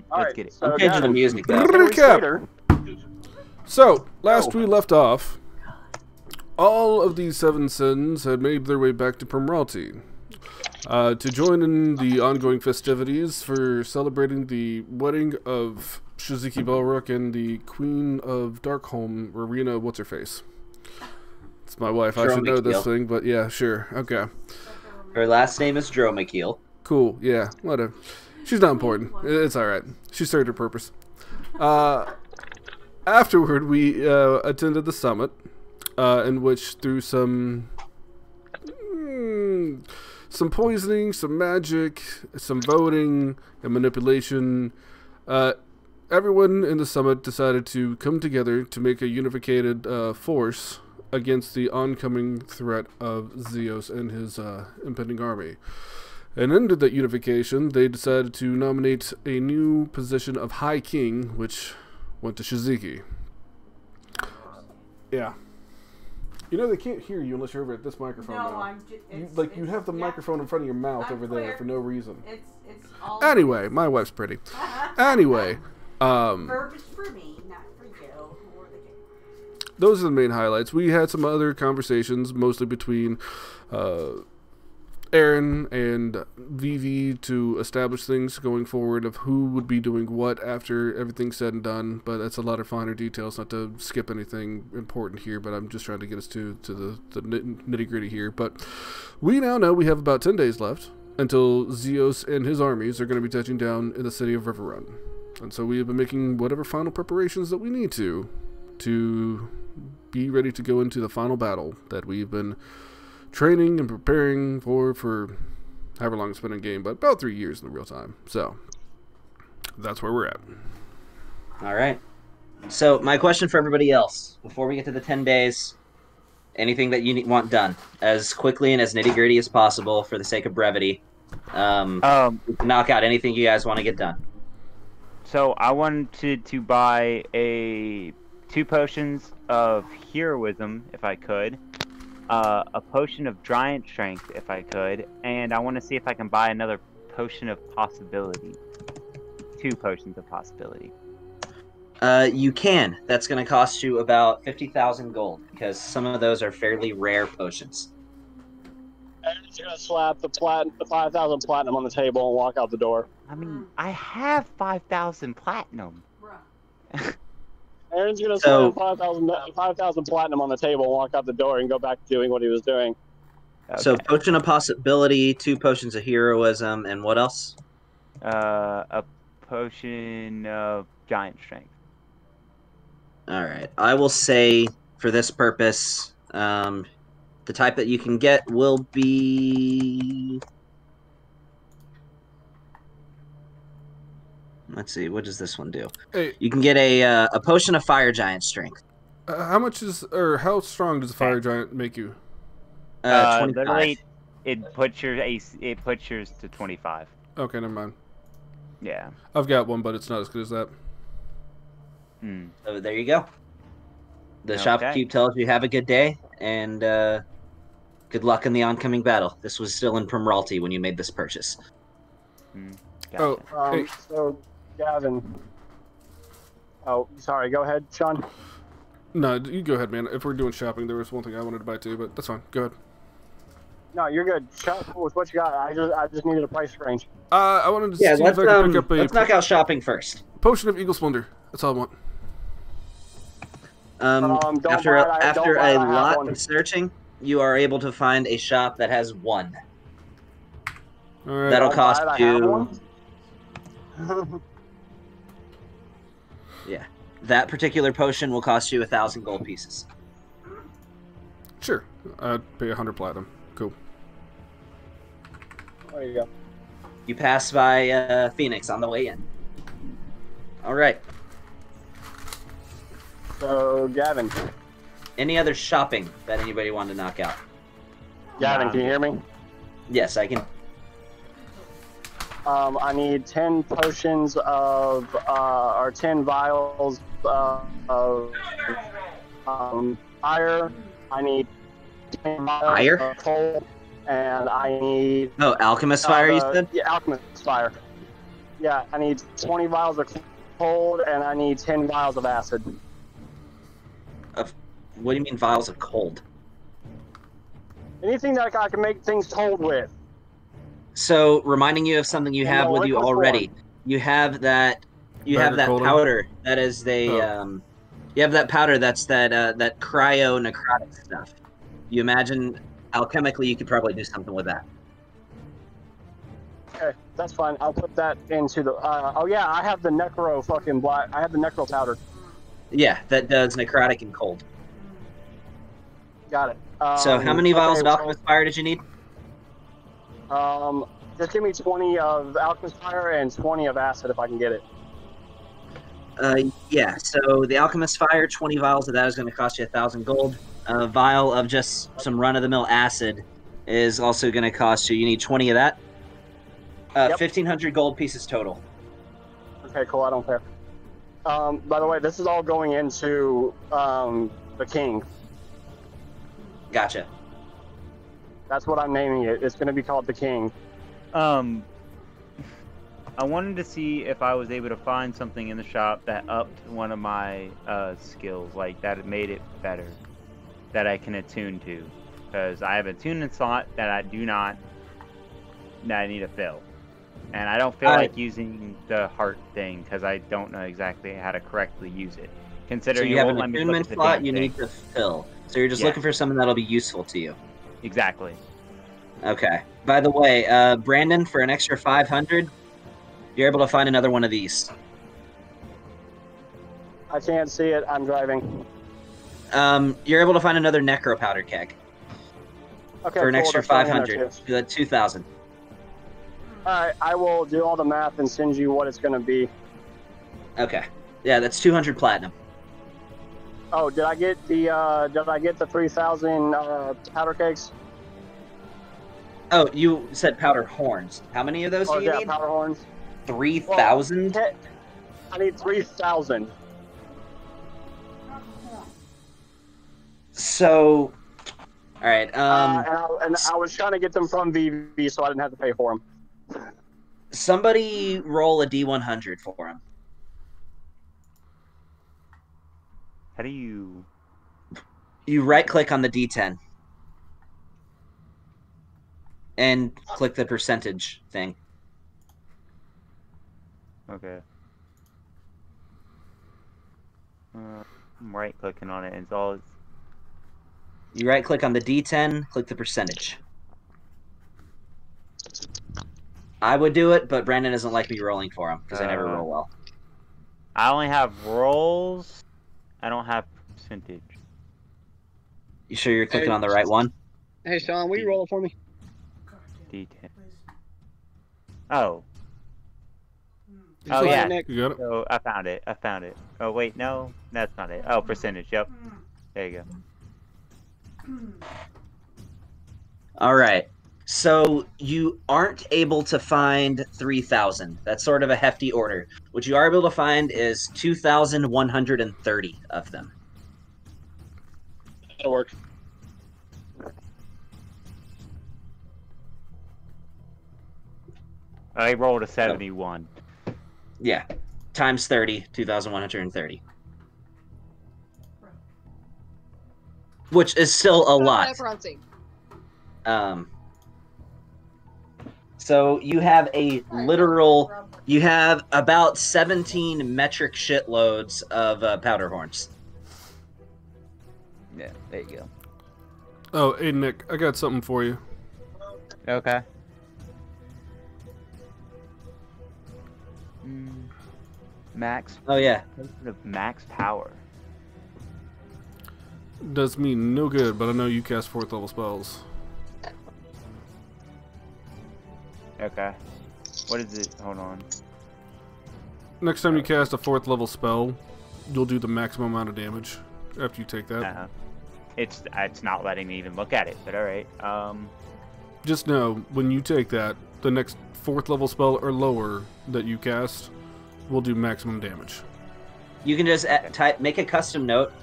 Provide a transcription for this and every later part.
Let's get it. So Okay, to the music. Recap. So, last we left off, all of these 7 sins had made their way back to Primralty to join in the ongoing festivities for celebrating the wedding of Shiziki Belrook and the Queen of Darkholm, Rowena What's-Her-Face. It's my wife. I should know this thing, but yeah, sure. Okay. Her last name is Dromakiel. Cool. Yeah, whatever. She's not important. It's alright. She served her purpose. Afterward, we attended the summit, in which through some poisoning, some magic, some voting, and manipulation, everyone in the summit decided to come together to make a unified force against the oncoming threat of Xeos and his impending army. And under that unification, they decided to nominate a new position of High King, which went to Shiziki. Yeah. You know, they can't hear you unless you're over at this microphone now. I'm you have the microphone in front of your mouth over there for no reason. It's all Anyway, my wife's pretty. Anyway, verb is for me, not for you or the game. Those are the main highlights. We had some other conversations, mostly between Aaron and Vivi, to establish things going forward of who would be doing what after everything's said and done, but that's a lot of finer details, not to skip anything important here, but I'm just trying to get us to the nitty-gritty here. But we now know we have about 10 days left until Xeos and his armies are going to be touching down in the city of Riverrun. And so we have been making whatever final preparations that we need to be ready to go into the final battle that we've been training and preparing for however long it's been in game, but about 3 years in the real time. So that's where we're at. All right. So my question for everybody else, before we get to the 10 days, anything that you want done as quickly and as nitty-gritty as possible for the sake of brevity. Knock out anything you guys want to get done. So I wanted to buy 2 potions of heroism, if I could. A potion of giant strength, if I could, and I want to see if I can buy another potion of possibility. 2 potions of possibility. You can. That's going to cost you about 50,000 gold, because some of those are fairly rare potions. And he's going to slap the 5,000 platinum on the table and walk out the door. I mean, I have 5,000 platinum. Aaron's going to slam 5,000 platinum on the table and walk out the door and go back to doing what he was doing. Okay. So, potion of possibility, 2 potions of heroism, and what else? A potion of giant strength. Alright. I will say, for this purpose, the type that you can get will be... Let's see, what does this one do? Hey, you can get a potion of fire giant strength. how strong does a fire giant make you? 25. Literally, it puts yours to 25. Okay, never mind. Yeah. I've got one, but it's not as good as that. So there you go. The shopkeep tells you have a good day, and good luck in the oncoming battle. This was still in Primralty when you made this purchase. Gotcha. Hey. So, Gavin. Oh, sorry. Go ahead, Sean. No, you go ahead, man. If we're doing shopping, there was one thing I wanted to buy too, but that's fine. Go ahead. No, you're good. Shop with what you got. I just needed a price range. I wanted to see if I could pick up let's knock out shopping first. potion of Eagle Splendor. That's all I want. After a lot of searching, you are able to find a shop that has 1. All right. That'll cost you... Yeah. That particular potion will cost you 1,000 gold pieces. Sure. I'd pay 100 platinum. Cool. There you go. You pass by Phoenix on the way in. All right. So, Gavin. Any other shopping that anybody wanted to knock out? Gavin, can you hear me? Yes, I can. I need 10 potions of, or 10 vials of fire. I need 10 vials Fire? of coal. and I need Oh, Alchemist Fire, you said? Yeah, Alchemist Fire. Yeah, I need 20 vials of cold, and I need 10 vials of acid. What do you mean vials of cold? Anything that I can make things cold with. So, reminding you of something you In have the with you liquid already. form. You have that. You have Bagger that cola? powder. That is the. Oh. You have that powder. That's that cryo necrotic stuff. You imagine alchemically, you could probably do something with that. Okay, that's fine. I'll put that into the. Oh yeah, I have the necro fucking black. I have the necro powder. Yeah, that does necrotic and cold. Got it. So, how many vials okay, of Alchemist Fire did you need? Just give me 20 of Alchemist Fire and 20 of acid if I can get it. Yeah. So the Alchemist Fire, 20 vials of that is going to cost you 1,000 gold. A vial of just some run-of-the-mill acid is also going to cost you. You need 20 of that. Yep. 1,500 gold pieces total. Okay, cool. I don't care. By the way, this is all going into the king. Gotcha. That's what I'm naming it. It's going to be called the king. I wanted to see if I was able to find something in the shop that upped one of my skills, like that made it better, that I can attune to, because I have a tuning slot that I need to fill, and I don't feel like using the heart thing because I don't know exactly how to correctly use it. Considering So you it have won't an let me look attunement at the slot damn you thing. need to fill. So you're just Yeah. looking for something that'll be useful to you. Exactly. Okay. By the way, Brandon, for an extra 500, you're able to find another one of these. I can't see it. I'm driving. You're able to find another necro powder keg Okay, for an cool, extra that's going in there, 500. too. So that's 2,000. All right, I will do all the math and send you what it's going to be. Okay. Yeah, that's 200 platinum. Oh, did I get the 3,000 powder cakes? Oh, you said powder horns. How many of those Oh do you yeah, need? powder horns. 3,000? Well, I need 3,000. So, all right. And I was trying to get them from VV, so I didn't have to pay for them. Somebody roll a D100 for him. How do you? You right-click on the D10 and click the percentage thing. Okay. I'm right-clicking on it, and it's all. You right-click on the D10, click the percentage. I would do it, but Brandon doesn't like me rolling for him because I never roll well. I only have rolls. I don't have percentage. You sure you're clicking on the right one? Hey Sean, will you roll it for me? D10. Oh. You Oh got yeah. it, Nick? You got it? So I found it. Oh wait, no, that's not it. Oh, percentage. Yep. There you go. All right. So you aren't able to find 3,000. That's sort of a hefty order. What you are able to find is 2,130 of them. That'll work. I rolled a 71. Yeah. Times 30, 2,130. Which is still a lot. So you have you have about 17 metric shitloads of powder horns. Yeah, there you go. Oh, hey Nick, I got something for you. Okay. Max. Oh yeah. Of max power. Does me no good, but I know you cast 4th level spells. Okay. What is it? Hold on. Next time you cast a 4th level spell, you'll do the maximum amount of damage after you take that. It's not letting me even look at it, but alright. Just know, when you take that, the next 4th level spell or lower that you cast will do maximum damage. You can just make a custom note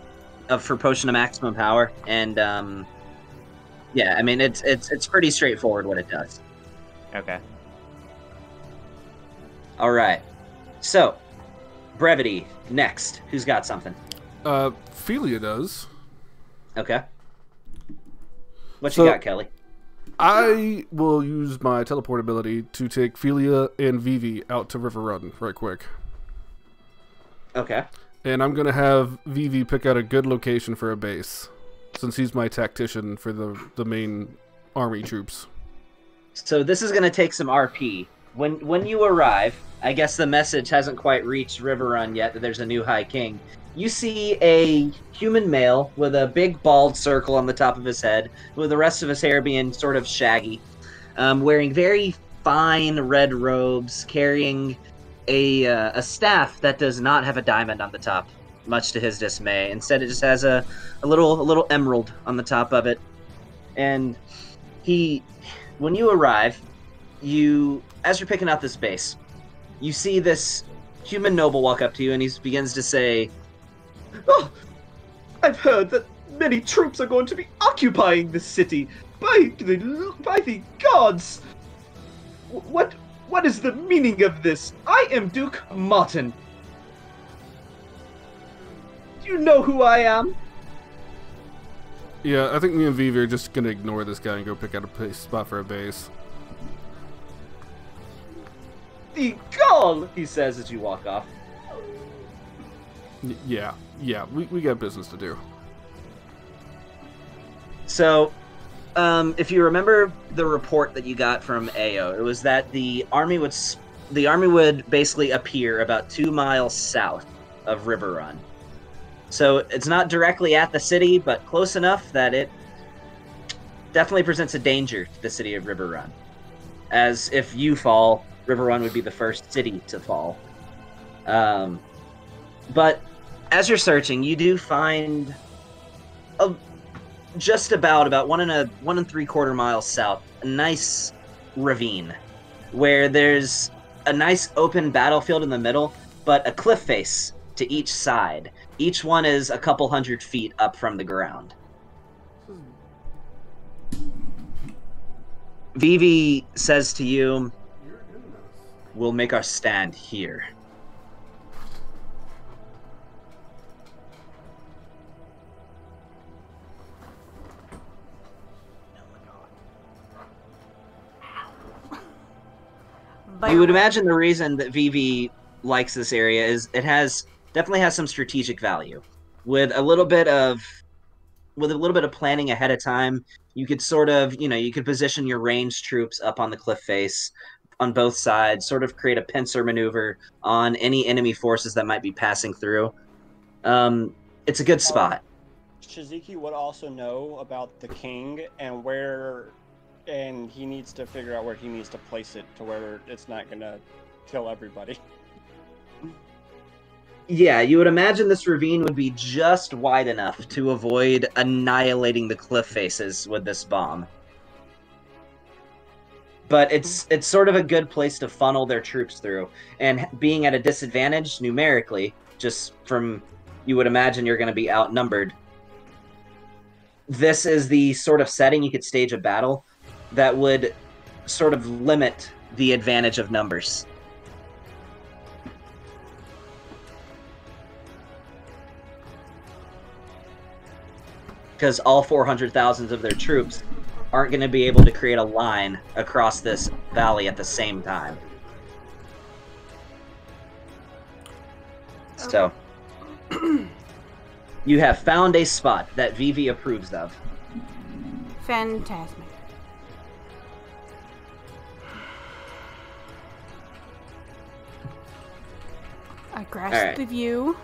for potion of maximum power, and Yeah, I mean it's pretty straightforward what it does. Okay. All right. So, brevity next. Who's got something? Philia does. Okay. What So- you got, Kelly? I will use my teleport ability to take Philia and Vivi out to River Run right quick. Okay. And I'm going to have Vivi pick out a good location for a base, since he's my tactician for the main army troops. So this is going to take some RP. When you arrive, I guess the message hasn't quite reached River Run yet that there's a new High King. You see a human male with a big bald circle on the top of his head, with the rest of his hair being sort of shaggy, wearing very fine red robes, carrying a staff that does not have a diamond on the top, much to his dismay. Instead, it just has a little emerald on the top of it. And when you arrive, as you're picking out this base, you see this human noble walk up to you, and he begins to say, "Oh, I've heard that many troops are going to be occupying this city. By the gods! What is the meaning of this? I am Duke Martin. Do you know who I am?" Yeah, I think me and Vivi are just going to ignore this guy and go pick out a spot for a base. "The gall!" he says as you walk off. Yeah, we got business to do. So, if you remember the report that you got from Ao, it was that the army would basically appear about 2 miles south of River Run. So it's not directly at the city, but close enough that it definitely presents a danger to the city of River Run. As if you fall, River Run would be the first city to fall. But as you're searching, you do find just about 1 3/4 miles south, a nice ravine where there's a nice open battlefield in the middle, but a cliff face to each side. Each one is a couple 100 feet up from the ground. Vivi says to you, "We'll make our stand here." You would imagine the reason that Vivi likes this area is it definitely has some strategic value. With a little bit of planning ahead of time, you could you could position your ranged troops up on the cliff face on both sides, sort of create a pincer maneuver on any enemy forces that might be passing through. It's a good spot. Shiziki would also know about the king and he needs to figure out where he needs to place it to where it's not gonna kill everybody. Yeah, you would imagine this ravine would be just wide enough to avoid annihilating the cliff faces with this bomb. But it's sort of a good place to funnel their troops through. And being at a disadvantage numerically, just from, you would imagine you're going to be outnumbered, this is the sort of setting you could stage a battle that would sort of limit the advantage of numbers. Because all 400,000 of their troops aren't going to be able to create a line across this valley at the same time. So, you have found a spot that Vivi approves of. Fantastic. I grasp the view.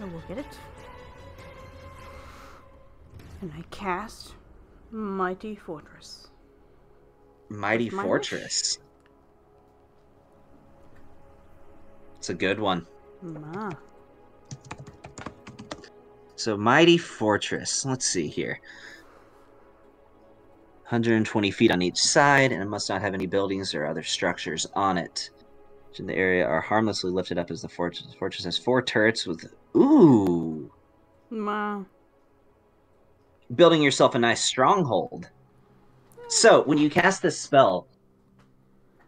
I look at it. And I cast Mighty Fortress. Mighty Fortress. It's a good one. So, Mighty Fortress. Let's see here. 120 feet on each side, and it must not have any buildings or other structures on it. In the area are harmlessly lifted up as the fortress. The fortress has 4 turrets with... Ooh! building yourself a nice stronghold. So when you cast this spell,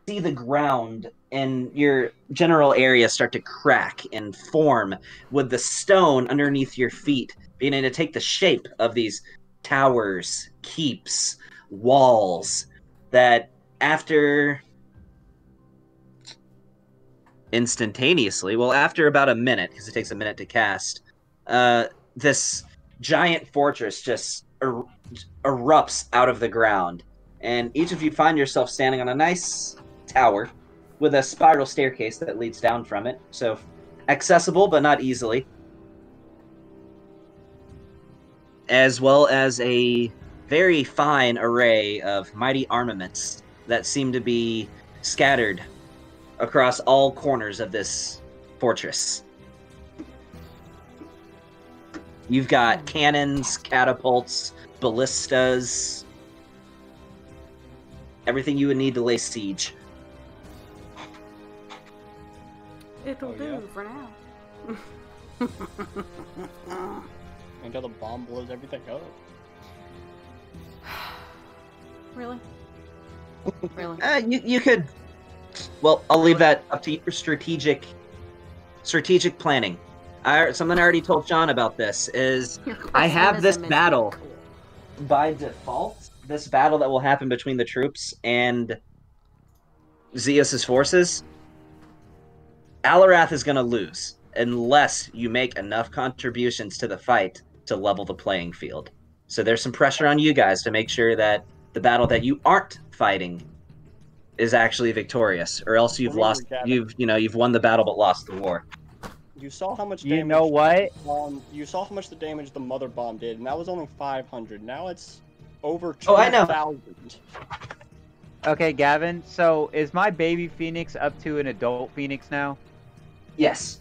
see the ground and your general area start to crack and form, with the stone underneath your feet beginning to take the shape of these towers, keeps, walls, that after instantaneously, well, after about a minute, because it takes a minute to cast, this giant fortress just erupts out of the ground, and each of you find yourself standing on a nice tower with a spiral staircase that leads down from it, so accessible but not easily, as well as a very fine array of mighty armaments that seem to be scattered across all corners of this fortress. You've got cannons, catapults, ballistas, everything you would need to lay siege. It'll do for now. Until the bomb blows everything up. Really? Really? You could. Well, I'll leave that up to your strategic planning. Something I already told John about this is I have this battle by default. This battle that will happen between the troops and Xeos' forces. Alarath is going to lose unless you make enough contributions to the fight to level the playing field. So there's some pressure on you guys to make sure that the battle that you aren't fighting is actually victorious, or else you've lost. You've won the battle but lost the war. You saw how much damage. You know what? You saw how much the damage the mother bomb did, and that was only 500. Now it's over 2,000. Oh, I know. Okay, Gavin. So is my baby phoenix up to an adult phoenix now? Yes.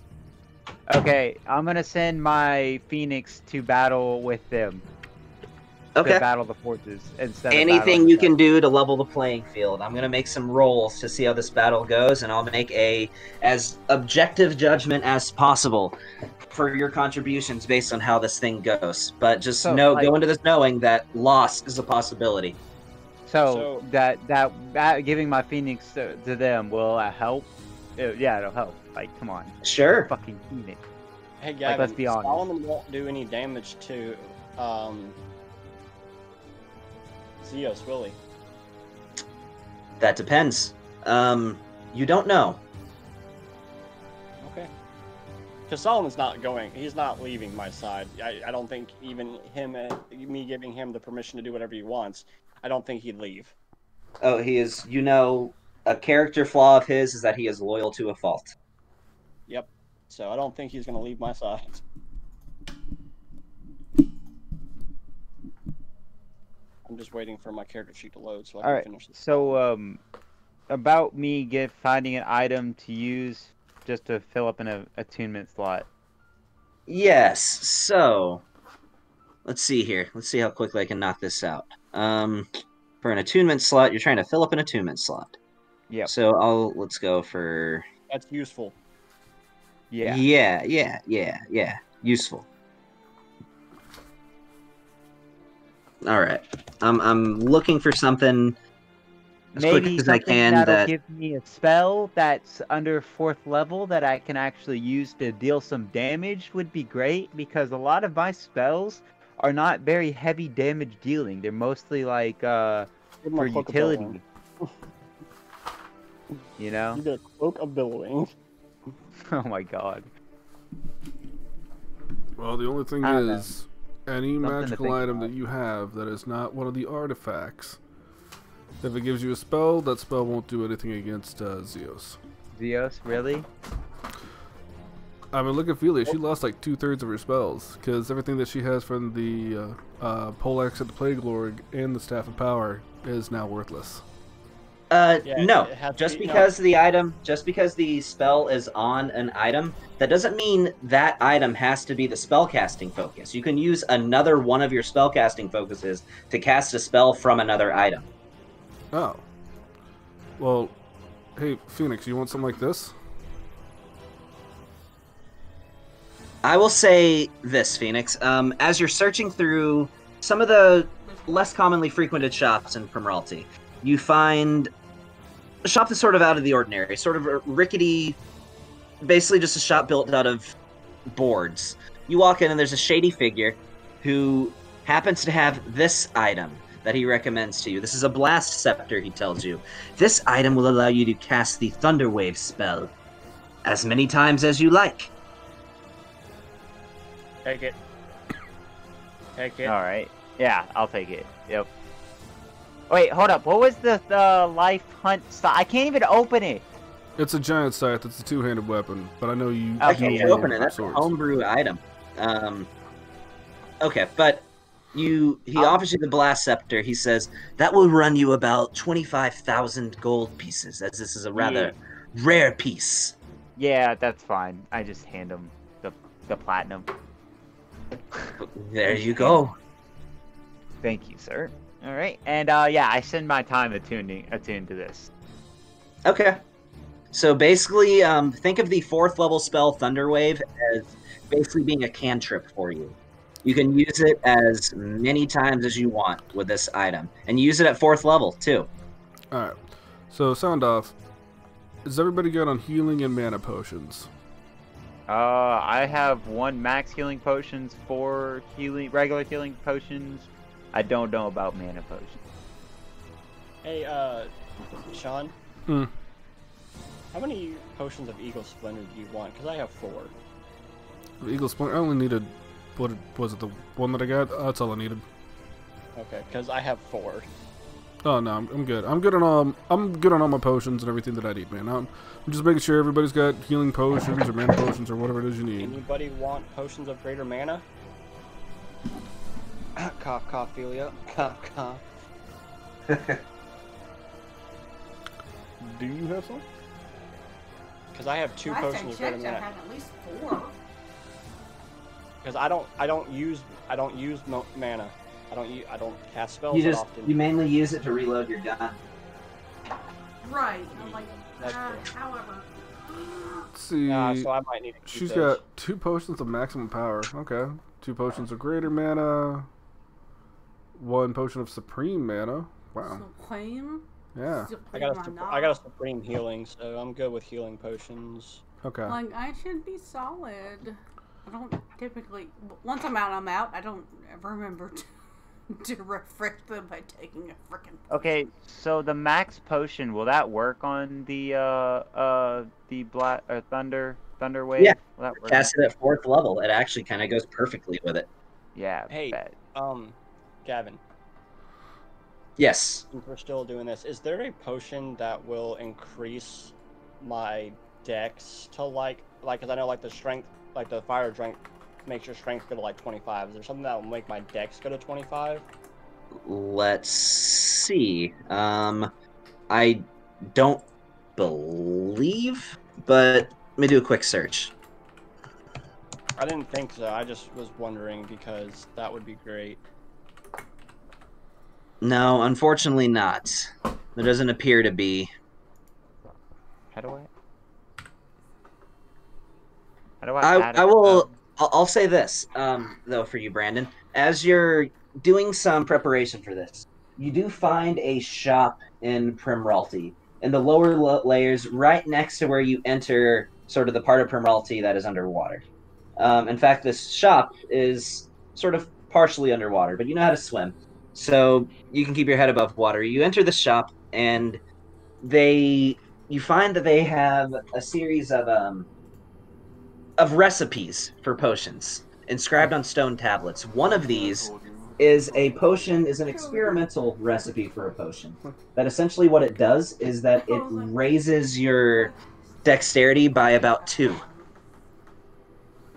Okay, I'm gonna send my phoenix to battle with them. Okay. To battle the forces instead. Anything you can do to level the playing field. I'm gonna make some rolls to see how this battle goes, and I'll make a as objective judgment as possible for your contributions based on how this thing goes. But just go into this knowing that loss is a possibility. So that giving my phoenix to them will help. Yeah, it'll help. Like, come on. Sure. Fucking phoenix. Hey, Gavin. Let's be honest. Solomon won't do any damage to Xeos, will he? That depends. You don't know. Okay. Because Solomon's not going. He's not leaving my side. I don't think even me giving him the permission to do whatever he wants, I don't think he'd leave. Oh, he is. A character flaw of his is that he is loyal to a fault. Yep. So I don't think he's going to leave my side. I'm just waiting for my character sheet to load so I can finish this. So, about me finding an item to use just to fill up an attunement slot. Yes. So, let's see here. Let's see how quickly I can knock this out. For an attunement slot, you're trying to fill up an attunement slot. Yeah. So let's go for. That's useful. Yeah. Yeah. Useful. All right. I'm looking for something as quick as I can that'll give me a spell that's under 4th level that I can actually use to deal some damage would be great, because a lot of my spells are not very heavy damage dealing. They're mostly like for utility. You know? You get a cloak of billowing. Oh my god. Well, the only thing is, any Something magical item that you have that is not one of the artifacts, if it gives you a spell, that spell won't do anything against Xeos. Xeos, really? I mean, look at Philia. She lost like 2/3 of her spells because everything that she has from the Poleaxe at the Plague Lord and the Staff of Power is now worthless. No. Just because the spell is on an item, that doesn't mean that item has to be the spellcasting focus. You can use another one of your spellcasting focuses to cast a spell from another item. Oh. Well, hey, Phoenix, you want something like this? I will say this, Phoenix. As you're searching through some of the less commonly frequented shops in Primralty. You find a shop that's sort of out of the ordinary, sort of a rickety, basically just a shop built out of boards. You walk in and there's a shady figure who happens to have this item that he recommends to you. This is a blast scepter, he tells you. This item will allow you to cast the Thunderwave spell as many times as you like. Take it. Take it. All right. Yeah, I'll take it. Yep. Wait, hold up. What was the life hunt style? I can't even open it. It's a giant scythe. It's a two-handed weapon, but I know you. I Okay, can't yeah, open it. with That's a swords. homebrew item. Okay, but he offers you the blast scepter. He says that will run you about 25,000 gold pieces, as this is a rather rare piece. Yeah, that's fine. I just hand him the platinum. There you go. Thank you, sir. All right, and yeah, I spend my time attuned to this. Okay. So basically, think of the 4th level spell Thunderwave as basically being a cantrip for you. You can use it as many times as you want with this item, and you use it at 4th level too. All right. So sound off. Is everybody good on healing and mana potions? I have 1 max healing potions, 4 regular healing potions. I don't know about mana potions. Hey, Sean. Hmm. How many potions of Eagle Splendor do you want? Because I have 4. The Eagle Splinter. I only needed. What was it? The one that I got? That's all I needed. Okay, because I have 4. Oh no, I'm good. I'm good on all my potions and everything that I need, man. I'm just making sure everybody's got healing potions or mana potions or whatever it is you need. Anybody want potions of greater mana? Cough, cough, Ophelia. Cough, cough. Do you have some? Because I have 2 potions of greater I mana. have at least 4. Because I don't use mana. I don't cast spells You that just often. you mainly use it to reload your gun. Right. I'm like, That's however. Let's see. So I might need to keep She's those. got 2 potions of maximum power. Okay. 2 potions of greater mana. 1 potion of supreme mana. Wow. Supreme? Yeah. I got a supreme healing, so I'm good with healing potions. Okay. Like, I should be solid. I don't typically... Once I'm out. I don't ever remember to refresh them by taking a frickin' Okay, so the max potion, will that work on the thunder wave? Yeah. Will that work? Cast it at 4th level. It actually kind of goes perfectly with it. Yeah. Hey, bet. Gavin, Yes. since we're still doing this, is there a potion that will increase my dex to like, cause I know like the strength, like the fire strength makes your strength go to like 25. Is there something that will make my dex go to 25? Let's see. I don't believe, but let me do a quick search. I didn't think so. I just was wondering because that would be great. No, unfortunately not. There doesn't appear to be. How do I add I it? will. I'll say this, though, for you, Brandon. As you're doing some preparation for this, you do find a shop in Primralty, in the lower layers, right next to where you enter sort of the part of Primralty that is underwater. In fact, this shop is sort of partially underwater, but you know how to swim, so you can keep your head above water. You enter the shop, and you find that they have a series of recipes for potions inscribed on stone tablets. One of these is an experimental recipe for a potion. That essentially what it does is that it raises your dexterity by about 2.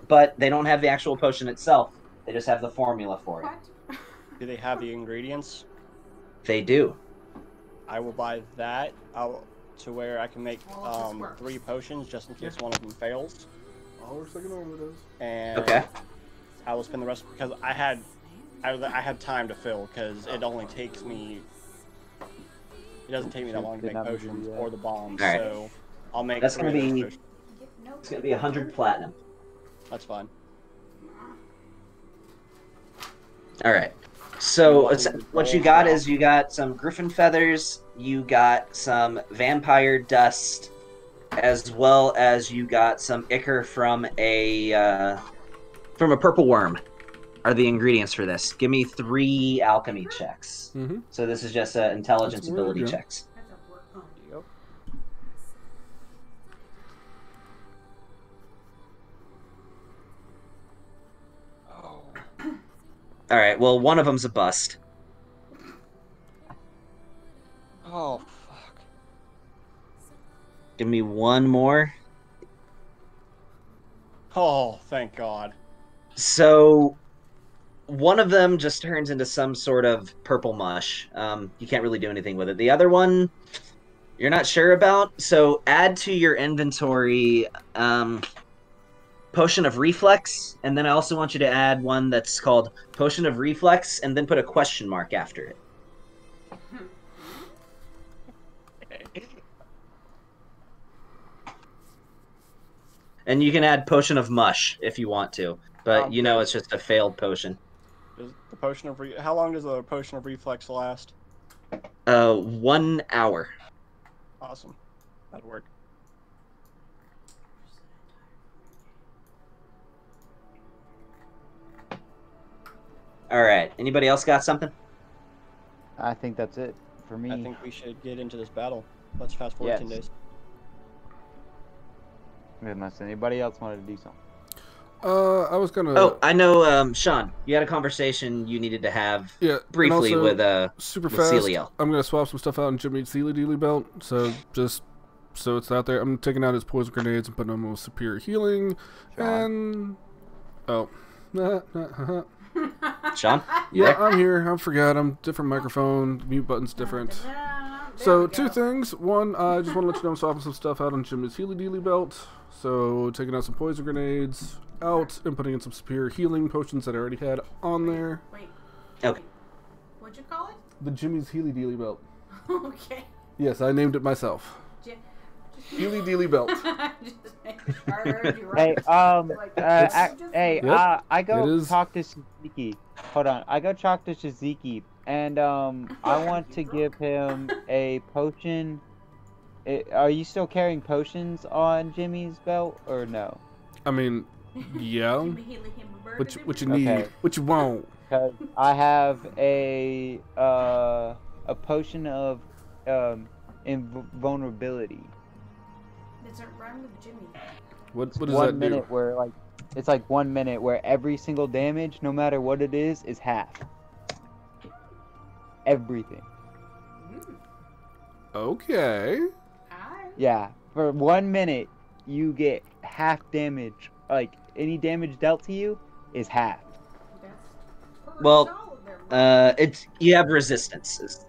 But they don't have the actual potion itself. They just have the formula for it. What? Do they have the ingredients? They do. I will buy that to where I can make Well, it just works. 3 potions just in case one of them fails. All we're sticking over this. And Okay. I will spend the rest because I had time to fill because it only takes me. It doesn't take me that long to make potions or the bombs, Alright. so I'll make. That's 3 gonna of those be- potions. It's going to be 100 platinum. That's fine. All right. So what you got is you got some griffin feathers, you got some vampire dust, as well as you got some ichor from a purple worm. Are the ingredients for this? Give me 3 alchemy checks. Mm-hmm. So this is just intelligence That's weird, ability yeah. checks. Yep. Oh. All right. Well, one of them's a bust. Oh, fuck. Give me one more. Oh, thank God. So one of them just turns into some sort of purple mush. You can't really do anything with it. The other one, you're not sure about. So add to your inventory potion of reflex, and then I also want you to add one that's called potion of reflex, and then put a question mark after it. And you can add potion of mush if you want to, but you know it's just a failed potion. Does the potion of how long does the potion of reflex last? 1 hour. Awesome. That'd work. All right. Anybody else got something? I think that's it for me. I think we should get into this battle. Let's fast forward 10 Yes. days. Unless anybody else wanted to do something. I was gonna. Oh, I know, Sean. You had a conversation you needed to have yeah, and briefly also, with super with fast. Celio. I'm gonna swap some stuff out in Jimmy's Sealy Dealy belt. So just so it's out there. I'm taking out his poison grenades and putting them with superior healing. Sean. And Sean? yeah, There? I'm here. I forgot. I'm different microphone. Mute button's different. So two things. One, I just want to let you know I'm swapping some stuff out on Jimmy's Healy Dealy belt. So taking out some poison grenades out and putting in some superior healing potions that I already had on there. Wait. Okay. What'd you call it? The Jimmy's Healy Dealy belt. Okay. Yes, I named it myself. Healy Dealy belt. Just making sure I heard you Hey, right. hey, Yep, I it go is. talk to Shiziki. Hold on, I go talk to Shiziki, and I want to give him a potion. Are you still carrying potions on Jimmy's belt, or no? I mean, yeah. What you need? Okay. What you want? Because I have a potion of invulnerability. Does it rhyme with Jimmy? What does 1 that minute do? where it's like 1 minute where every single damage, no matter what it is half. Everything. Okay. Yeah, for 1 minute you get half damage. Like any damage dealt to you is half. Well, it's you have resistances,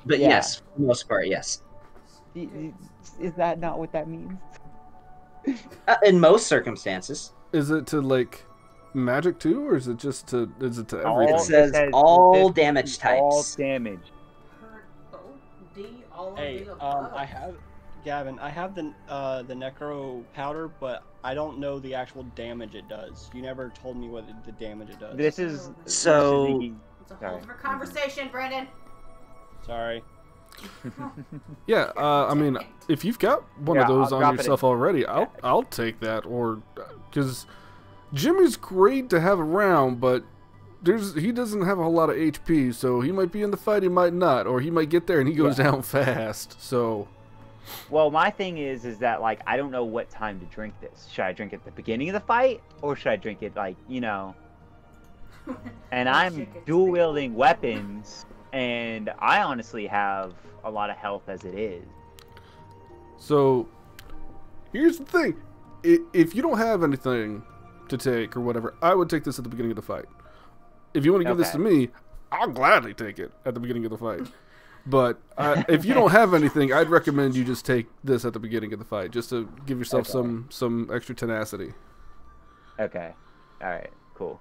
but Yeah. yes, for the most part, yes. Is that not what that means? In most circumstances, Is it to like magic too, or is it just to everything? It says all damage All types. damage. Hey, I have, Gavin, I have the necro powder, but I don't know the actual damage it does. You never told me what the damage it does. This is So- Shiziki. It's a whole different conversation, Brandon. Sorry. Yeah, I mean, if you've got one Yeah, of those I'll on drop it yourself in. already, I'll take that. Or because Jimmy's great to have around, but he doesn't have a whole lot of HP, so he might be in the fight, he might not, or he might get there and he goes down fast. So, Well, my thing is that like I don't know what time to drink this. Should I drink it at the beginning of the fight, or should I drink it like And I'm dual wielding weapons, and I honestly have a lot of health as it is. so here's the thing: if you don't have anything to take or whatever, I would take this at the beginning of the fight. If you want to give this to me, I'll gladly take it at the beginning of the fight. But if you don't have anything, I'd recommend you just take this at the beginning of the fight, just to give yourself some extra tenacity. Okay. All right. Cool.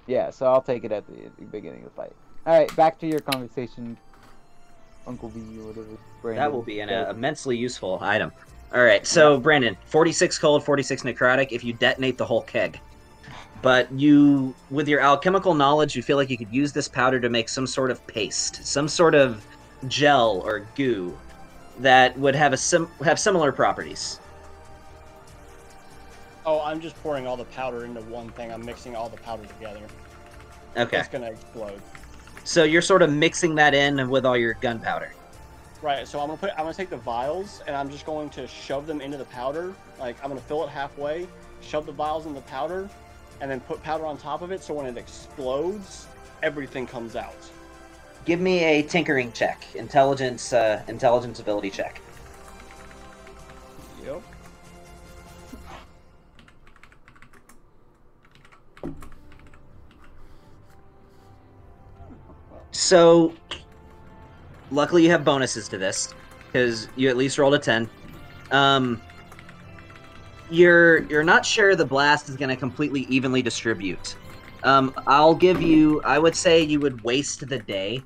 Yeah. So I'll take it at the beginning of the fight. All right. Back to your conversation, Uncle V or whatever. Brandon. That will be an immensely useful item. All right, so Brandon, 46 cold, 46 necrotic. If you detonate the whole keg, but you, with your alchemical knowledge, you feel like you could use this powder to make some sort of paste, some sort of gel or goo that would have have similar properties. Oh, I'm just pouring all the powder into one thing. I'm mixing all the powder together. Okay. It's gonna explode. So you're sort of mixing that in with all your gunpowder. Right. So I'm gonna take the vials and I'm just going to shove them into the powder. Like I'm gonna fill it halfway, shove the vials in the powder, and then put powder on top of it. So when it explodes, everything comes out. Give me a tinkering check, intelligence ability check. Yep. So, luckily you have bonuses to this, because you at least rolled a 10. You're not sure the blast is going to completely evenly distribute. I'll give you, I would say you would waste the day,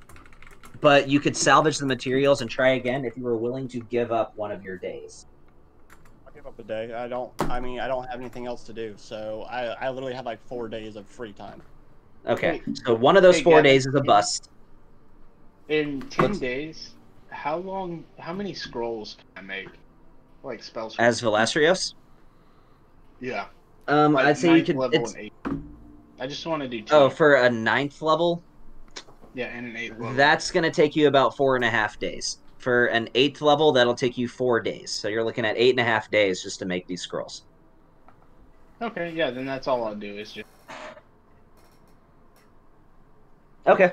but you could salvage the materials and try again if you were willing to give up one of your days. I'll give up a day. I don't have anything else to do, so I literally have like 4 days of free time. Okay, so one of those 4 Gavin, days is a bust. In 10 days, how many scrolls can I make? Like spell scrolls? As Velasrios? Yeah. I'd say you could. Level and 8. I just want to do 2. Oh, for a 9th level? Yeah, and an 8th level. That's going to take you about 4.5 days. For an 8th level, that'll take you 4 days. So you're looking at 8.5 days just to make these scrolls. Okay, yeah, then that's all I'll do is just... Okay.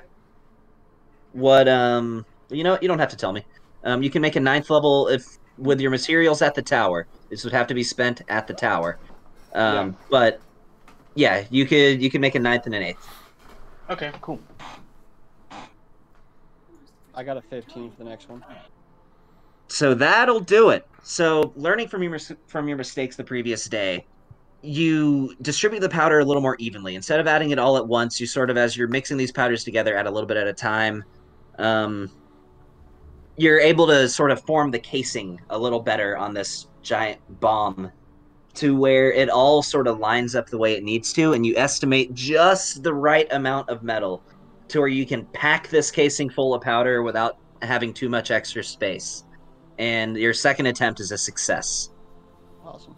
What, you know what? You don't have to tell me. You can make a 9th level with your materials at the tower. This would have to be spent at the tower. Yeah. But, yeah, you could make a 9th and an 8th. Okay, cool. I got a 15 for the next one. So that'll do it. So learning from your mistakes the previous day, you distribute the powder a little more evenly. Instead of adding it all at once, you sort of, as you're mixing these powders together, add a little bit at a time. You're able to sort of form the casing a little better on this giant bomb to where it all sort of lines up the way it needs to, and you estimate just the right amount of metal to where you can pack this casing full of powder without having too much extra space. And your second attempt is a success. Awesome.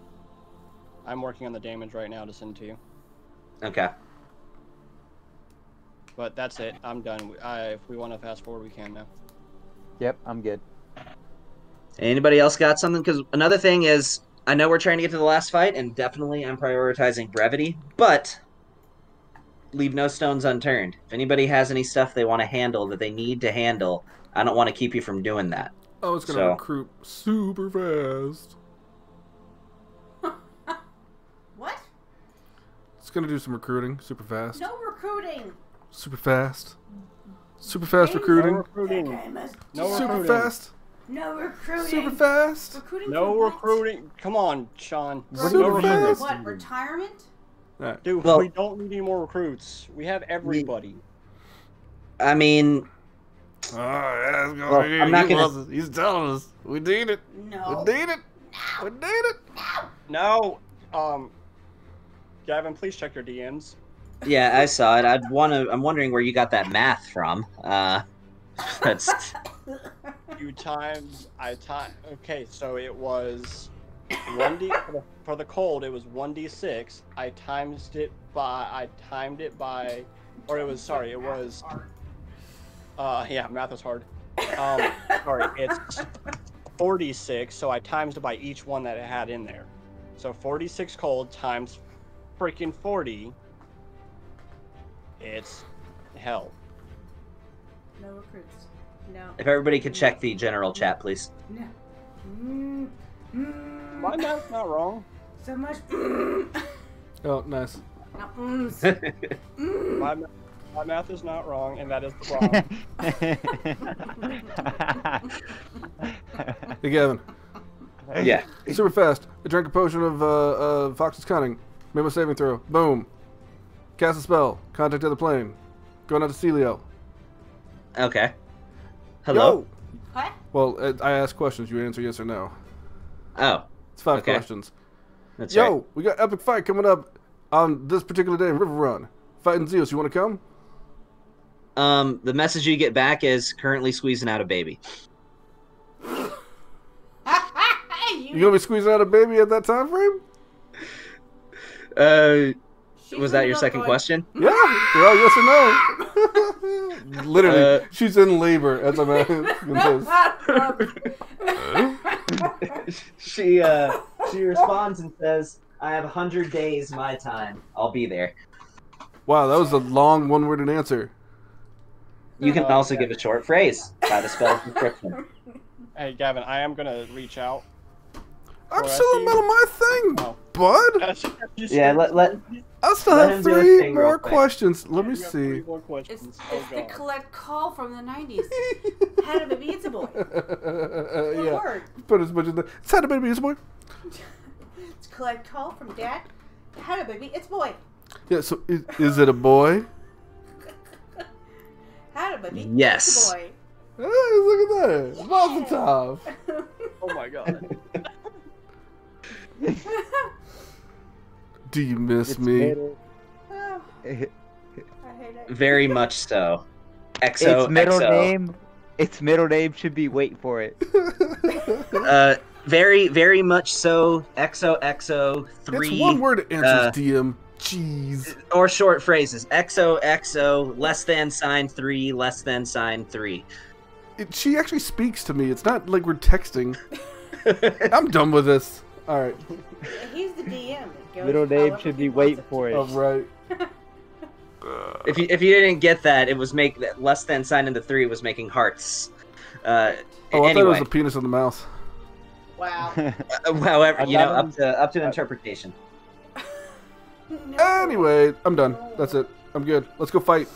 I'm working on the damage right now to send to you. Okay. But that's it. I'm done. If we want to fast forward, we can now. Yep, I'm good. Anybody else got something? Because another thing is, I know we're trying to get to the last fight, and definitely I'm prioritizing brevity, but leave no stones unturned. If anybody has any stuff they want to handle that they need to handle, I don't want to keep you from doing that. Oh, it's going to recruit super fast. What? It's going to do some recruiting super fast. No recruiting. Super fast. Super fast recruiting. No recruiting. No Super recruiting. fast. No recruiting. Super fast. Recruiting No for what? recruiting. Come on, Sean. Super No recruiting. fast. What, retirement? Alright. Dude, Well- we don't need any more recruits. We have everybody. I mean, Oh, yeah, it's Well, going I'm not gonna- He's telling us. We need it. No. We need it. We need it. No. Gavin, please check your DMs. yeah, I saw it. I'm wondering where you got that math from. That's Okay, so it was 1d for the cold. It was 1d6. I timed it by, or it was sorry. It was. Yeah, math is hard. Sorry, it's 46. So I times it by each one that it had in there. So 46 cold times freaking 40. It's hell. No recruits. No. if everybody could check the general chat, please. No. My math's not wrong. So much. Oh, nice. No, mm. My math is not wrong, and that is the problem. Hey, Gavin. Yeah. Super fast. I drank a potion of Fox's Cunning. Made my saving throw. Boom. Cast a spell. Contact other plane. Going out to Celio. Okay. Hello. What? Well, I ask questions. You answer yes or no. Oh, It's 5 Okay. questions. that's Yo, right. we got epic fight coming up on this particular day in River Run. Fighting Xeos, you want to come? The message you get back is currently squeezing out a baby. You gonna be squeezing out a baby at that time frame? Was that your second question? Yeah. Well, yes or no? Literally, she's in labor as I'm asking this. She responds and says, "I have 100 days my time. I'll be there." Wow, that was a long one-worded answer. You can also give a short phrase by the spell of description. Hey, Gavin, I am gonna reach out. I'm still in the middle of my thing, bud. Yeah, let I still let have him do his 3 thing real more quick. questions. Let me You have see. 3 more questions. It's the collect call from the 90s. Had a baby, it's a boy. One Yeah. word. Put as much in there. It's had a baby, it's a boy. It's collect call from dad. Had a baby, it's a boy. Yeah, so is it a boy? Had a baby, Yes. it's a boy. Hey, look at that. Mazel tov. Oh my god. Do you miss It's me? middle- Oh, I hate it. Very much so. XO, its middle XO. name. Its middle name should be. Wait for it. Very, very much so. XOXO 3. It's one word answers, DM. Jeez. Or short phrases. XOXO less than sign 3 less than sign 3. She actually speaks to me. It's not like we're texting. I'm done with this. All right. He's the DM. It goes Middle name however should he be. wants Wait for it. All right. If you didn't get that, it was make that less than sign in the 3 was making hearts. Oh, I anyway. thought it was a penis in the mouth. Wow. However, you know, Another- up to interpretation. No. Anyway, I'm done. That's it. I'm good. Let's go fight.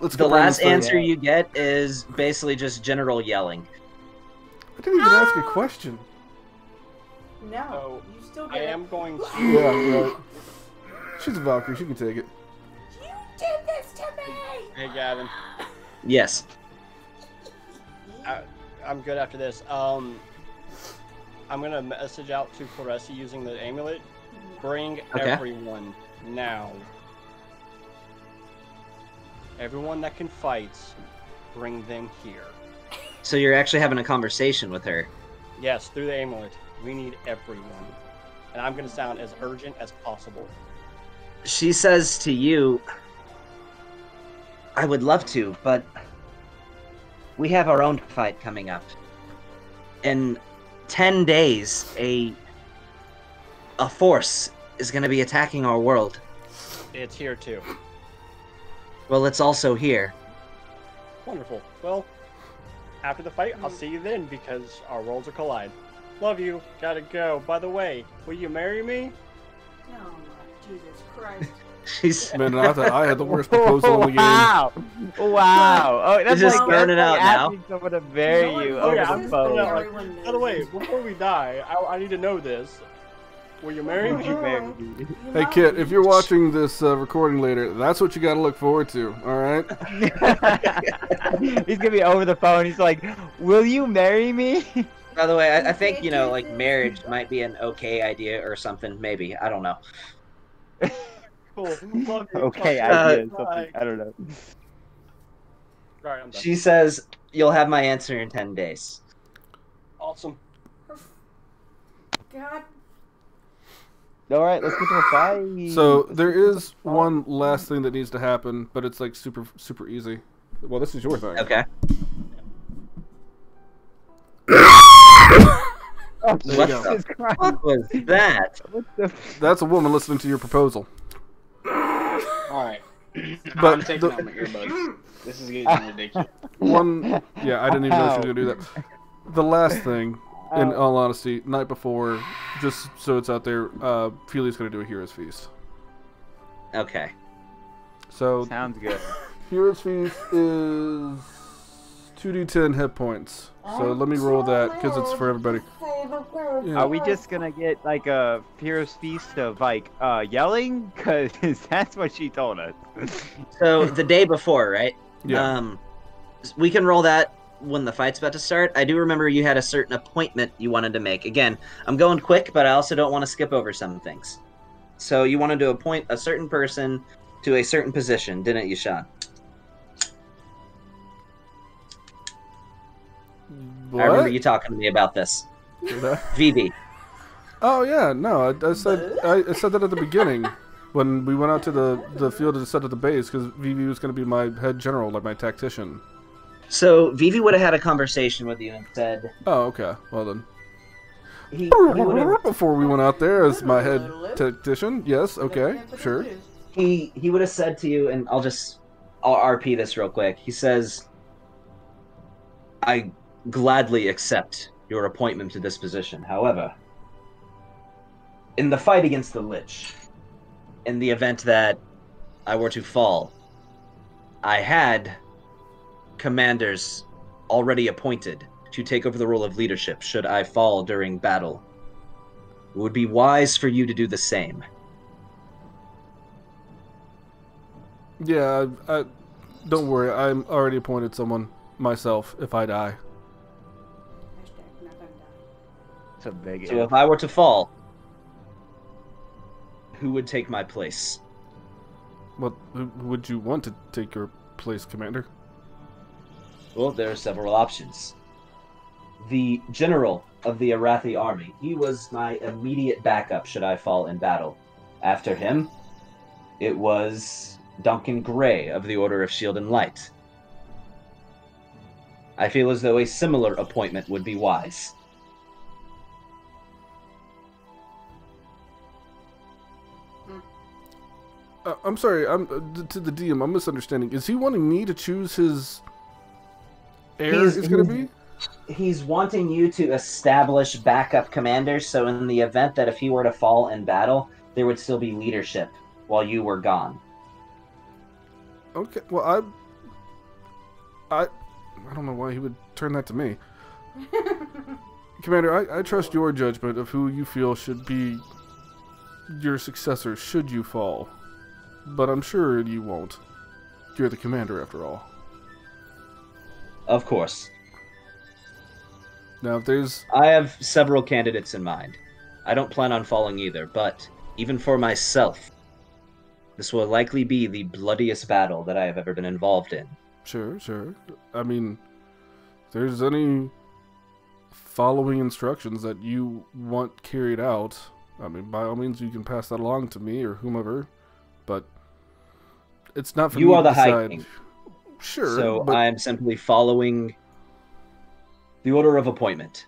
Let's The go. last answer you get is basically just general yelling. I didn't even ask a question. No. So, You still I get it. am going to. Yeah, right. She's a Valkyrie. She can take it. You did this to me! Hey, Gavin. Yes. I'm good after this. I'm gonna message out to Claresi using the amulet. Bring Okay. everyone now. Everyone that can fight, bring them here. So you're actually having a conversation with her. Yes, through the amulet. We need everyone. And I'm gonna sound as urgent as possible. She says to you, "I would love to, but we have our own fight coming up. In 10 days, a force is going to be attacking our world. It's here too. Well, it's also here." Wonderful. Well, after the fight, I'll see you then because our worlds will collide. Love you. Gotta go. By the way, will you marry me? Oh my Jesus Christ. She's Man, I thought I had the worst proposal in the game. Wow! Wow! Oh, that's just like throwing it out now. asking someone to marry No one you knows over yeah, the I'm phone. throwing it out. Everyone knows By the way, this. before we die, I need to know this. Will you marry Would me? you marry me? You Hey, might Kit, be- if you're watching this recording later, that's what you got to look forward to. All right. He's gonna be over the phone. He's like, "Will you marry me?" By the way, I think, you know, like marriage might be an okay idea or something. Maybe. I don't know. Cool. Love you. Okay, Talk to you. idea. Bye. Something. I don't know. Alright, I'm done. She says, "You'll have my answer in 10 days. Awesome. God. All right, let's get to the fight. So there is one last thing that needs to happen, but it's like super easy. Well, this is your thing. Okay. Oh, There you What go. Jesus Christ. What was that? What the? That's a woman listening to your proposal. Alright. But I'm taking the- out my earbuds. This is getting ridiculous. One, yeah, I didn't even know she was gonna do that. The last thing, in Ow. all honesty, night before, just so it's out there, Feely's gonna do a Hero's Feast. Okay. So Sounds good. Hero's Feast is 2d10 hit points. So let me roll that because it's for everybody. Yeah. Are we just gonna get like a Hero's Feast of like yelling? Cause that's what she told us. So the day before, right? Yeah. We can roll that when the fight's about to start. I do remember you had a certain appointment you wanted to make. Again, I'm going quick, but I also don't want to skip over some things. So you wanted to appoint a certain person to a certain position, didn't you, Sean? What? I remember you talking to me about this. Did I? VV. Oh yeah, no, I said that at the beginning when we went out to the field to set up the base because VV was going to be my head general, like my tactician. So VV would have had a conversation with you and said Oh, okay. Well then. he would have Before we went out there as my head tactician. Yes, okay, sure. he would have said to you, and I'll RP this real quick. He says, "I gladly accept your appointment to this position. However, in the fight against the Lich, in the event that I were to fall, I had commanders already appointed to take over the role of leadership should I fall during battle. It would be wise for you to do the same." Yeah, I don't worry. I'm already appointed someone myself if I die. It's a big. So if I were to fall, who would take my place? What who would you want to take your place, Commander? Well, there are several options. The general of the Arathi army, he was my immediate backup should I fall in battle. After him, it was Duncan Gray of the Order of Shield and Light. I feel as though a similar appointment would be wise. I'm sorry. I'm to the DM. I'm misunderstanding. Is he wanting me to choose his heir? Is going to be? He's wanting you to establish backup commanders, so in the event that if he were to fall in battle, there would still be leadership while you were gone. Okay. Well, I don't know why he would turn that to me. Commander, I trust your judgment of who you feel should be your successor should you fall. But I'm sure you won't. You're the commander, after all. Of course. Now, if there's... I have several candidates in mind. I don't plan on falling either, but even for myself, this will likely be the bloodiest battle that I have ever been involved in. Sure. I mean, if there's any following instructions that you want carried out, I mean, by all means, you can pass that along to me or whomever, but it's not for me You are to the High decide. King. Sure, So but... I'm simply following the order of appointment.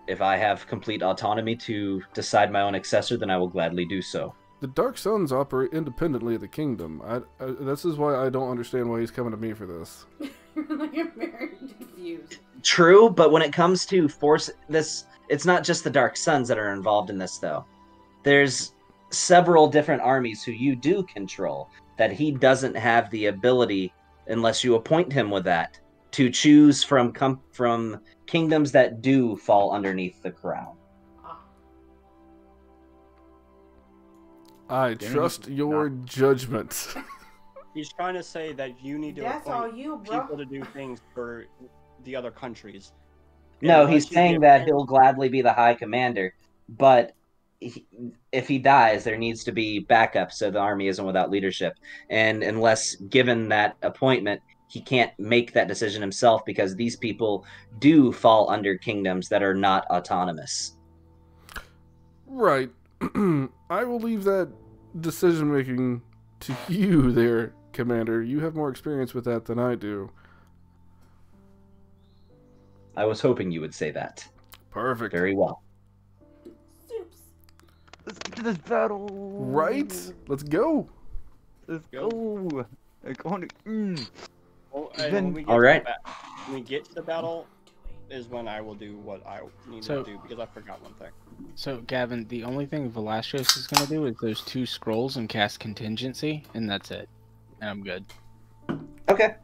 If I have complete autonomy to decide my own successor, then I will gladly do so. The Dark Suns operate independently of the kingdom. This is why I don't understand why he's coming to me for this. Like, I'm very confused. True, but when it comes to force this, it's not just the Dark Suns that are involved in this, though. There's several different armies who you do control that he doesn't have the ability, unless you appoint him with that, to choose from kingdoms that do fall underneath the crown. I trust your judgment. He's trying to say that you need to That's all appoint you, bro. people to do things for the other countries. No, Unless he's you saying give that him- he'll gladly be the High Commander, but if he dies, there needs to be backup so the army isn't without leadership. And unless given that appointment, he can't make that decision himself because these people do fall under kingdoms that are not autonomous. Right. I will leave that decision making to you there, Commander. You have more experience with that than I do. I was hoping you would say that. Perfect. Very well. Soups. Let's get to this battle. Right? Let's go. Let's go. I'm going to. Well, Then- when we get All to right. when we get to the battle, is when I will do what I need So- to do because I forgot one thing. So, Gavin, the only thing Velasquez is going to do is those 2 scrolls and cast contingency, and that's it. And I'm good. Okay.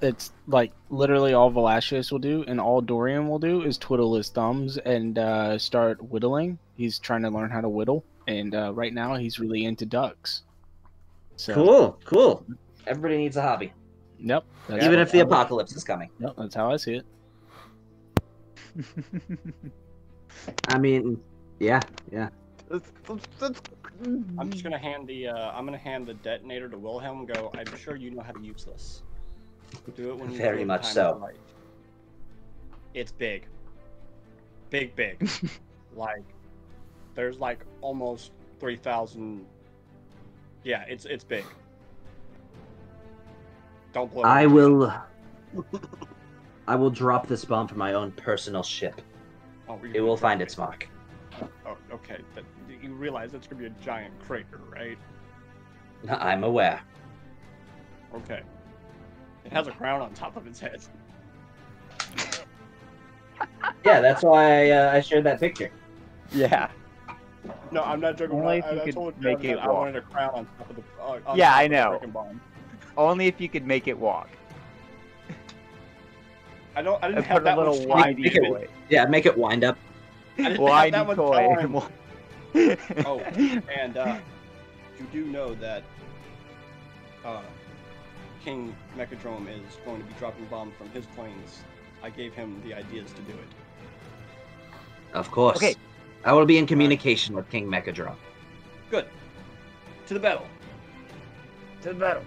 It's like literally all Velasquez will do, and all Dorian will do is twiddle his thumbs and start whittling. He's trying to learn how to whittle, and right now he's really into ducks. So, Cool. Everybody needs a hobby. Yep. that's Even what if the I- apocalypse is coming. Yep, that's how I see it. I mean, yeah. I'm just gonna hand the detonator to Wilhelm. And go. I'm sure you know how to use this. Do it when you Very feel the much time so. is right. It's big. Big. Like, there's like almost 3,000. Yeah, it's big. Don't blow it. I will drop this bomb from my own personal ship. Oh, It will find its mark. Oh, okay. But you realize it's gonna be a giant crater, right? I'm aware. Okay. It has a crown on top of its head. Yeah, that's why I shared that picture. Yeah. No, I'm not joking. Only if I you could told make Gavin it that I walk. wanted a crown on top of the. On Yeah, top I of the know. frickin' bomb. Only if you could make it walk. I didn't And have put a that little much time. whitey Make it- toy. Yeah, make it wind up. I didn't have Whitey that much toy. time. Oh, and you do know that King Mechadrome is going to be dropping bombs from his planes. I gave him the ideas to do it. Of course. Okay. I will be in communication with King Mechadrome. Good. To the battle. To the battle.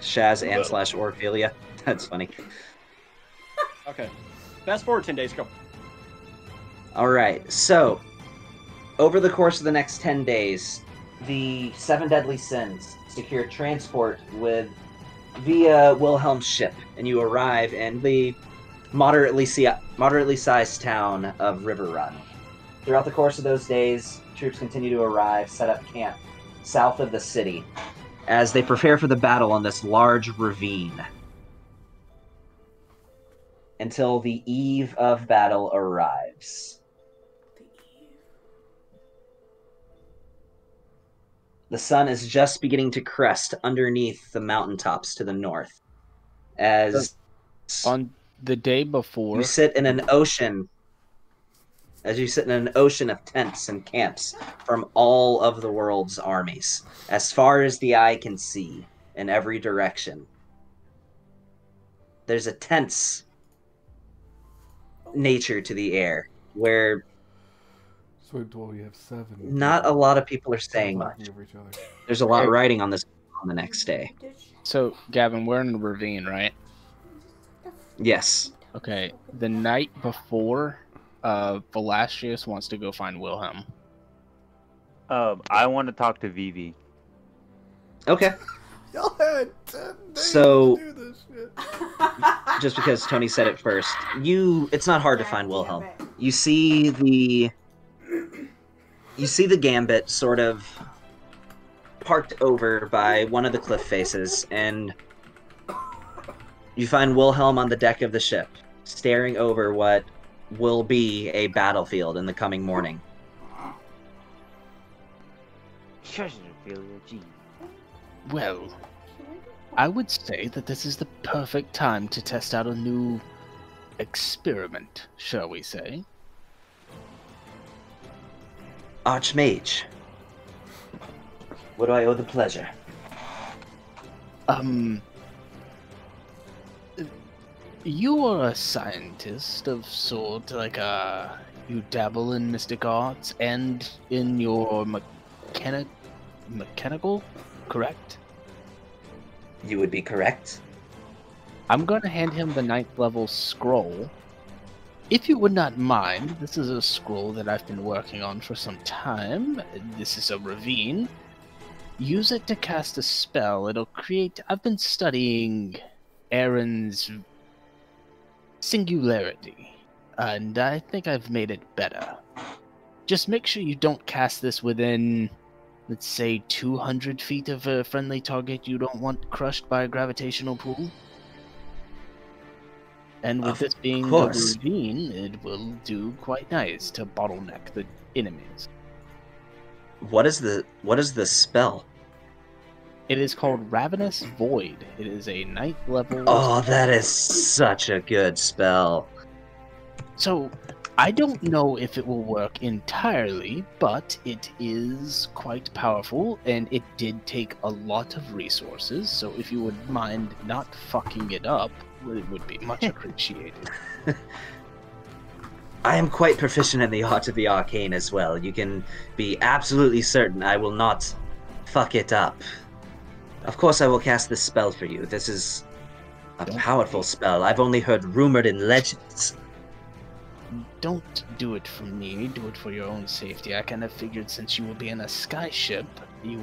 Shaz and / Orphelia. That's funny. Okay. Fast forward 10 days. Go. All right. So, over the course of the next 10 days, the 7 Deadly Sins secure transport via Wilhelm's ship, and you arrive in the moderately sized town of River Run. Throughout the course of those days, troops continue to arrive, set up camp south of the city, as they prepare for the battle on this large ravine. Until the eve of battle arrives. The sun is just beginning to crest underneath the mountaintops to the north. As On the day before, you sit in an ocean of tents and camps from all of the world's armies, as far as the eye can see, in every direction. There's a tense nature to the air, where So wait till we have 7. not a lot of people are saying much. talking over each other. There's a lot riding on this on the next day. so Gavin, we're in a ravine, right? Yes. Okay. The night before, Velasquez wants to go find Wilhelm. I want to talk to Vivi. Okay. Y'all had 10 days So- to do this shit. Just because Tony said it first, it's not hard to find Wilhelm. You see the Gambit sort of parked over by one of the cliff faces, and you find Wilhelm on the deck of the ship, staring over what will be a battlefield in the coming morning. Shush, Ophelia, gee. Well, I would say that this is the perfect time to test out a new experiment, shall we say? Archmage, what do I owe the pleasure? You are a scientist of sort, like you dabble in mystic arts and in your mechanical, correct? You would be correct. I'm going to hand him the 9th level scroll. If you would not mind, this is a scroll that I've been working on for some time. This is a ravine. Use it to cast a spell. It'll create... I've been studying Aaron's singularity, and I think I've made it better. Just make sure you don't cast this within, let's say, 200 feet of a friendly target you don't want crushed by a gravitational pull. And with Of this being course. the ravine, it will do quite nice to bottleneck the enemies. What is the spell? It is called Ravenous Void. It is a 9th level. Oh, that is such a good spell. So, I don't know if it will work entirely, but it is quite powerful, and it did take a lot of resources, so if you would mind not fucking it up, it would be much appreciated. I am quite proficient in the art of the arcane as well. You can be absolutely certain I will not fuck it up. Of course I will cast this spell for you. This is a powerful spell. I've only heard rumored in legends. Don't do it for me. Do it for your own safety. I kind of figured since you will be in a skyship, it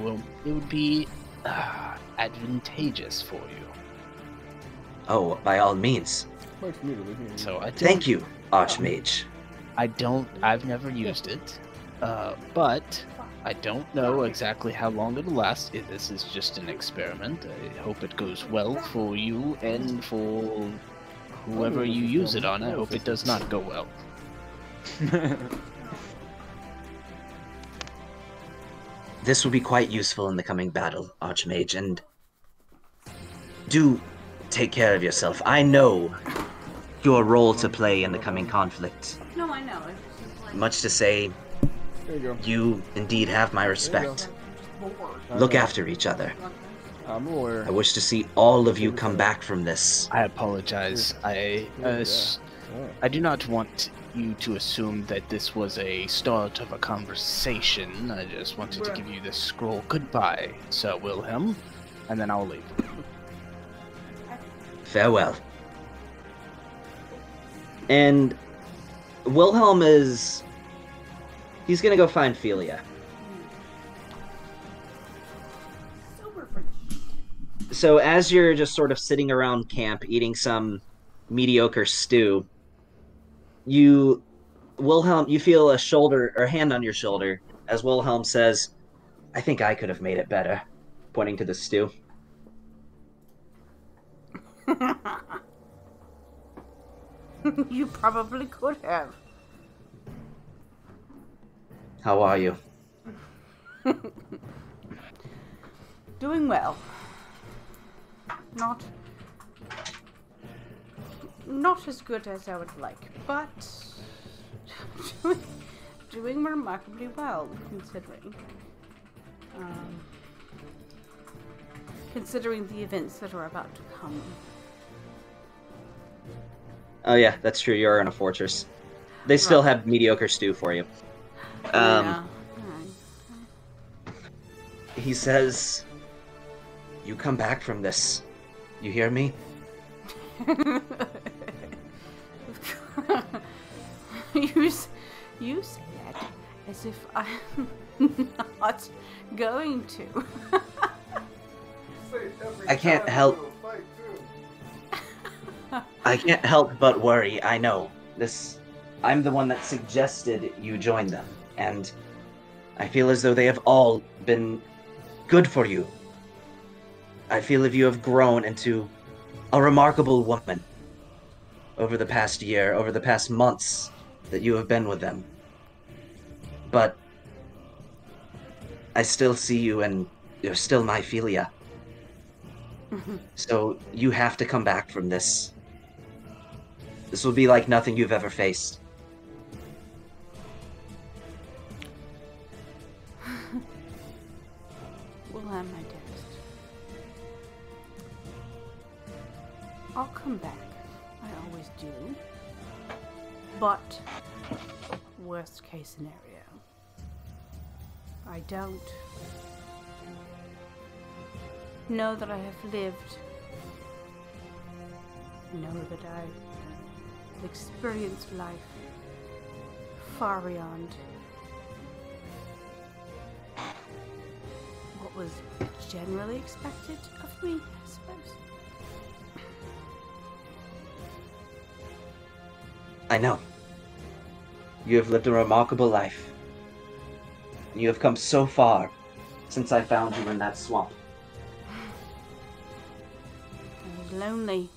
would be advantageous for you. Oh, by all means. So Thank you, Archmage. I've never used it, but I don't know exactly how long it'll last. This is just an experiment. I hope it goes well for you and for whoever you use it on. I hope it does not go well. This will be quite useful in the coming battle, Archmage, and do take care of yourself. I know your role to play in the coming conflict. No, I know. It's just like... Much to say, There you go. you indeed have my respect. I Look know. after each other. I'm aware. I wish to see all of you come back from this. I apologize. I do not want you to assume that this was a start of a conversation. I just wanted to give you this scroll. Goodbye, Sir Wilhelm, and then I'll leave. Farewell. And Wilhelm is... he's gonna go find Philia. So as you're just sort of sitting around camp eating some mediocre stew, you feel a shoulder or hand on your shoulder as Wilhelm says, "I think I could have made it better," pointing to the stew. You probably could have. How are you? Doing well. Not as good as I would like, but doing remarkably well, considering the events that are about to come. Oh yeah, that's true. You're in a fortress. They still have mediocre stew for you. Yeah. He says, "You come back from this. You hear me?" You say that as if I'm not going to. I can't help. I can't help but worry. I know this. I'm the one that suggested you join them, and I feel as though they have all been good for you. I feel if you have grown into a remarkable woman over the past year, over the past months that you have been with them. But I still see you, and you're still my Philia. So you have to come back from this. This will be like nothing you've ever faced. Well, my dearest. I'll come back. I always do. But, worst case scenario, I don't. Know that I have lived. Know that I've experienced life far beyond what was generally expected of me, I suppose. I know. You have lived a remarkable life. You have come so far since I found you in that swamp. I was lonely,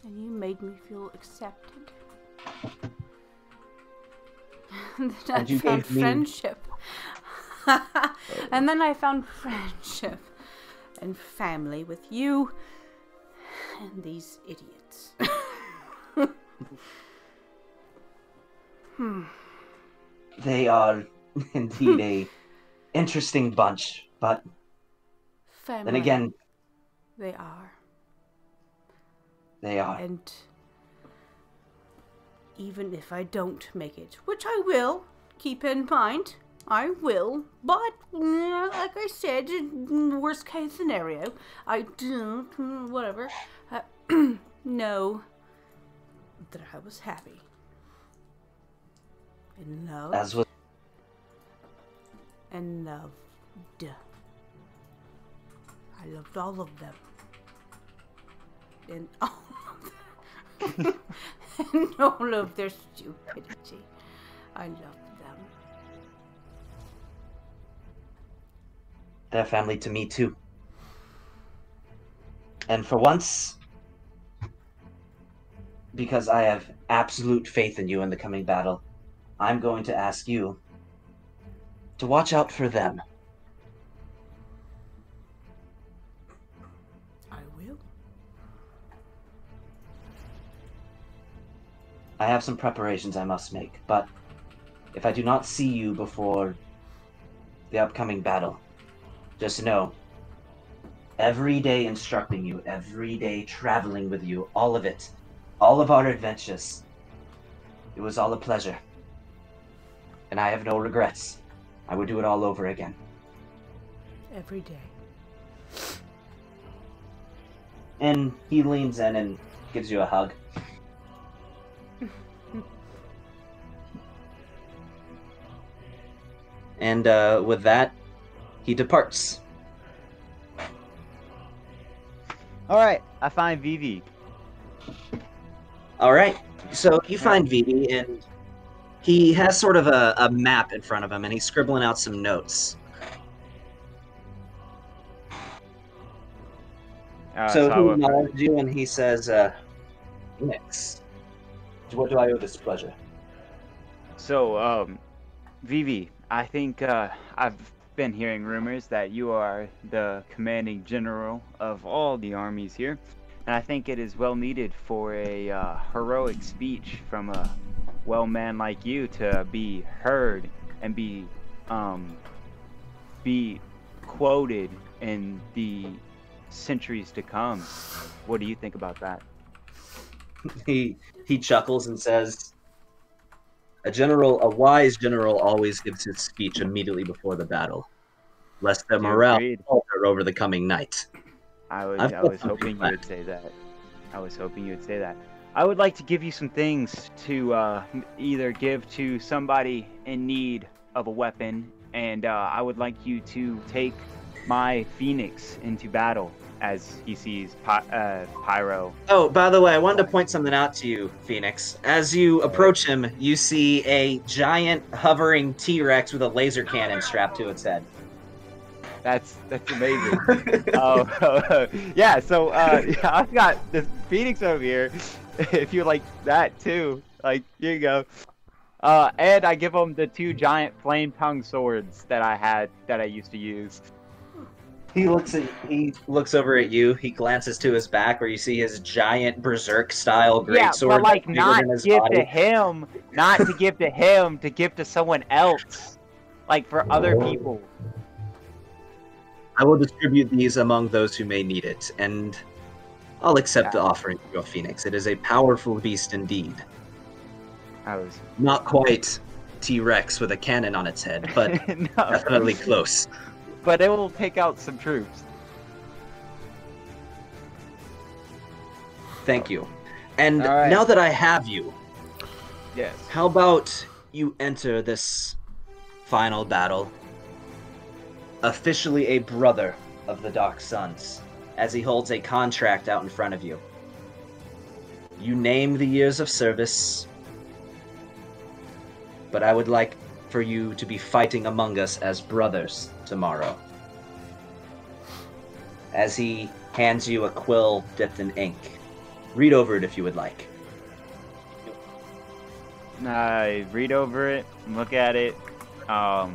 and you made me feel accepted. And then I found friendship. And then I found friendship and family with you and these idiots. They are indeed a interesting bunch, but Family. then again, They are. they are. And even if I don't make it, which I will, keep in mind, I will, but like I said, worst case scenario, I don't, whatever, know that I was happy. In love. As was. And loved. I loved all of them. And all of them. And all of their stupidity. I loved them. They're family to me, too. And for once, because I have absolute faith in you in the coming battle, I'm going to ask you to watch out for them. I will. I have some preparations I must make, but if I do not see you before the upcoming battle, just know, every day instructing you, every day traveling with you, all of it, all of our adventures, it was all a pleasure. And I have no regrets. I would do it all over again. Every day. And he leans in and gives you a hug. And with that, he departs. Alright, I find Vivi. Alright, so you find Vivi, and he has sort of a map in front of him, and he's scribbling out some notes. So he acknowledges you, and he says, Phoenix, what do I owe this pleasure? So, Vivi, I think I've been hearing rumors that you are the commanding general of all the armies here, and I think it is well needed for a heroic speech from a man like you to be heard and be quoted in the centuries to come. What do you think about that? He chuckles and says, a wise general always gives his speech immediately before the battle, lest their morale falter over the coming night. I was hoping you would say that. I would like to give you some things to either give to somebody in need of a weapon, and I would like you to take my Phoenix into battle as he sees Pyro. Oh, by the way, I wanted to point something out to you, Phoenix. As you approach him, you see a giant hovering T-Rex with a laser cannon strapped to its head. That's amazing. Yeah, so I've got this Phoenix over here. If you like that too, like, here you go. And I give him the 2 giant flame tongue swords that I used to use. He looks over at you. He glances to his back, where you see his giant berserk style greatsword. Yeah, but like not give to him, to give to someone else, like for other people. I will distribute these among those who may need it, and I'll accept the offering of your Phoenix. It is a powerful beast indeed. Not quite T-Rex with a cannon on its head, but no. Definitely close. But it will take out some troops. Thank you. And now that I have you, yes, how about you enter this final battle, officially a brother of the Dark Suns, as he holds a contract out in front of you. You name the years of service, but I would like for you to be fighting among us as brothers tomorrow. As he hands you a quill dipped in ink. Read over it if you would like. I read over it, look at it. I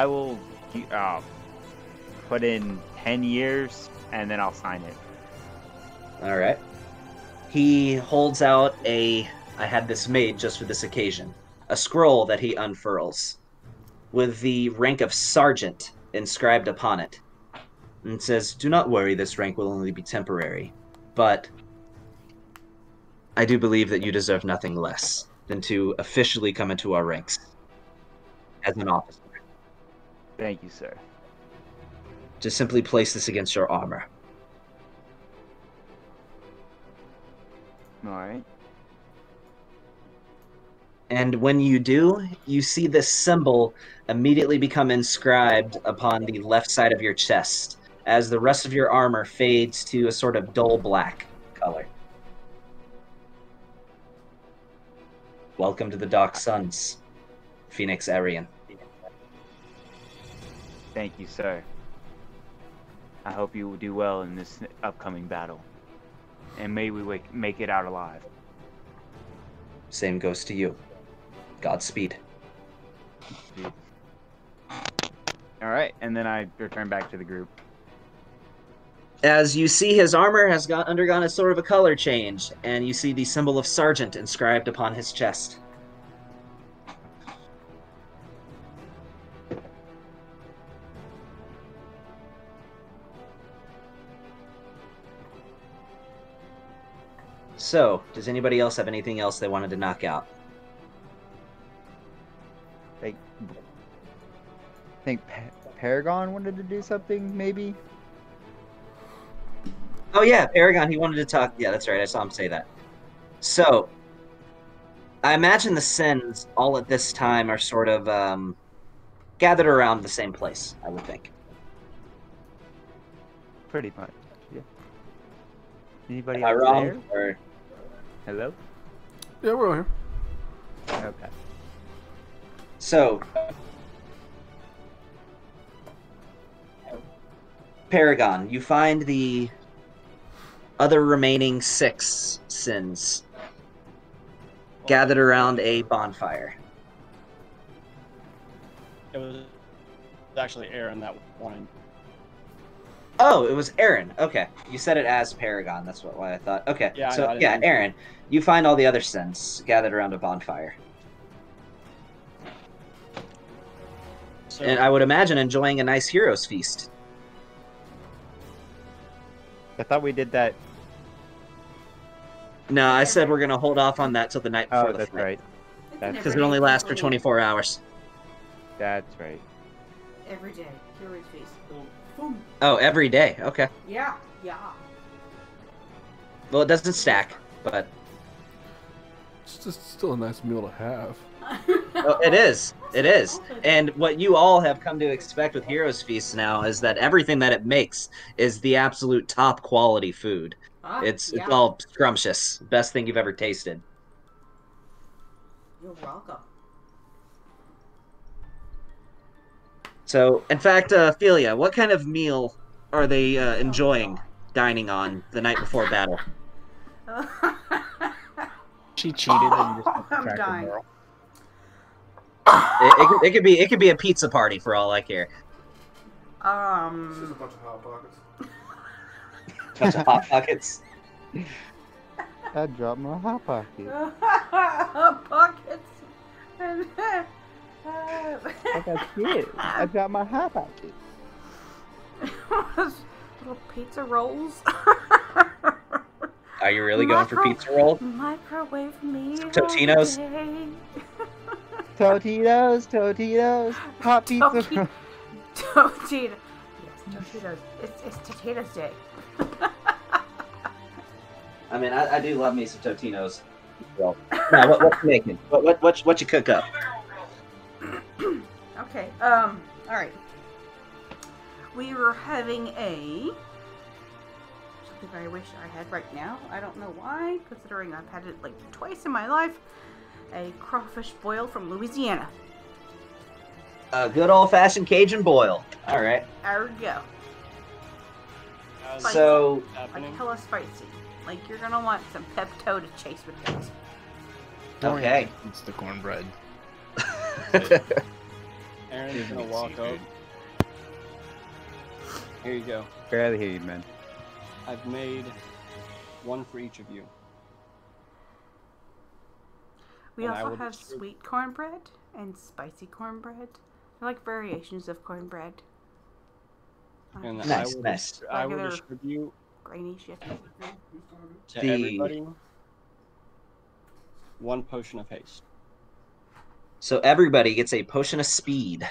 will put in 10 years, and then I'll sign it. Alright. He holds out I had this made just for this occasion, a scroll that he unfurls, with the rank of Sergeant inscribed upon it. And it says, "Do not worry, this rank will only be temporary, but I do believe that you deserve nothing less than to officially come into our ranks as an officer. Thank you, sir. Just simply place this against your armor. All right. And when you do, you see this symbol immediately become inscribed upon the left side of your chest as the rest of your armor fades to a sort of dull black color. Welcome to the Dark Suns, Phoenix Aryan. Thank you, sir. I hope you will do well in this upcoming battle. And may we make it out alive. Same goes to you. Godspeed. Alright, and then I return back to the group. As you see, his armor has undergone a sort of a color change, and you see the symbol of Sergeant inscribed upon his chest. So, does anybody else have anything else they wanted to knock out? I think Paragon wanted to do something, maybe? Oh yeah, Paragon, he wanted to talk. Yeah, that's right, I saw him say that. So, I imagine the Sins all at this time are sort of gathered around the same place, I would think. Pretty much, yeah. Anybody Am I else wrong? there? Or... Hello? Yeah, we're all here. Okay. So, Paragon, you find the other remaining 6 Sins gathered around a bonfire. It was actually Aaron that wanted. Oh, it was Aaron. Okay, you said it as Paragon. That's why I thought. Okay, Yeah, so I know, yeah, Aaron, you find all the other Sins gathered around a bonfire, So, and I would imagine enjoying a nice heroes feast. I thought we did that. No, I said we're gonna hold off on that till the night before Oh, the that's fight. right. Because it only lasts for 24 hours. That's right. Every day. Heroes feast. Oh, every day. Okay. Yeah. Yeah. Well, it doesn't stack, but It's just still a nice meal to have. oh, it is. It is. And what you all have come to expect with Heroes Feast now is that everything that it makes is the absolute top quality food. It's all scrumptious. Best thing you've ever tasted. You're welcome. So, in fact, Ophelia, what kind of meal are they enjoying dining on the night before battle? She cheated and just went to I'm Cracker dying. Barrel. It could be a pizza party for all I care. Just a bunch of hot pockets. Bunch of hot pockets. I dropped my hot pocket. Pockets. I got scared. I dropped my hot pocket. Little pizza rolls. Are you really going for pizza roll? Microwave me. Totino's? Totitos, hot pizza. Totino. Yes, Totitos. It's Totitos Day. I mean, I do love me some Totino's. Well, now, what you making? What you cook up? Okay. All right. We were having something I wish I had right now. I don't know why, considering I've had it like twice in my life. A crawfish boil from Louisiana. A good old-fashioned Cajun boil. All right. There we go. So, Like hella spicy. Like you're gonna want some Pepto to chase with this. okay. It's the cornbread. Aaron's gonna walk up. Here you go. Barely hear you, man. I've made one for each of you. We And I also will have distribute- sweet cornbread and spicy cornbread. They're like variations of cornbread. And Nice, nice. I will Regular- distribute Grainy shit. to The- everybody 1 potion of haste. So everybody gets a potion of speed.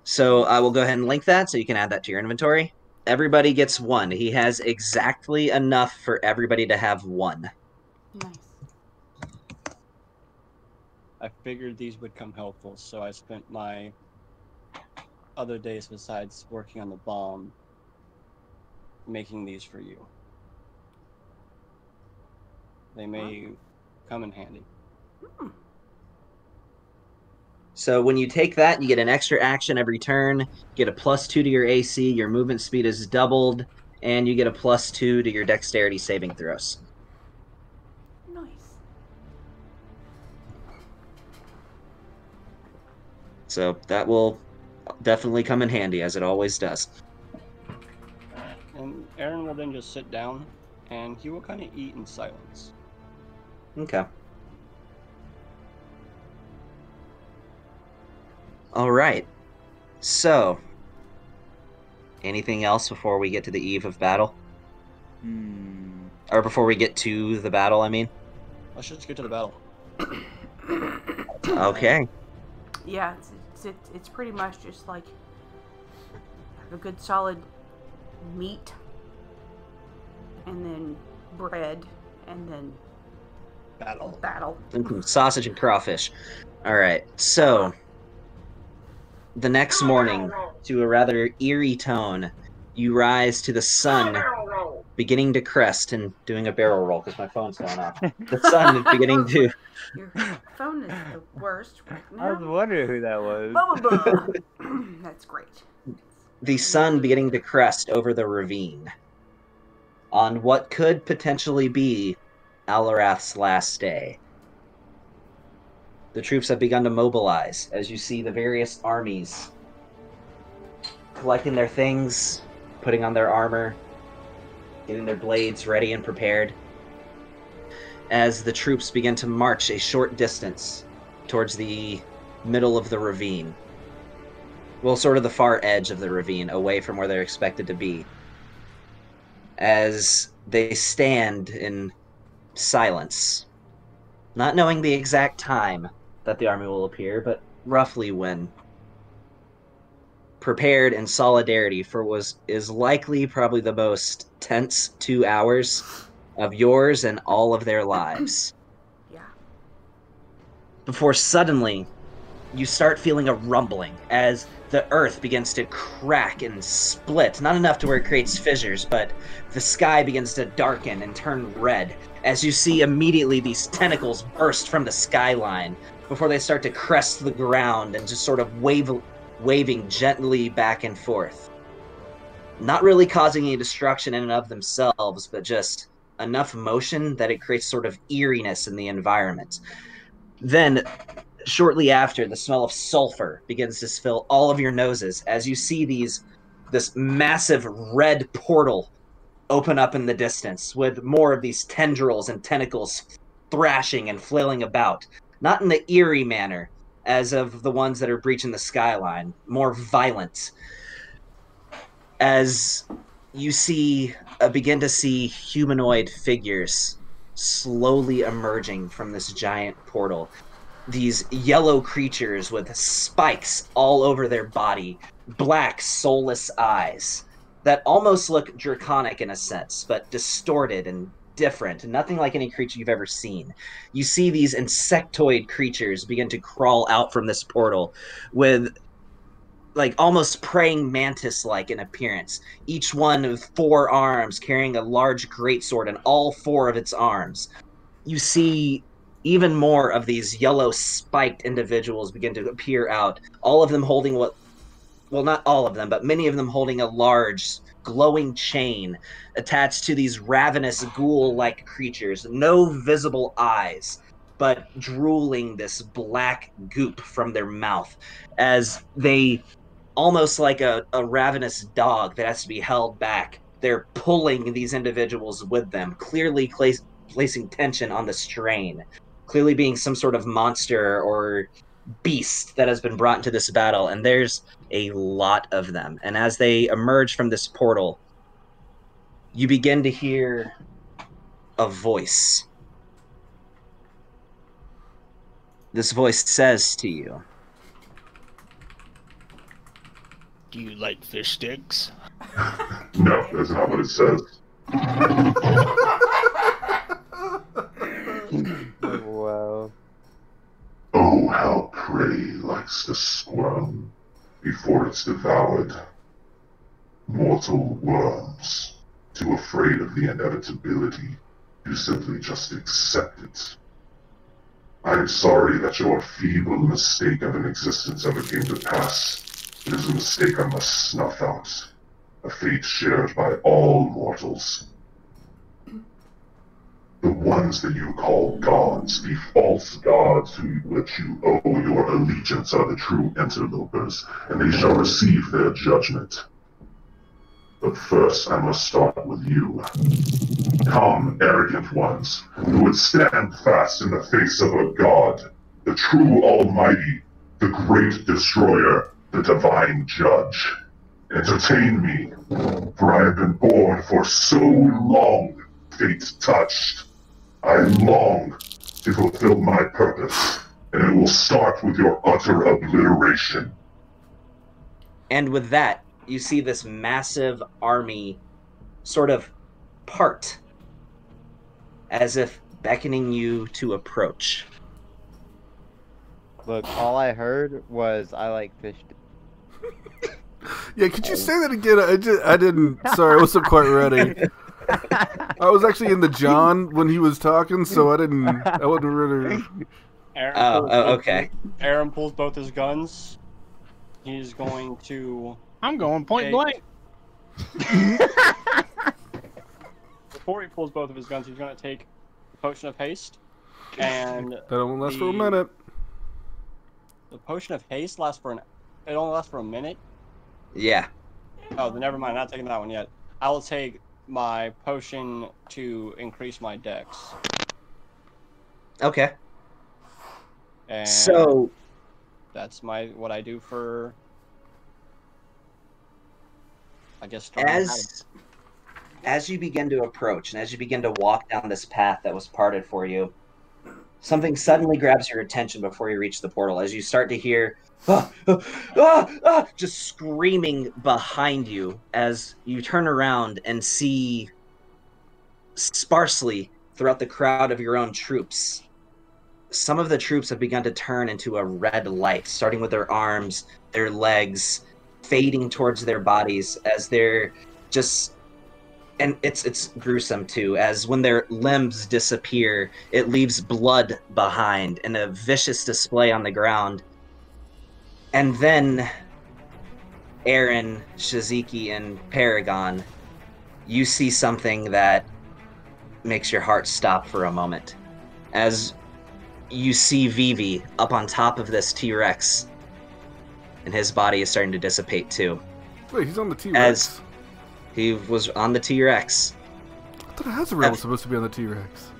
So I will go ahead and link that so you can add that to your inventory. Everybody gets 1. He has exactly enough for everybody to have 1. Nice. I figured these would come helpful, so I spent my other days besides working on the bomb making these for you. They may come in handy. So when you take that, you get an extra action every turn, get a +2 to your AC, your movement speed is doubled, and you get a +2 to your dexterity saving throws. Nice. So that will definitely come in handy, as it always does. And Aaron will then just sit down, and he will kind of eat in silence. Okay. All right. So, anything else before we get to the eve of battle? Or before we get to the battle, I mean? Let's just get to the battle. Okay. Yeah, it's pretty much just like a good solid meat, and then bread, and then battle. Sausage and crawfish. All right. So, the next morning, to a rather eerie tone, you rise to the sun beginning to crest and doing a barrel roll because my phone's going off. The sun is beginning to... Your phone is the worst right now. I was wondering who that was. That's great. The sun beginning to crest over the ravine on what could potentially be Alarath's last day. The troops have begun to mobilize as you see the various armies collecting their things, putting on their armor, getting their blades ready and prepared, as the troops begin to march a short distance towards the middle of the ravine. Well, sort of the far edge of the ravine, away from where they're expected to be. As they stand in silence, not knowing the exact time that the army will appear, but roughly when. Prepared in solidarity for what is likely probably the most tense 2 hours of yours and all of their lives. Yeah. Before suddenly, you start feeling a rumbling as the earth begins to crack and split. Not enough to where it creates fissures, but the sky begins to darken and turn red as you see immediately these tentacles burst from the skyline before they start to crest the ground and just sort of waving gently back and forth. Not really causing any destruction in and of themselves, but just enough motion that it creates sort of eeriness in the environment. Then, shortly after, the smell of sulfur begins to fill all of your noses as you see this massive red portal open up in the distance with more of these tendrils and tentacles thrashing and flailing about. Not in the eerie manner as of the ones that are breaching the skyline, more violent. As you begin to see humanoid figures slowly emerging from this giant portal. These yellow creatures with spikes all over their body, black, soulless eyes that almost look draconic in a sense, but distorted and different, nothing like any creature you've ever seen. You see these insectoid creatures begin to crawl out from this portal with like almost praying mantis-like in appearance, each one with 4 arms carrying a large greatsword in all 4 of its arms. You see even more of these yellow spiked individuals begin to appear out, all of them holding well, not all of them, but many of them holding a large glowing chain attached to these ravenous ghoul-like creatures, no visible eyes, but drooling this black goop from their mouth as they, almost like a ravenous dog that has to be held back, they're pulling these individuals with them, clearly placing tension on the strain, clearly being some sort of monster or beast that has been brought into this battle, and there's a lot of them. And as they emerge from this portal, you begin to hear a voice this voice says to you, "Do you like fish sticks?" No, that's not what it says. Wow. Oh, how prey likes to squirm before it's devoured. Mortal worms, too afraid of the inevitability, you simply just accept it. I am sorry that your feeble mistake of an existence ever came to pass. It is a mistake I must snuff out. A fate shared by all mortals. The ones that you call gods, the false gods to which you owe your allegiance, are the true interlopers, and they shall receive their judgment. But first, I must start with you. Come, arrogant ones, who would stand fast in the face of a god, the true Almighty, the great destroyer, the divine judge. Entertain me, for I have been born for so long, fate touched. I long to fulfill my purpose, and it will start with your utter obliteration. and with that, you see this massive army sort of part, as if beckoning you to approach. Look, all I heard was I like fish. Yeah, could you say that again? I didn't. Sorry, I wasn't quite ready. I was actually in the John when he was talking, so I wasn't really. Okay. Aaron pulls both his guns. He's going to. I'm going point blank. Before he pulls both of his guns, he's going to take a potion of haste. And That only lasts for a minute. the potion of haste lasts for it only lasts for a minute. Yeah. Oh, then never mind. I'm not taking that one yet. I will take my potion to increase my dex. Okay. And So that's what I do for. I guess as you begin to approach and as you begin to walk down this path that was parted for you, something suddenly grabs your attention before you reach the portal. As you start to hear just screaming behind you, as you turn around and see sparsely throughout the crowd of your own troops, some of the troops have begun to turn into a red light, starting with their arms, their legs, fading towards their bodies as they're just... And it's gruesome, too, as when their limbs disappear, it leaves blood behind and a vicious display on the ground. And then, Aaron, Shiziki, and Paragon, you see something that makes your heart stop for a moment. As you see Vivi up on top of this T-Rex, and his body is starting to dissipate, too. Wait, he's on the T-Rex? As he was on the T-Rex. I thought Hazarel was supposed to be on the T-Rex.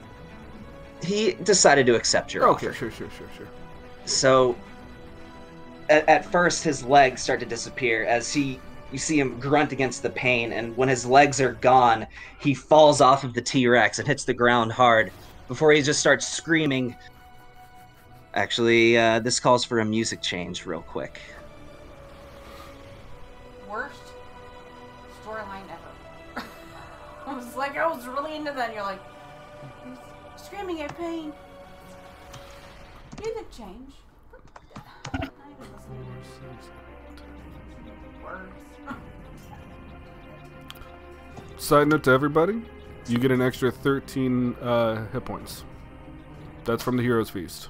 He decided to accept your offer. Okay, sure. So, at first, his legs start to disappear as you see him grunt against the pain, and when his legs are gone, he falls off of the T-Rex and hits the ground hard before he just starts screaming. Actually, this calls for a music change real quick. Worst storyline ever. I was really into that, and you're like, screaming at pain. Music change. Not even listening. Words. Side note to everybody, you get an extra 13 hit points. That's from the Hero's Feast.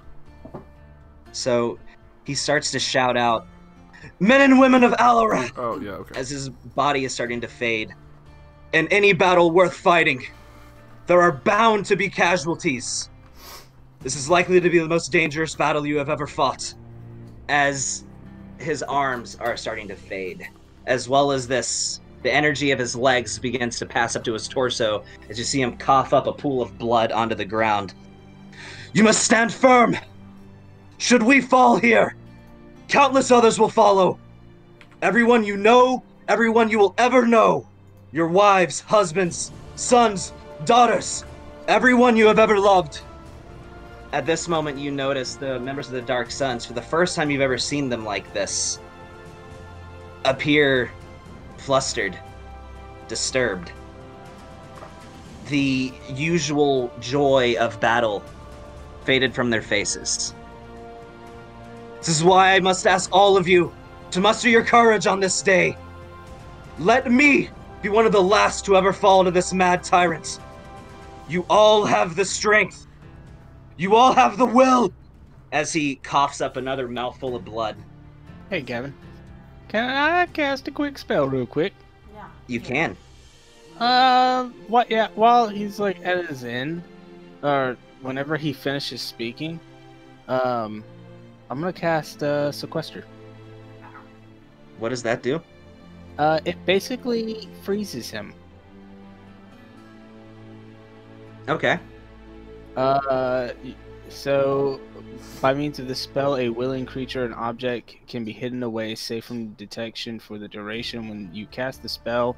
So, he starts to shout out, "Men and women of Alaran!" Oh, yeah, okay. As his body is starting to fade. "In any battle worth fighting, there are bound to be casualties. This is likely to be the most dangerous battle you have ever fought." As his arms are starting to fade, as well as the energy of his legs begins to pass up to his torso, as you see him cough up a pool of blood onto the ground. "You must stand firm! Should we fall here, countless others will follow. Everyone you know, everyone you will ever know. Your wives, husbands, sons, daughters, everyone you have ever loved. At this moment, you notice the members of the Dark Sons, for the first time you've ever seen them like this, appear flustered, disturbed. The usual joy of battle faded from their faces. This is why I must ask all of you to muster your courage on this day. Let me be one of the last to ever fall to this mad tyrant. You all have the strength. You all have the will. As he coughs up another mouthful of blood. Hey, Gavin. Can I cast a quick spell real quick? Yeah. You can. What? Yeah, while he's like at his end, or whenever he finishes speaking, I'm gonna cast Sequester. What does that do? It basically freezes him. Okay. So by means of the spell, a willing creature and object can be hidden away, safe from detection for the duration when you cast the spell.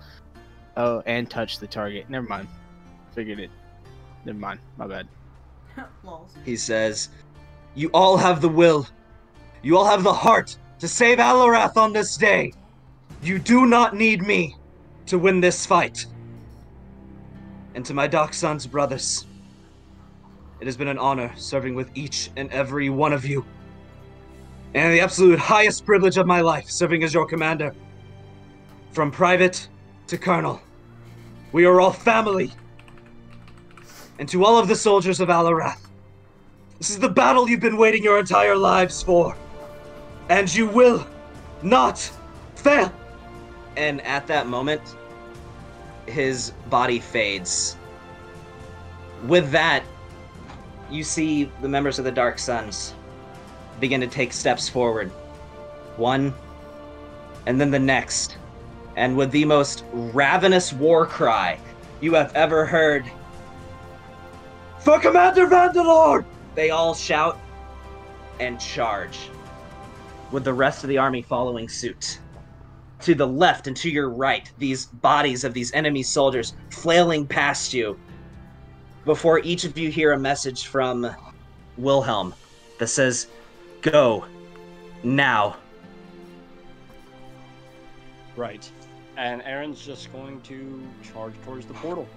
Oh, and touch the target. Never mind. Figured it. Never mind. My bad. He says, you all have the will. You all have the heart to save Alorath on this day. You do not need me to win this fight. And to my Dark Sons brothers, it has been an honor serving with each and every one of you. And the absolute highest privilege of my life, serving as your commander. From private to colonel. We are all family. And to all of the soldiers of Alorath, this is the battle you've been waiting your entire lives for. And you will not fail. And at that moment, his body fades. With that, you see the members of the Dark Sons begin to take steps forward. One, and then the next. And with the most ravenous war cry you have ever heard, "For Commander Vandalore!" They all shout and charge, with the rest of the army following suit. To the left and to your right, these bodies of these enemy soldiers flailing past you, before each of you hear a message from Wilhelm that says, "Go, now." Right. And Aaron's just going to charge towards the portal.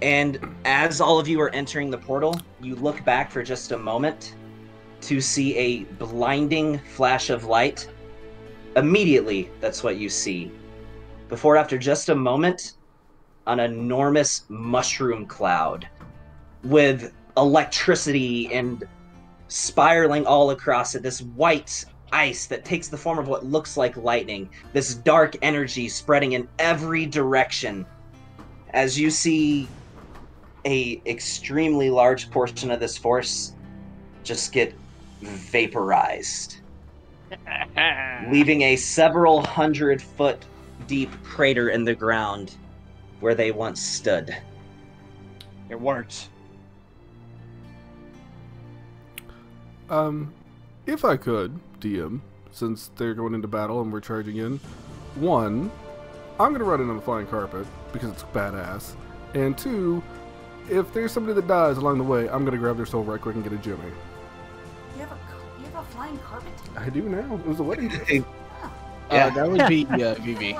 And as all of you are entering the portal, you look back for just a moment to see a blinding flash of light. Immediately, that's what you see. Before, after just a moment, an enormous mushroom cloud with electricity and spiraling all across it, this white ice that takes the form of what looks like lightning, this dark energy spreading in every direction, as you see a extremely large portion of this force just get vaporized, leaving a several 100-foot deep crater in the ground where they once stood. It worked. If I could, DM, since they're going into battle and we're charging in, one, I'm going to run in on the flying carpet because it's badass, and two, if there's somebody that dies along the way, I'm going to grab their soul right quick and get a Jimmy. You have a flying carpet? I do now. It was a wedding gift. Yeah. That would be Vivi.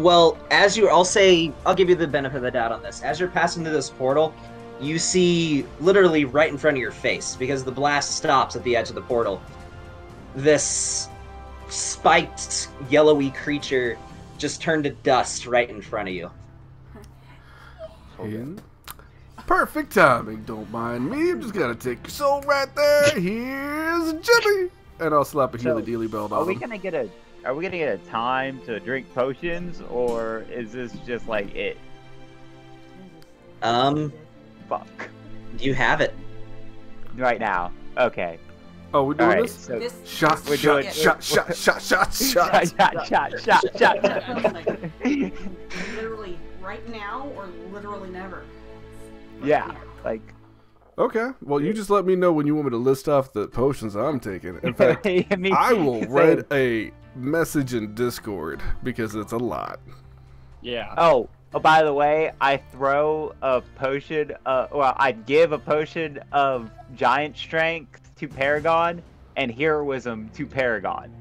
Well, as you, I'll give you the benefit of the doubt on this. As you're passing through this portal, you see literally right in front of your face, because the blast stops at the edge of the portal, this spiked yellowy creature just turned to dust right in front of you. In perfect timing, don't mind me. I'm just gonna take your soul right there. Here's Jimmy, and I'll slap a So, Healy Dealy belt on Are we him. gonna get a time to drink potions, or is this just like it? Fuck. You have it. Right now. Okay. Oh, we're doing Alright, this? so Shot, we're shot, doing- shot, shot, shot, shot, shot, shot. shot. Literally right now or literally never? Yeah, like. Okay, well, you just let me know when you want me to list off the potions I'm taking. In fact, Me I will too. read a message in Discord because it's a lot. Yeah. Oh, Oh, by the way, I throw a potion. Well, I'd give a potion of giant strength to Paragon and heroism to Paragon.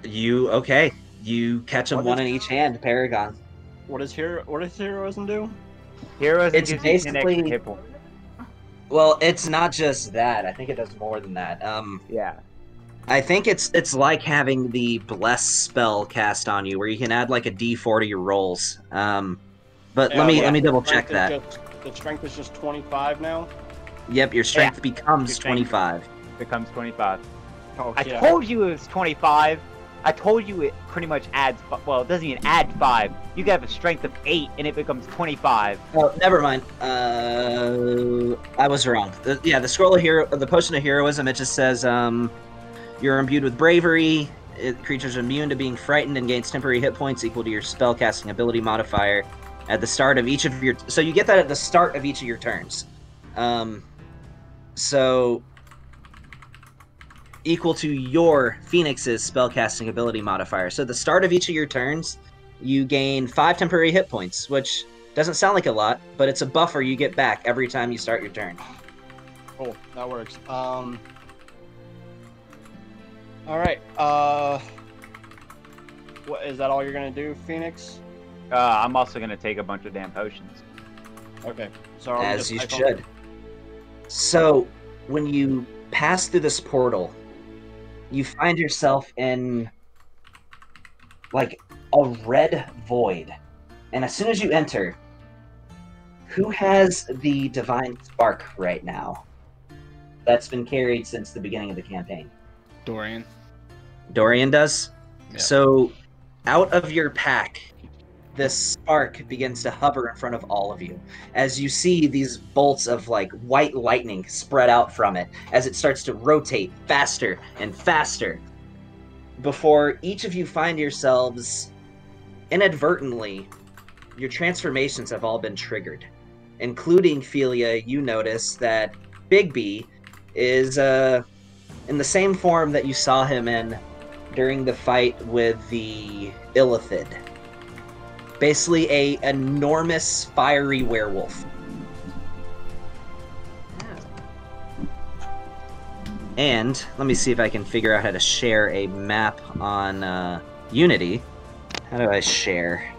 Okay. You catch them one in each hand, Paragon. What does heroism do? Heroism It's gives you 10 extra basically- hit points. Well, it's not just that. I think it does more than that. Yeah. I think it's like having the Bless spell cast on you, where you can add like a D4 to your rolls. But let me double check that. The strength is just 25 now. Yep, your strength becomes Your strength 25. becomes 25. Oh, I yeah. told you it was 25. I told you it pretty much adds. Well, it doesn't even add 5. You can have a strength of 8, and it becomes 25. Oh, never mind. I was wrong. The scroll of the potion of heroism. It just says you're imbued with bravery. Creatures are immune to being frightened and gains temporary hit points equal to your spellcasting ability modifier at the start of each of your. So you get that at the start of each of your turns. So equal to your Phoenix's spellcasting ability modifier. So at the start of each of your turns, you gain 5 temporary hit points, which doesn't sound like a lot, but it's a buffer you get back every time you start your turn. Cool, that works. All right. What is that? All you're gonna do, Phoenix? I'm also gonna take a bunch of damn potions. Okay. So as you should. So when you pass through this portal, you find yourself in like a red void. And as soon as you enter, who has the divine spark right now? That's been carried since the beginning of the campaign. Dorian. Dorian does? Yeah. So out of your pack, this spark begins to hover in front of all of you as you see these bolts of like white lightning spread out from it as it starts to rotate faster and faster before each of you find yourselves inadvertently. Your transformations have all been triggered, including Philia. You notice that Bigby is in the same form that you saw him in during the fight with the Illithid. Basically a enormous fiery werewolf. And let me see if I can figure out how to share a map on Unity. How do I share?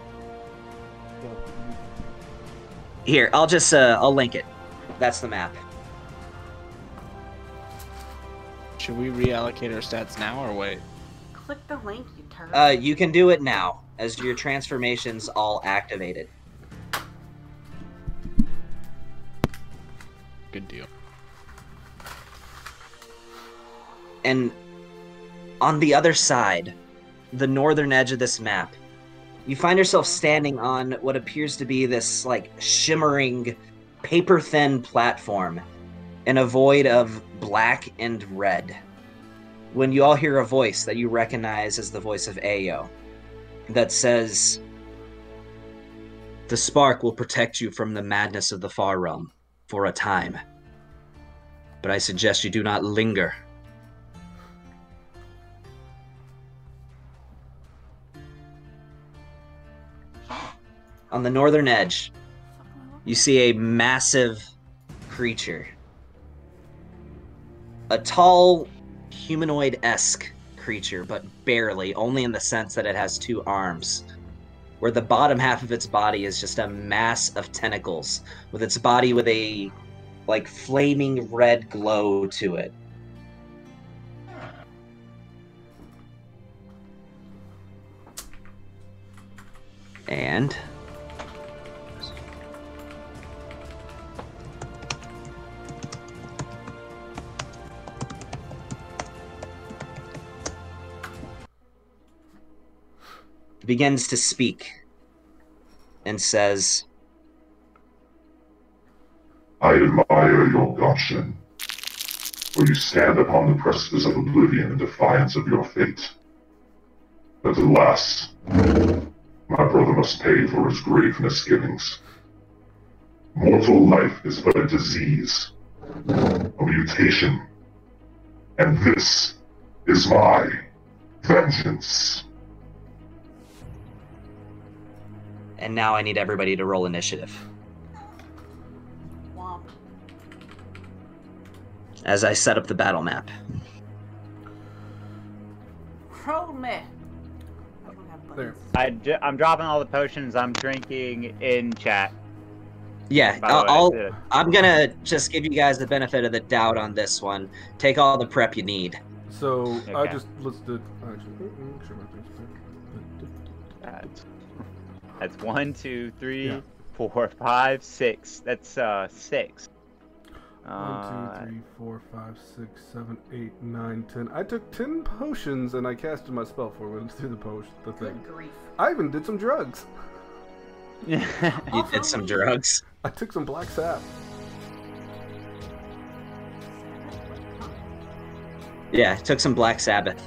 Here, I'll just I'll link it. That's the map. Should we reallocate our stats now or wait? Click the link, you turd. You can do it now, as your transformation's all activated. Good deal. And on the other side, the northern edge of this map, you find yourself standing on what appears to be this, like, shimmering, paper-thin platform in a void of black and red. When you all hear a voice that you recognize as the voice of Ayo, that says, "The spark will protect you from the madness of the far realm for a time. But I suggest you do not linger." On the northern edge, you see a massive creature. A tall, humanoid-esque creature, but barely, only in the sense that it has 2 arms, where the bottom half of its body is just a mass of tentacles, with its body with a, like, flaming red glow to it. And begins to speak and says, I admire your gumption, for you stand upon the precipice of oblivion in defiance of your fate. But alas, my brother must pay for his grave misgivings. Mortal life is but a disease, a mutation, and this is my vengeance. And now I need everybody to roll initiative. Womp. As I set up the battle map. Roll me. There. I'm dropping all the potions I'm drinking in chat. Yeah, I'm gonna just give you guys the benefit of the doubt on this one. Take all the prep you need. So Okay. I just listed. That's 1, 2, 3, Yeah. 4, 5, 6. That's 6. 1, 2, 3, 4, 5, 6, 7, 8, 9, 10. I took 10 potions and I casted my spell for when through the thing. Good grief. I even did some drugs. You did some drugs. I took some black sap. Yeah, took some Black Sabbath.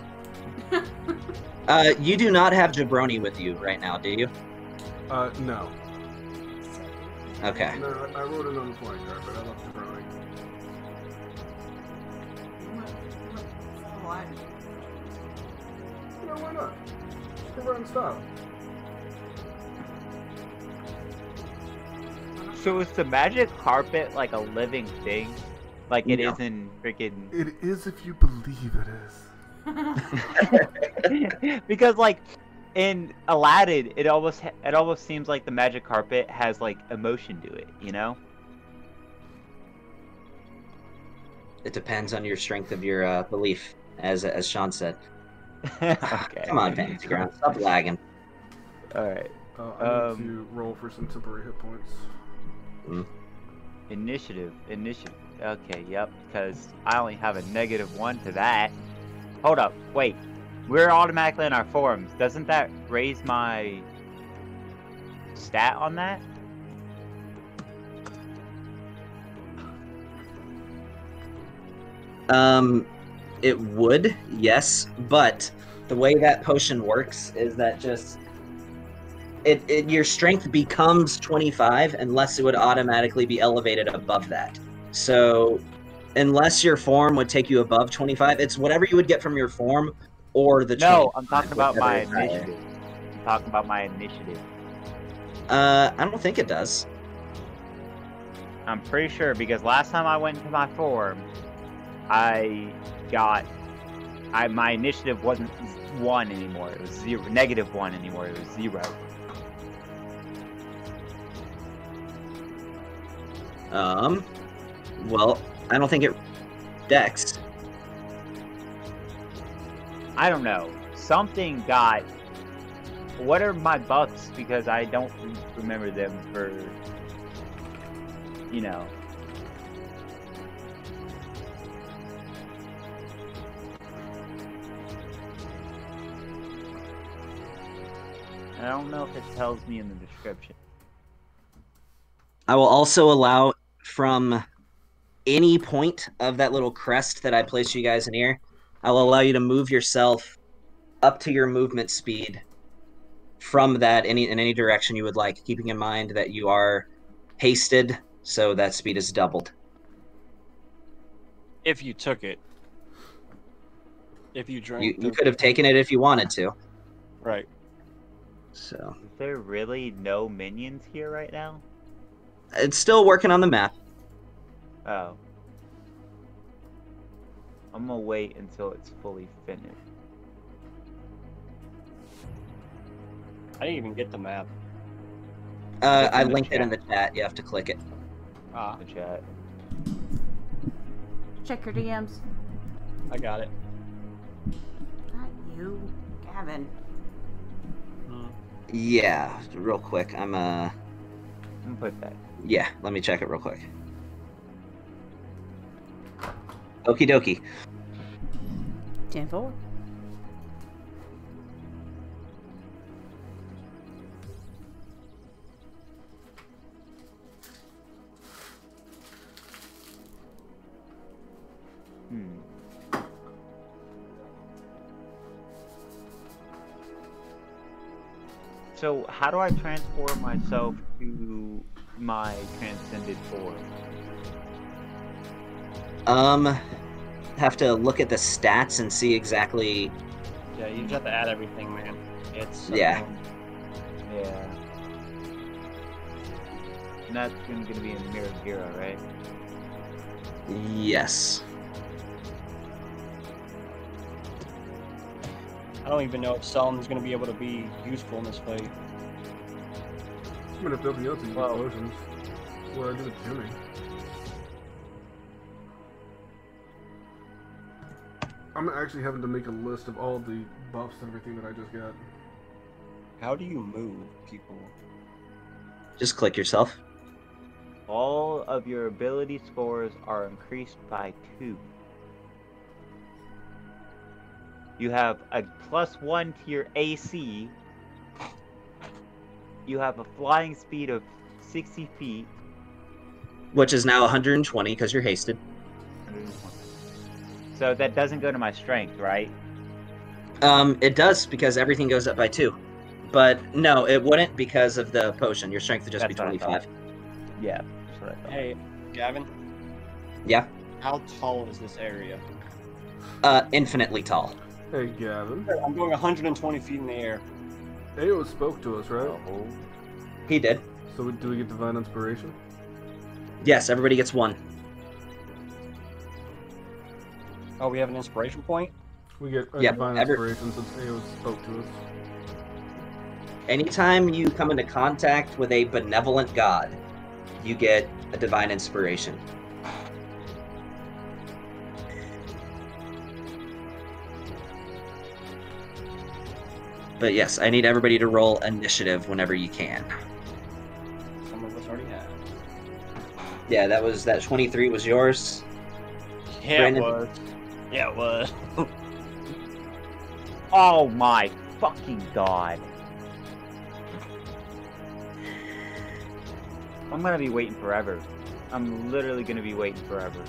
You do not have Jabroni with you right now, do you? No. Okay. No, I wrote it on the flying card, but I left the brownie. No, why not? Go around style. So is the magic carpet like a living thing? Like it No. is in freaking... It is if you believe it is. Because like in Aladdin, it almost seems like the magic carpet has like emotion to it, you know? It depends on your strength of your belief, as Sean said. Okay. Come on, Fantasy Ground. Stop lagging. All right. I need to roll for some temporary hit points. Initiative. Okay, yep. Because I only have a -1 to that. Hold up. Wait. We're automatically in our forms. Doesn't that raise my stat on that? It would, yes, but the way that potion works is that just your strength becomes 25 unless it would automatically be elevated above that. So unless your form would take you above 25, it's whatever you would get from your form or the 25. No, I'm talking about my whichever is higher. initiative. I'm talking about my initiative. I don't think it does. I'm pretty sure because last time I went into my form, my initiative wasn't 1 anymore. It was -1 anymore. It was 0. Well, I don't think it dex. I don't know. Something got... What are my buffs? Because I don't remember them for... You know... I don't know if it tells me in the description. I will also allow from any point of that little crest that I placed you guys in here, I will allow you to move yourself up to your movement speed from that in any direction you would like, keeping in mind that you are hasted, so that speed is doubled. If you took it. If you drank. You could have taken it if you wanted to. Right. So Is there really no minions here right now? it's still working on the map. Oh. I'm gonna wait until it's fully finished. I didn't even get the map. I the linked it chat. in the chat. You have to click it. Ah, The chat. Check your DMs. I got it. Not you, Gavin. Yeah, real quick. I'm gonna put that. Yeah, let me check it real quick. Okie dokie. 10-4. So, how do I transform myself to my transcended form? Have to look at the stats and see exactly. Yeah, you just have to add everything, man. It's Yeah. Yeah. And that's going to be in Mirror Hero, right? Yes. I don't even know if Solom's going to be able to be useful in this fight. I'm gonna have to open you up to use potions. What I did with Jimmy. I'm actually having to make a list of all the buffs and everything that I just got. How do you move people? Just click yourself. All of your ability scores are increased by 2. You have a +1 to your AC. You have a flying speed of 60 feet. Which is now 120 because you're hasted. 120. So that doesn't go to my strength, right? It does because everything goes up by 2. But no, it wouldn't because of the potion. Your strength would just be 25. Yeah, that's what I thought. Hey, Gavin? Yeah? How tall is this area? Infinitely tall. Hey, Gavin. I'm going 120 feet in the air. Xeos spoke to us, right? Oh. He did. So do we get Divine Inspiration? Yes, everybody gets 1. Oh, we have an inspiration point? We get a Divine Inspiration since Xeos spoke to us. Anytime you come into contact with a benevolent god, you get a Divine Inspiration. But yes, I need everybody to roll initiative whenever you can. Some of us already have. Yeah, that 23 was yours. Yeah, Brandon? it was. Yeah, it was. Oh my fucking god. I'm gonna be waiting forever. I'm literally gonna be waiting forever.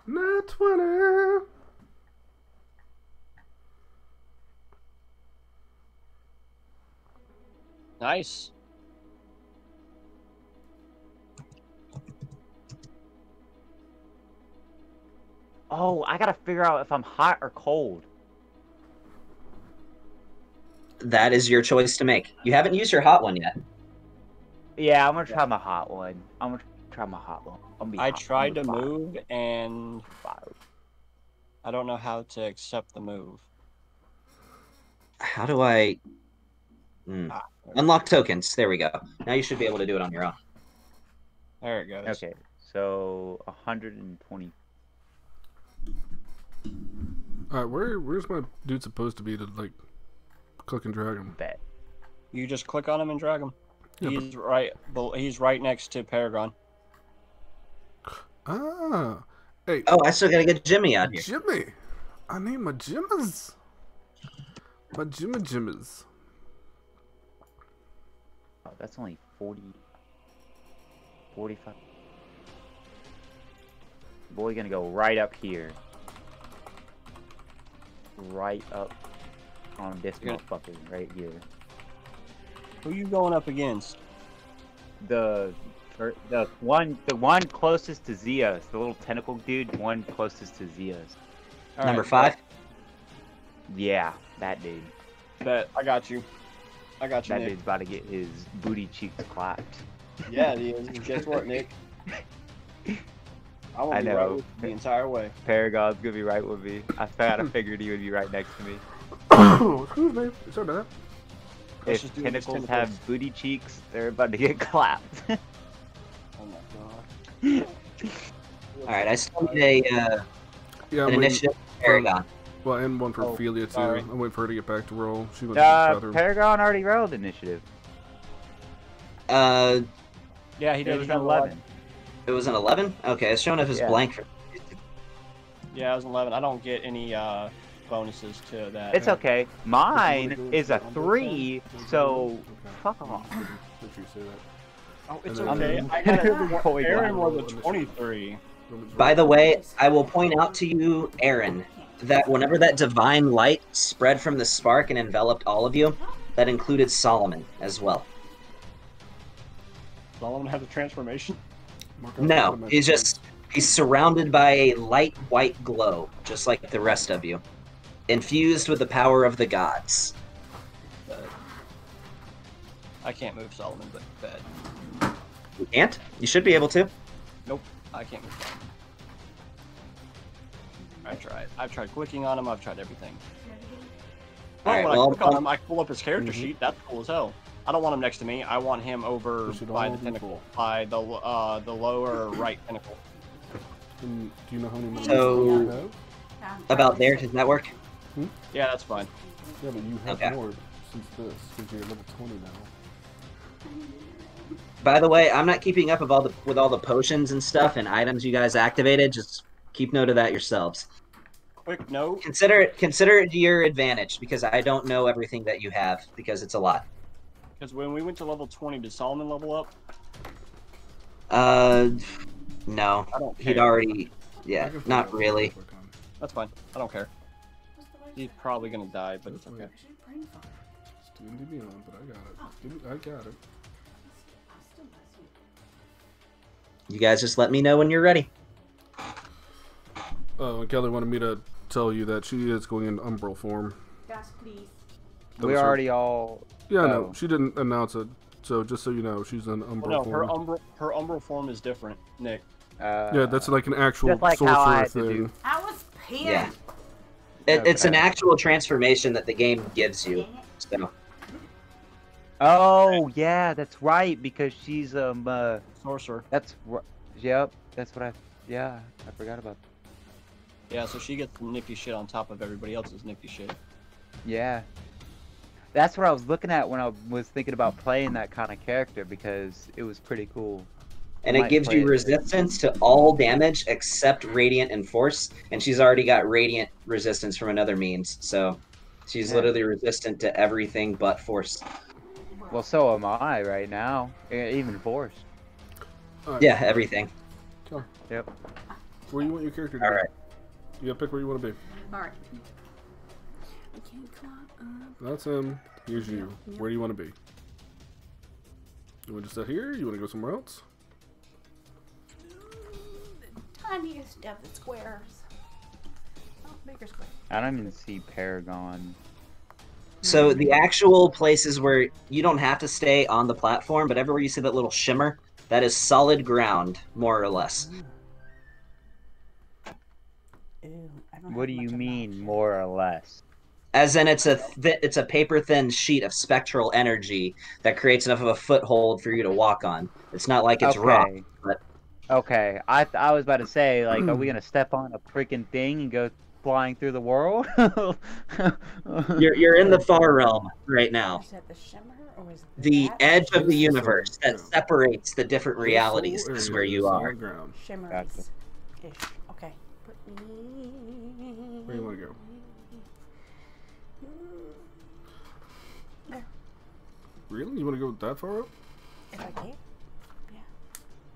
Not 20. Nice. Oh, I gotta figure out if I'm hot or cold. That is your choice to make. You haven't used your hot one yet. Yeah, I'm gonna try my hot one. I tried to move and I don't know how to accept the move. How do I... Unlock tokens. There we go. Now you should be able to do it on your own. There it goes. Okay, so 120. Alright, where's my dude supposed to be to, like, click and drag him? Bet. You just click on him and drag him. Yeah, He's right next to Paragon. Ah. Hey. Oh, I still gotta get Jimmy out here. Jimmy! I need my Jimmers. My Jimmers. Oh, that's only 40... 45... Boy, gonna go right up here. Right up on this motherfucker right here. Who you going up against? The one closest to Xeos, the little tentacle dude, one closest to Xeos. All Number right, 5? Yeah, that dude. I got you. That Nick. dude's about to get his booty cheeks clapped. Yeah, he is. Guess what, Nick? I won't be right with you the entire way. Paragon's gonna be right with me. I kinda figured he would be right next to me. Excuse me. Sorry about that. If tentacles have booty cheeks, they're about to get clapped. Oh my god. Alright, I still need an initiative for Paragon. Well, and one for Ophelia, too. sorry. I'm waiting for her to get back to roll. She went to the bathroom. Paragon already rolled initiative. Yeah, he It did. was an 11. It was an 11? Okay, it's showing up as blank for... Yeah, it was 11. I don't get any bonuses to that. It's okay. Mine is a 3, so fuck off. Make sure you say that. Oh, it's And okay. then- I got it. Aaron was a 23. By the way, I will point out to you, Aaron, that whenever that divine light spread from the spark and enveloped all of you, that included Solomon as well. Solomon had a transformation? No, he's just He's surrounded by a light white glow, just like the rest of you, infused with the power of the gods. I can't move Solomon, but bad. You can't? You should be able to. Nope, I can't move Solomon. I tried. I've tried clicking on him. I've tried everything. All right, when well, I click on him, I pull up his character sheet. That's cool as hell. I don't want him next to me. I want him over by the pinnacle, by the lower right pinnacle. Do you know how many more So, you have? about there, does that work? Yeah, that's fine. Yeah, but you have Okay. more since this, because you're level 20 now. By the way, I'm not keeping up with all the potions and stuff and items you guys activated. Just keep note of that yourselves. Quick note. Consider it to your advantage, because I don't know everything that you have, because it's a lot. Because when we went to level 20, did Solomon level up? No. I don't care. He'd already... Yeah, not really. That's fine. I don't care. He's probably gonna die, but it's okay. It's D&D Beyond, but I got it. I got it. You guys just let me know when you're ready. Oh, and Kelly wanted me to tell you that she is going in umbral form. Yes, please. We already all. Yeah, no, she didn't announce it. So just so you know, she's in umbral form. Her umbral form is different, Nick. Yeah, that's like an actual Just like how I sorcerer had to thing. do. I was paying. Yeah. It's an actual transformation that the game gives you. So. Oh yeah, that's right, because she's Sorcerer. Yep, that's what I forgot about. Yeah, so she gets some nifty shit on top of everybody else's nifty shit. Yeah. That's what I was looking at when I was thinking about playing that kind of character, because it was pretty cool. And it gives you resistance to all damage except radiant and force, and she's already got radiant resistance from another means, so she's literally resistant to everything but force. Well, so am I right now, even force. Right. Yeah, everything. Sure. Yep. Where you want your character to be? All right. You gotta pick where you want to be. All right. I can't climb up. That's him. Here's you. Where do you want to be? You want to sit here? You want to go somewhere else? Tiniest of the squares. Oh, bigger square. I don't even see Paragon. So the actual places where you don't have to stay on the platform, but everywhere you see that little shimmer, that is solid ground, more or less. Ew, What do you mean, more or less? As in, it's a paper-thin sheet of spectral energy that creates enough of a foothold for you to walk on. It's not like it's rock, but... Okay, I was about to say, like, are we gonna step on a freaking thing and go flying through the world? You're in the far realm right now. Is that the shimmer, or is The edge of the universe that separates the different realities is where you are. Shimmeries. Ish. Okay. Put me... Where do you want to go? There. Really? You want to go that far up? If I can.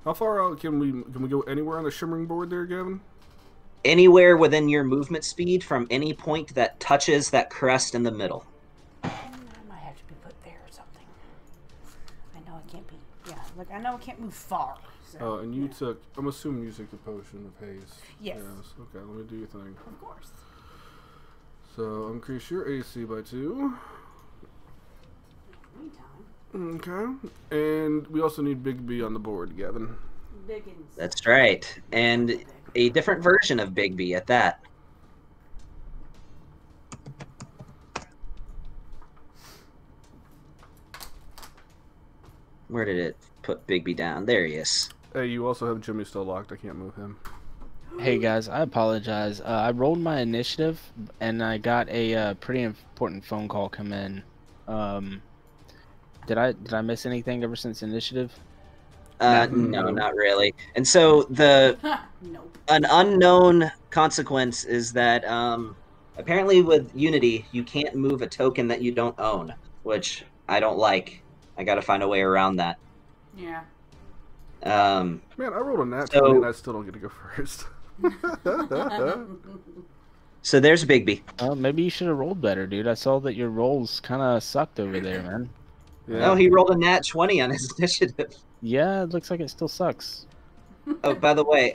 How far out can we go anywhere on the shimmering board there, Gavin? Anywhere within your movement speed from any point that touches that crest in the middle. I might have to be put there or something. I know I can't be. Yeah, look, I know I can't move far. So, Oh, and you took. I'm assuming you took the potion of haze. Yes. Okay, let me do your thing. Of course. So increase your AC by 2. Okay, and we also need Big B on the board, Gavin. Biggins. That's right, and a different version of Bigby at that. Where did it put Bigby down? There he is. Hey, you also have Jimmy still locked. I can't move him. Hey guys, I apologize. I rolled my initiative and I got a pretty important phone call come in. Did I miss anything ever since initiative? No, not really. And so an unknown consequence is that apparently with Unity you can't move a token that you don't own, which I don't like. I got to find a way around that. Yeah. Man, I rolled a nat 20 and I still don't get to go first. So there's Bigby. Maybe you should have rolled better, dude. I saw that your rolls kind of sucked over there, man. Yeah. No, he rolled a nat 20 on his initiative. Yeah, it looks like it still sucks. Oh, by the way,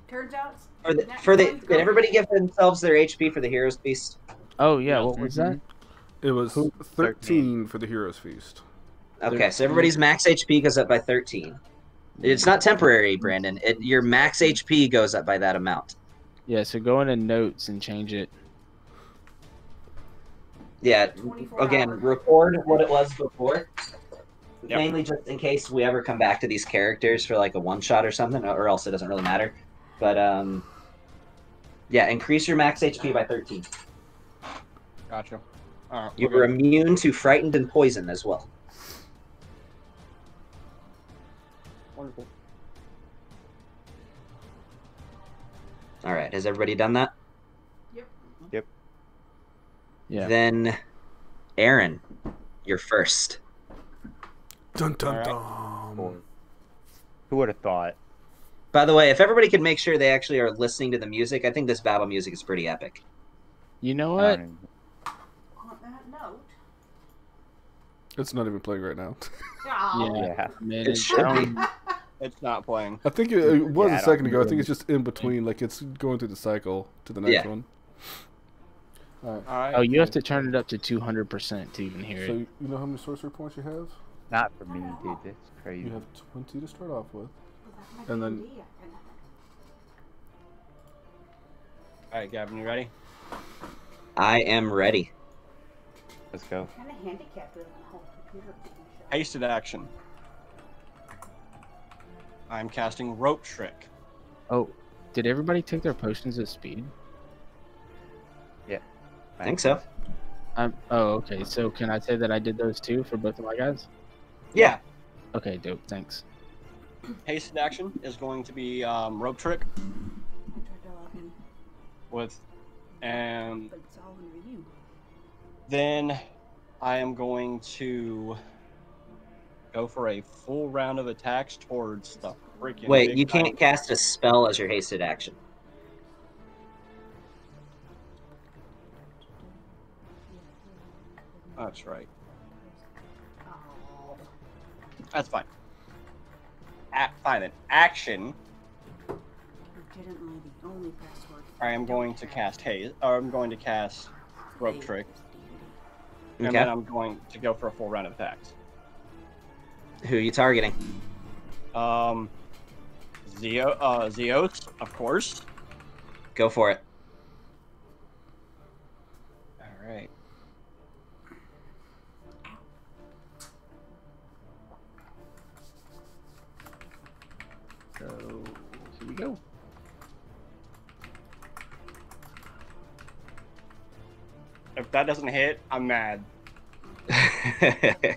Turns out. did everybody give themselves their HP for the Hero's Feast? Oh yeah, Yes. what was that? It was Who? 13 for the Hero's Feast. Okay, so everybody's max HP goes up by 13. It's not temporary, Brandon. Your max HP goes up by that amount. Yeah, so go into notes and change it. Yeah, 24 again, hours. record what it was before. Yep. Mainly just in case we ever come back to these characters for like a one-shot or something, or else it doesn't really matter. But, yeah, increase your max HP by 13. Gotcha. Alright. You were immune to frightened and poison as well. Wonderful. Alright, has everybody done that? Yeah. Then, Aaron, you're first. Dun dun All dun. Who would have thought? By the way, if everybody could make sure they actually are listening to the music, I think this battle music is pretty epic. You know I what? don't even- On that note. It's not even playing right now. Yeah. Man, It should be. It's not playing. I think it was Yeah, I a second don't ago. I think it's just in between, like it's going through the cycle to the next Yeah. one. Alright. Alright. Oh, you have to turn it up to 200% to even hear So it. you know how many sorcery points you have? Not for me, dude. That's crazy. You have 20 to start off with. And then Alright, Gavin, you ready? I am ready. Let's go. Kind of handicapped with the whole computer thing. Hasted action. I'm casting Rope Trick. Oh, did everybody take their potions at speed? I think so. Oh, okay. So can I say that I did those too for both of my guys? Yeah. Okay, dope. Thanks. Hasted action is going to be Rope Trick I tried to log in, with, and but it's all under you. then I am going to go for a full round of attacks towards the freaking. Wait, big you can't guy. cast a spell as your hasted action. That's right. Oh. That's fine. Fine then. Action. Legitimately the only password. I am going to cast haze. Or I'm going to cast Rope Trick, and Okay. then I'm going to go for a full round of attacks. Who are you targeting? Xeos, of course. Go for it. All right. So here we go. If that doesn't hit, I'm mad. I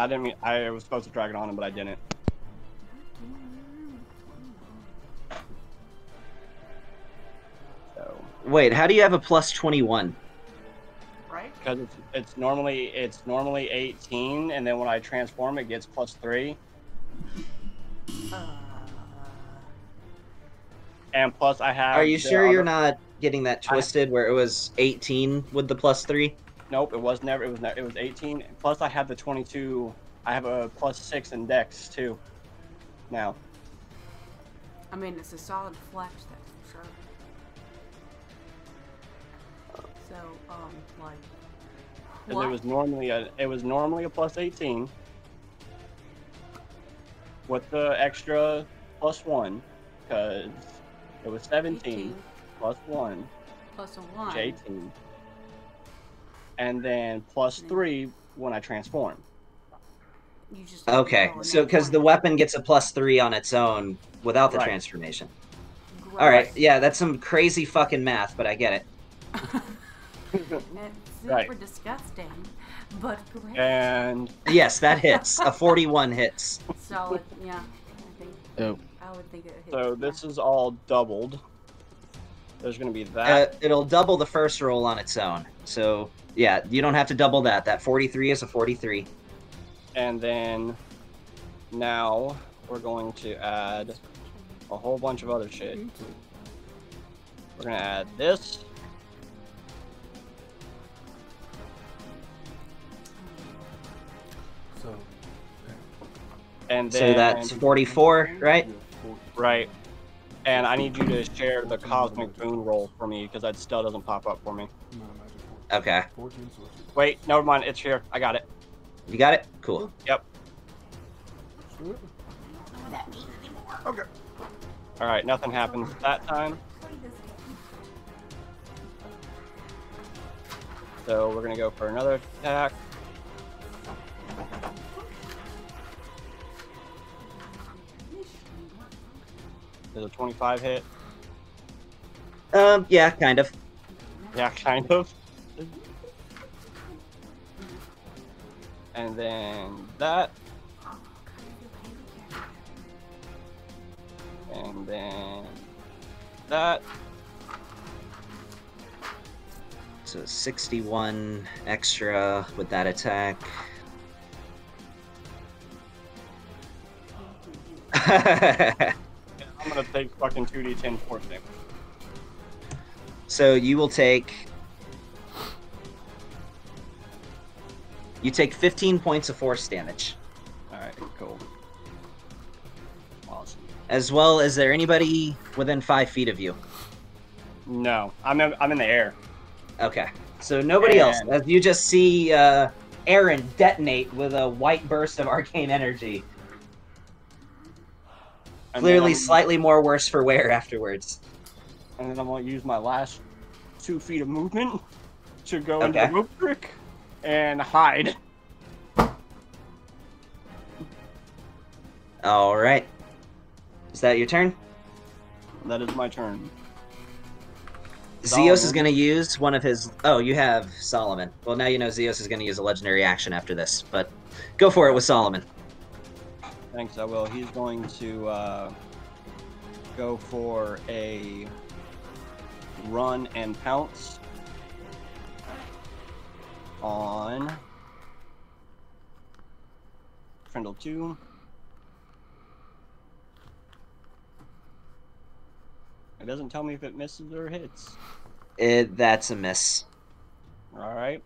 didn't mean I was supposed to drag it on him, but I didn't. So Wait, how do you have a plus 21? Right? because it's normally 18, and then when I transform, it gets +3, and plus I have. Are you the sure you're other- not getting that twisted where it was 18 with the plus 3? Nope, it was never. It was 18. Plus I have the 22. I have a +6 in Dex too. Now. I mean, it's a solid flex, that's for sure. So, like, Because it was normally a +18 with the extra +1, because it was 17 18 +1, plus a 1. which 18, and then +3 when I transform. You just Okay, roll a so net because the 20. weapon gets a plus 3 on its own without the Right. transformation. Great. Alright, yeah, that's some crazy fucking math, but I get it. It's super Right. disgusting, but great. And Yes, that hits. A 41 hits. Solid, yeah. I think Dope. I would think it hits. so this is all doubled. There's going to be Uh, that. it'll double the first roll on its own. So, yeah, you don't have to double that. That 43 is a 43. And then now we're going to add a whole bunch of other shit. We're going to add this. So, And So then that's 44, right? Right. And I need you to share the cosmic boon roll for me because that still doesn't pop up for me. Okay. Wait, never mind. It's here. I got it. You got it? Cool. Yep. Okay. All right. Nothing happens that time. So we're gonna go for another attack. Does a 25 hit? Yeah, kind of. Yeah, kind of. And then that. And then that. So 61 extra with that attack. I'm gonna take fucking 2d10 force damage. So you will take... You take 15 points of force damage. Alright, cool. Awesome. As well, is there anybody within 5 feet of you? No, I'm in the air. Okay. So nobody else. As you just see Aaron detonate with a white burst of arcane energy. And Clearly slightly more worse for wear afterwards. And then I'm going to use my last 2 feet of movement to go into the rope trick and hide. Alright. Is that your turn? That is my turn. Xeos is going to use one of his... Oh, you have Solomon. Well, now you know Xeos is going to use a legendary action after this, but go for it with Solomon. Thanks, I will. He's going to go for a run and pounce on Friendle 2. It doesn't tell me if it misses or hits. That's a miss. Alright.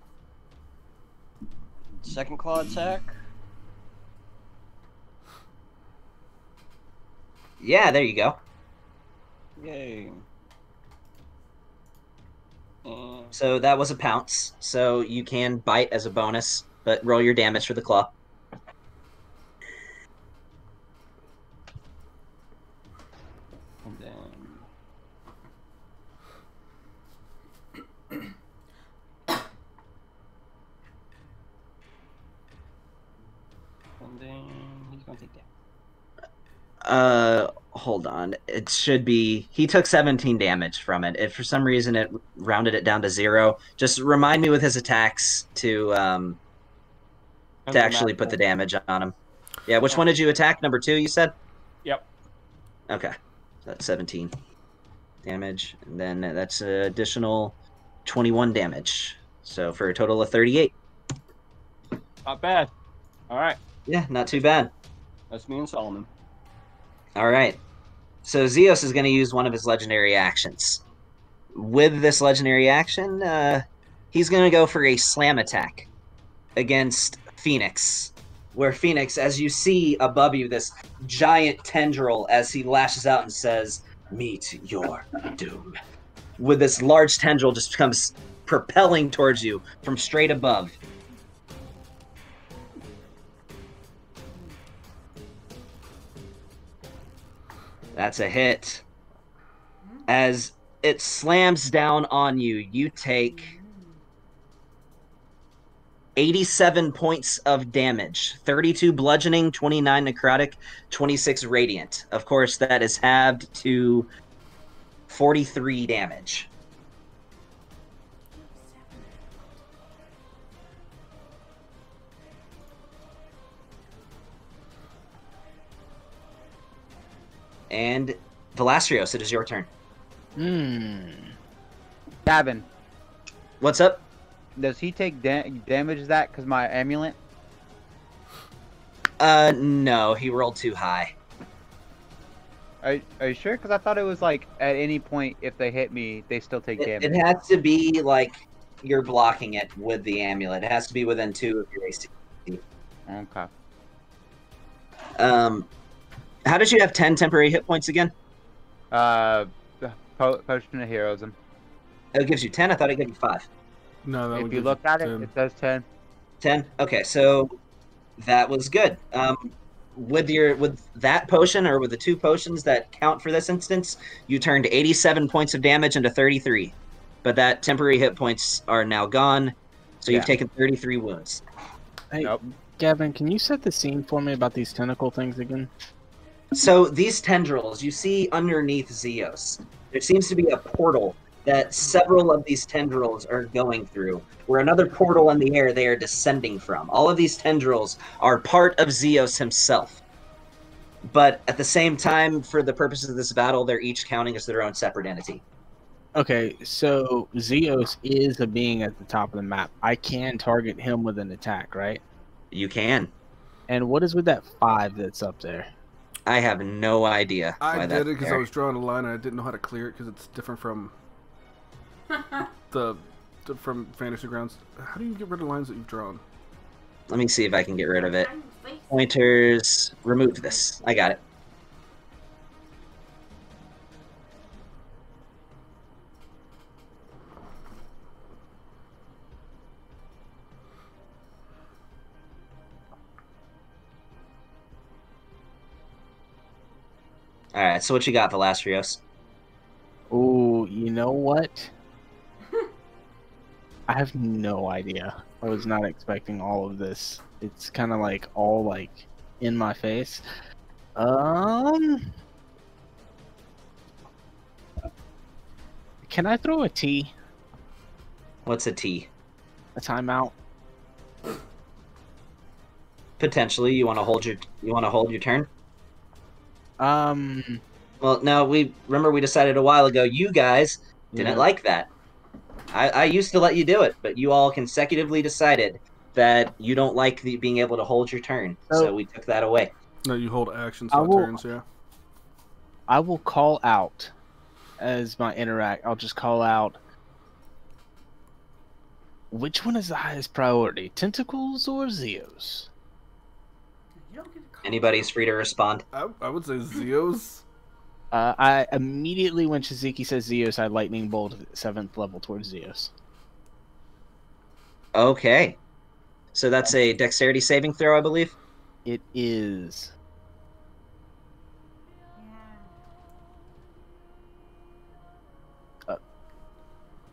Second claw attack. Yeah, there you go. Yay. So that was a pounce. So you can bite as a bonus, but roll your damage for the claw. And then... and then he's going to take that. Hold on. It should be... He took 17 damage from it. If for some reason it rounded it down to 0, just remind me with his attacks to actually put the damage on him. Yeah, which one did you attack? Number 2, you said? Yep. Okay. That's 17 damage. And then that's an additional 21 damage. So for a total of 38. Not bad. Alright. Yeah, not too bad. That's me and Solomon. Alright. So Xeos is going to use one of his legendary actions. With this legendary action, he's going to go for a slam attack against Phoenix. Where Phoenix, as you see above you, this giant tendril as he lashes out and says, "Meet your doom." With this large tendril just comes propelling towards you from straight above. That's a hit. As it slams down on you, you take 87 points of damage. 32 bludgeoning, 29 necrotic, 26 radiant. Of course, that is halved to 43 damage. And Velastrios, it is your turn. Gavin, What's up? does he take damage that because my amulet? No, he rolled too high. Are you sure? Because I thought it was like at any point if they hit me, they still take damage. It has to be like you're blocking it with the amulet. It has to be within 2 of your AC. Okay. How did you have 10 temporary hit points again? Potion of heroism. It gives you 10. I thought it gave you 5. No, that If would you give look at it, 10. it says 10. 10. Okay, so that was good. With that potion or with the 2 potions that count for this instance, you turned 87 points of damage into 33. But that temporary hit points are now gone, so you've taken 33 wounds. Hey, Nope. Gavin, can you set the scene for me about these tentacle things again? So these tendrils, you see underneath Xeos, there seems to be a portal that several of these tendrils are going through, where another portal in the air they are descending from. All of these tendrils are part of Xeos himself. But at the same time, for the purposes of this battle, they're each counting as their own separate entity. Okay, so Xeos is a being at the top of the map. I can target him with an attack, right? You can. And what is with that 5 that's up there? I have no idea. I did it because I was drawing a line and I didn't know how to clear it because it's different from from Fantasy Grounds. How do you get rid of lines that you've drawn? Let me see if I can get rid of it. Pointers, remove this. I got it. All right, so what you got, Velasquez? Oh, you know what? I have no idea. I was not expecting all of this. It's kind of like all like in my face. Can I throw a T? What's a T? A timeout? Potentially, you want to hold your turn. Well, no, we decided a while ago you guys didn't like that. I used to let you do it, but you all consecutively decided that you don't like being able to hold your turn, so we took that away. No, you hold actions, not turns, yeah. I will call out as my interact. I'll just call out. Which one is the highest priority, tentacles or Xeos? Anybody's free to respond. I would say Xeos. I immediately, when Shiziki says Xeos, I lightning bolt at 7th level towards Xeos. Okay. So that's a dexterity saving throw, I believe? It is.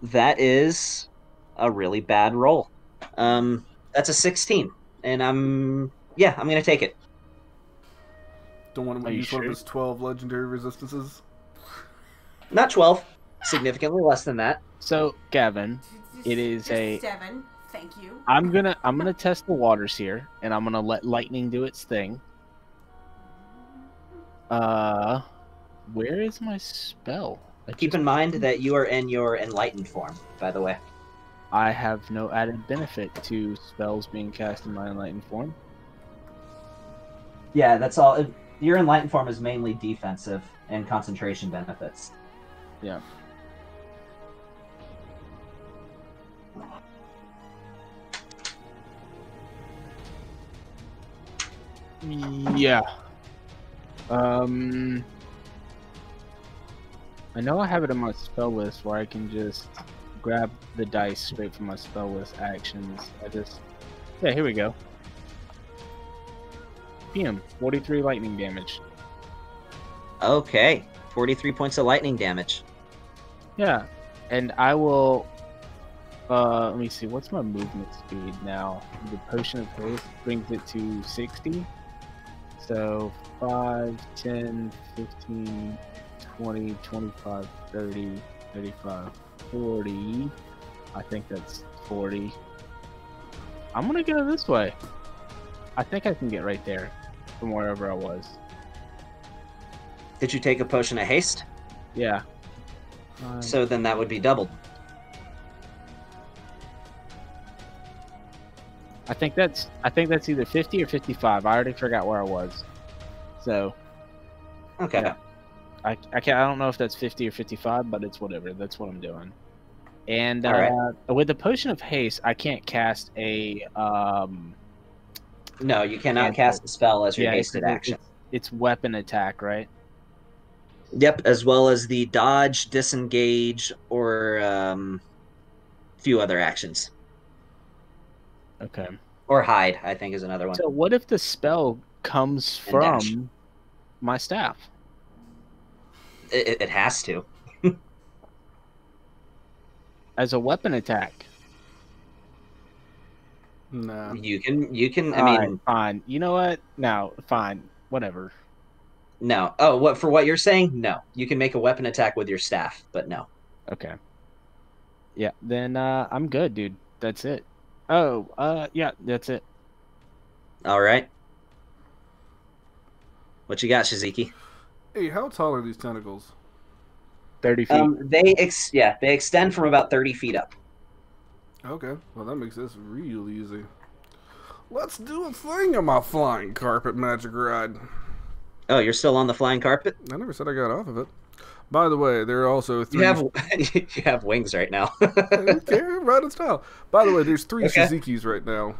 That is a really bad roll. That's a 16. And I'm going to take it. Don't want to use one of his 12 legendary resistances. Not 12. Significantly less than that. So, Gavin, it is a 7. Thank you. I'm gonna test the waters here, and I'm gonna let lightning do its thing. Where is my spell? Keep in mind that you are in your enlightened form, by the way. I have no added benefit to spells being cast in my enlightened form. Yeah, that's all. Your enlightened form is mainly defensive and concentration benefits. Yeah. Yeah. I know I have it in my spell list where I can just grab the dice straight from my spell list actions. Yeah, here we go. PM, 43 lightning damage. Okay, 43 points of lightning damage. Yeah, and I will. Let me see. What's my movement speed now? The potion of haste brings it to 60. So 5, 10, 15, 20, 25, 30, 35, 40. I think that's 40. I'm gonna go this way. I think I can get right there from wherever I was. Did you take a potion of haste? Yeah. So then that would be doubled. I think that's either 50 or 55. I already forgot where I was. So. Okay. Yeah. I don't know if that's 50 or 55, but it's whatever. That's what I'm doing. And with the potion of haste, I can't cast a No, you cannot cast the spell as your hasted action. it's weapon attack, right? Yep, as well as the dodge, disengage, or few other actions. Okay. Or hide, I think, is another one. So what if the spell comes And dash. from my staff? It has to. As a weapon attack. Nah. You can. I All mean, right, fine. You know what? No, fine. Whatever. no. Oh, what for? What you're saying? No. You can make a weapon attack with your staff, but no. Okay. Yeah. Then I'm good, dude. That's it. Oh. Yeah. That's it. All right. What you got, Shiziki? Hey, how tall are these tentacles? 30 feet. They extend from about 30 feet up. Okay, well that makes this real easy. Let's do a thing on my flying carpet magic ride. Oh, you're still on the flying carpet? I never said I got off of it. By the way, there are also 3... You have wings right now. Okay, right in style. By the way, there's 3 Okay. Shizikis right now.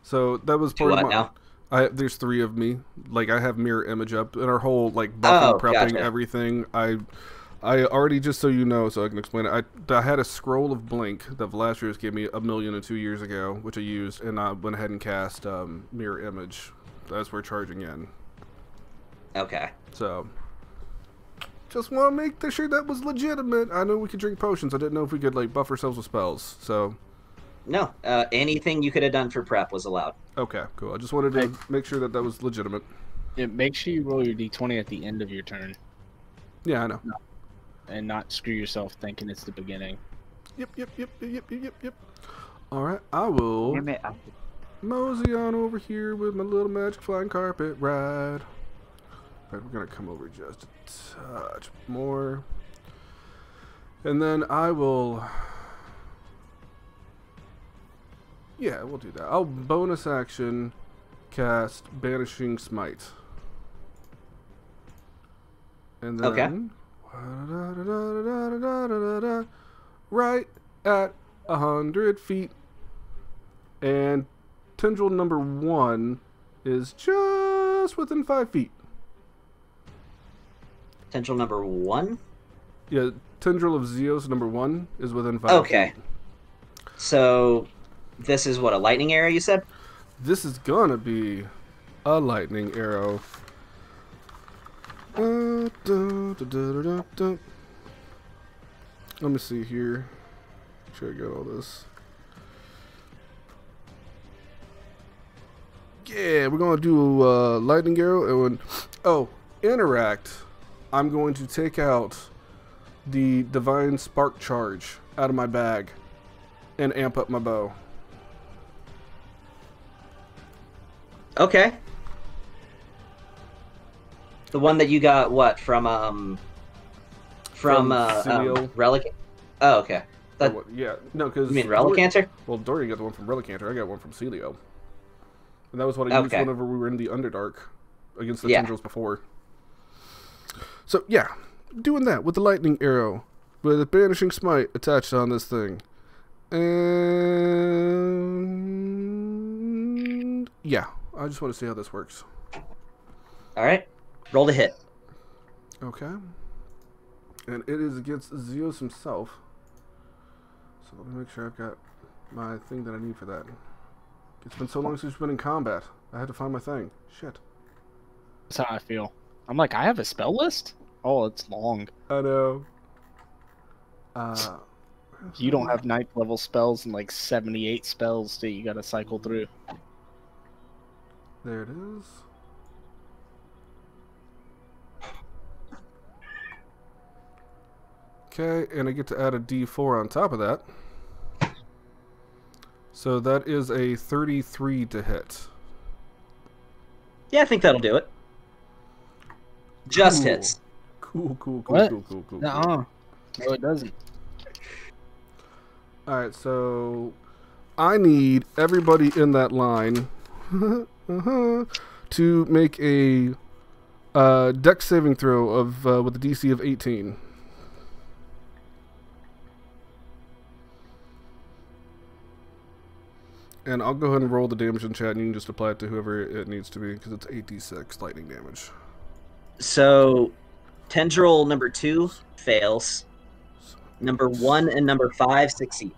So that was part what of my... now? There's 3 of me. Like, I have mirror image up. And our whole, like, buffing, prepping, gotcha. everything. I already, just so you know, so I can explain it, I had a scroll of Blink that Velastros gave me 1,002 years ago, which I used, and I went ahead and cast mirror image as we're charging in. Okay. So, just want to make sure that was legitimate. I know we could drink potions. I didn't know if we could, like, buff ourselves with spells, so... No, anything you could have done for prep was allowed. Okay, cool. I just wanted to make sure that that was legitimate. Yeah, make sure you roll your d20 at the end of your turn. Yeah, I know. And not screw yourself thinking it's the beginning. Yep. Alright, I will Damn it. mosey on over here with my little magic flying carpet ride. Alright, we're gonna come over just a touch more. And then I will... Yeah, we'll do that. I'll bonus action cast Banishing Smite. And then... Okay. Right at 100 feet. And tendril number 1 is just within 5 feet. Potential number 1? Yeah, tendril of Xeos number 1 is within 5 Okay. feet. So, this is what, a lightning arrow you said? This is gonna be a lightning arrow. Let me see here. Make sure I got all this. Yeah, we're gonna do a lightning arrow, and when interact, I'm going to take out the divine spark charge out of my bag and amp up my bow. Okay. The one that you got, what, from Celio. Relic? Oh, okay. Yeah, no, because... You mean Relicanter? Well, Dorian got the one from Relicanter. I got one from Celio. And that was what I used whenever we were in the Underdark against the tendrils before. So, yeah. Doing that with the lightning arrow. With a banishing smite attached on this thing. And... yeah. I just want to see how this works. Alright. Roll to hit. Okay. And it is against Xeos himself. So let me make sure I've got my thing that I need for that. It's been so long since we've been in combat. I had to find my thing. Shit. That's how I feel. I'm like, I have a spell list? Oh, it's long. I know. You don't have 9th level spells and like 78 spells that you gotta cycle through. There it is. Okay, and I get to add a D4 on top of that. So that is a 33 to hit. Yeah, I think that'll do it. Just Cool. hits. Cool. What? Cool. No, it doesn't. Alright, so I need everybody in that line to make a dex saving throw of with a DC of 18. And I'll go ahead and roll the damage in chat, and you can just apply it to whoever it needs to be, because it's 8d6 lightning damage. So, tendril number 2 fails. Number 1 and number 5 succeed.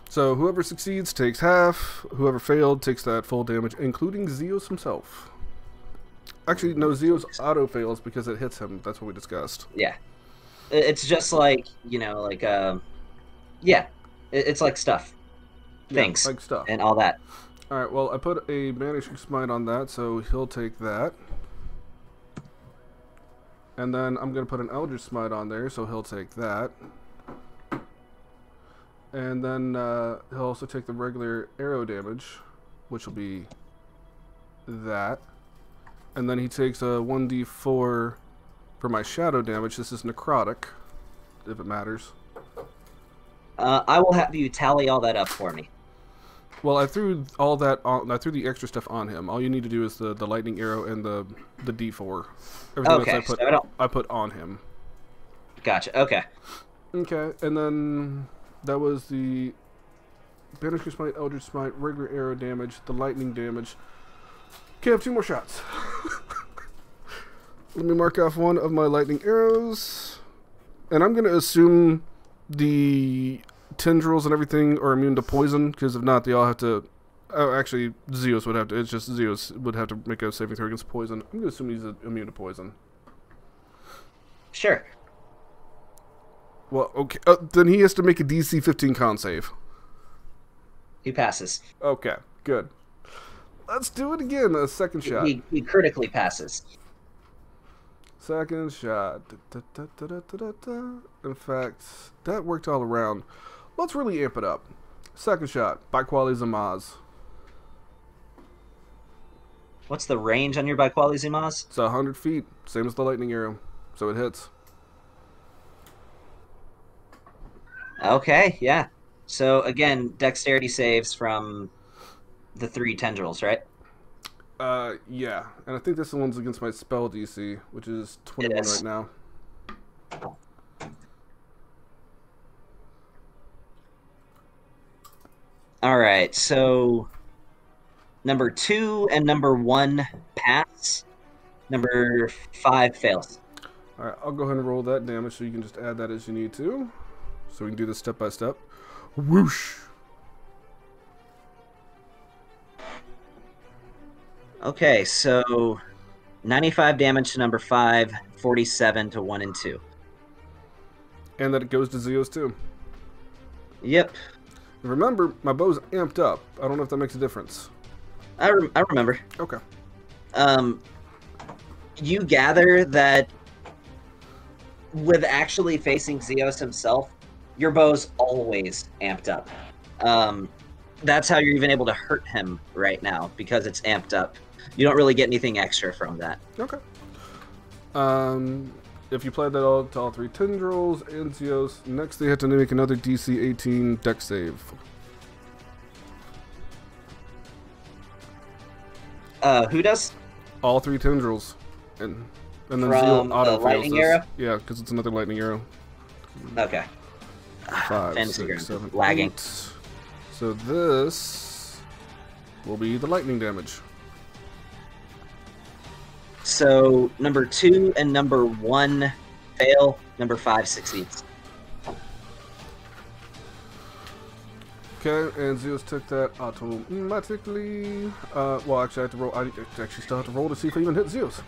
So whoever succeeds takes half. Whoever failed takes that full damage, including Xeos himself. Actually, no, Xeos auto fails because it hits him. That's what we discussed. Yeah. It's just like, you know, like, yeah. It's like stuff. Things. Yeah, like stuff. And all that. Alright, well, I put a Banishing Smite on that, so he'll take that. And then I'm going to put an Eldritch Smite on there, so he'll take that. And then he'll also take the regular arrow damage, which will be that. And then he takes a 1d4 for my shadow damage. This is necrotic, if it matters. I will have you tally all that up for me. Well, I threw all that on. I threw the extra stuff on him. All you need to do is the lightning arrow and the d4. Everything else I put on him. Gotcha. Okay. Okay, and then that was the Banishing Smite, Eldritch Smite, regular arrow damage, the lightning damage. Okay, I have 2 more shots. Let me mark off one of my lightning arrows. And I'm going to assume the tendrils and everything are immune to poison, because if not, they all have to... Oh, actually, Xeos would have to... It's just Xeos would have to make a saving throw against poison. I'm going to assume he's immune to poison. Sure. Well, okay. Then he has to make a DC 15 con save. He passes. Okay, good. Let's do it again. A second shot. He critically passes. Second shot. In fact, that worked all around. Let's really amp it up. Second shot. By Quali Zamaz. What's the range on your By Quali Zamaz? It's 100 feet. Same as the lightning arrow. So it hits. Okay, yeah. So, again, dexterity saves from the 3 tendrils, right? Yeah. And I think this one's against my spell DC, which is 21 right now. Alright, so number 2 and number 1 pass. Number 5 fails. Alright, I'll go ahead and roll that damage so you can just add that as you need to. So we can do this step by step. Whoosh! Okay, so 95 damage to number 5, 47 to 1 and 2. And that it goes to Xeos too. Yep. Remember, my bow's amped up. I don't know if that makes a difference. I remember. Okay. You gather that with actually facing Xeos himself, your bow's always amped up. That's how you're even able to hurt him right now, because it's amped up. You don't really get anything extra from that. Okay. If you applied that all to all 3 tendrils and Xeos, next they have to make another DC 18 dex save. Who does? All 3 tendrils. And then From Xeos auto the lightning fails arrow? Yeah, because it's another lightning arrow. Okay. 5, Fantasy 6, 7, lagging. 8. So this will be the lightning damage. So number 2 and number 1 fail. Number 5 succeeds. Okay, and Xeos took that automatically. Well, actually, I have to roll. I actually still have to roll to see if I even hit Xeos.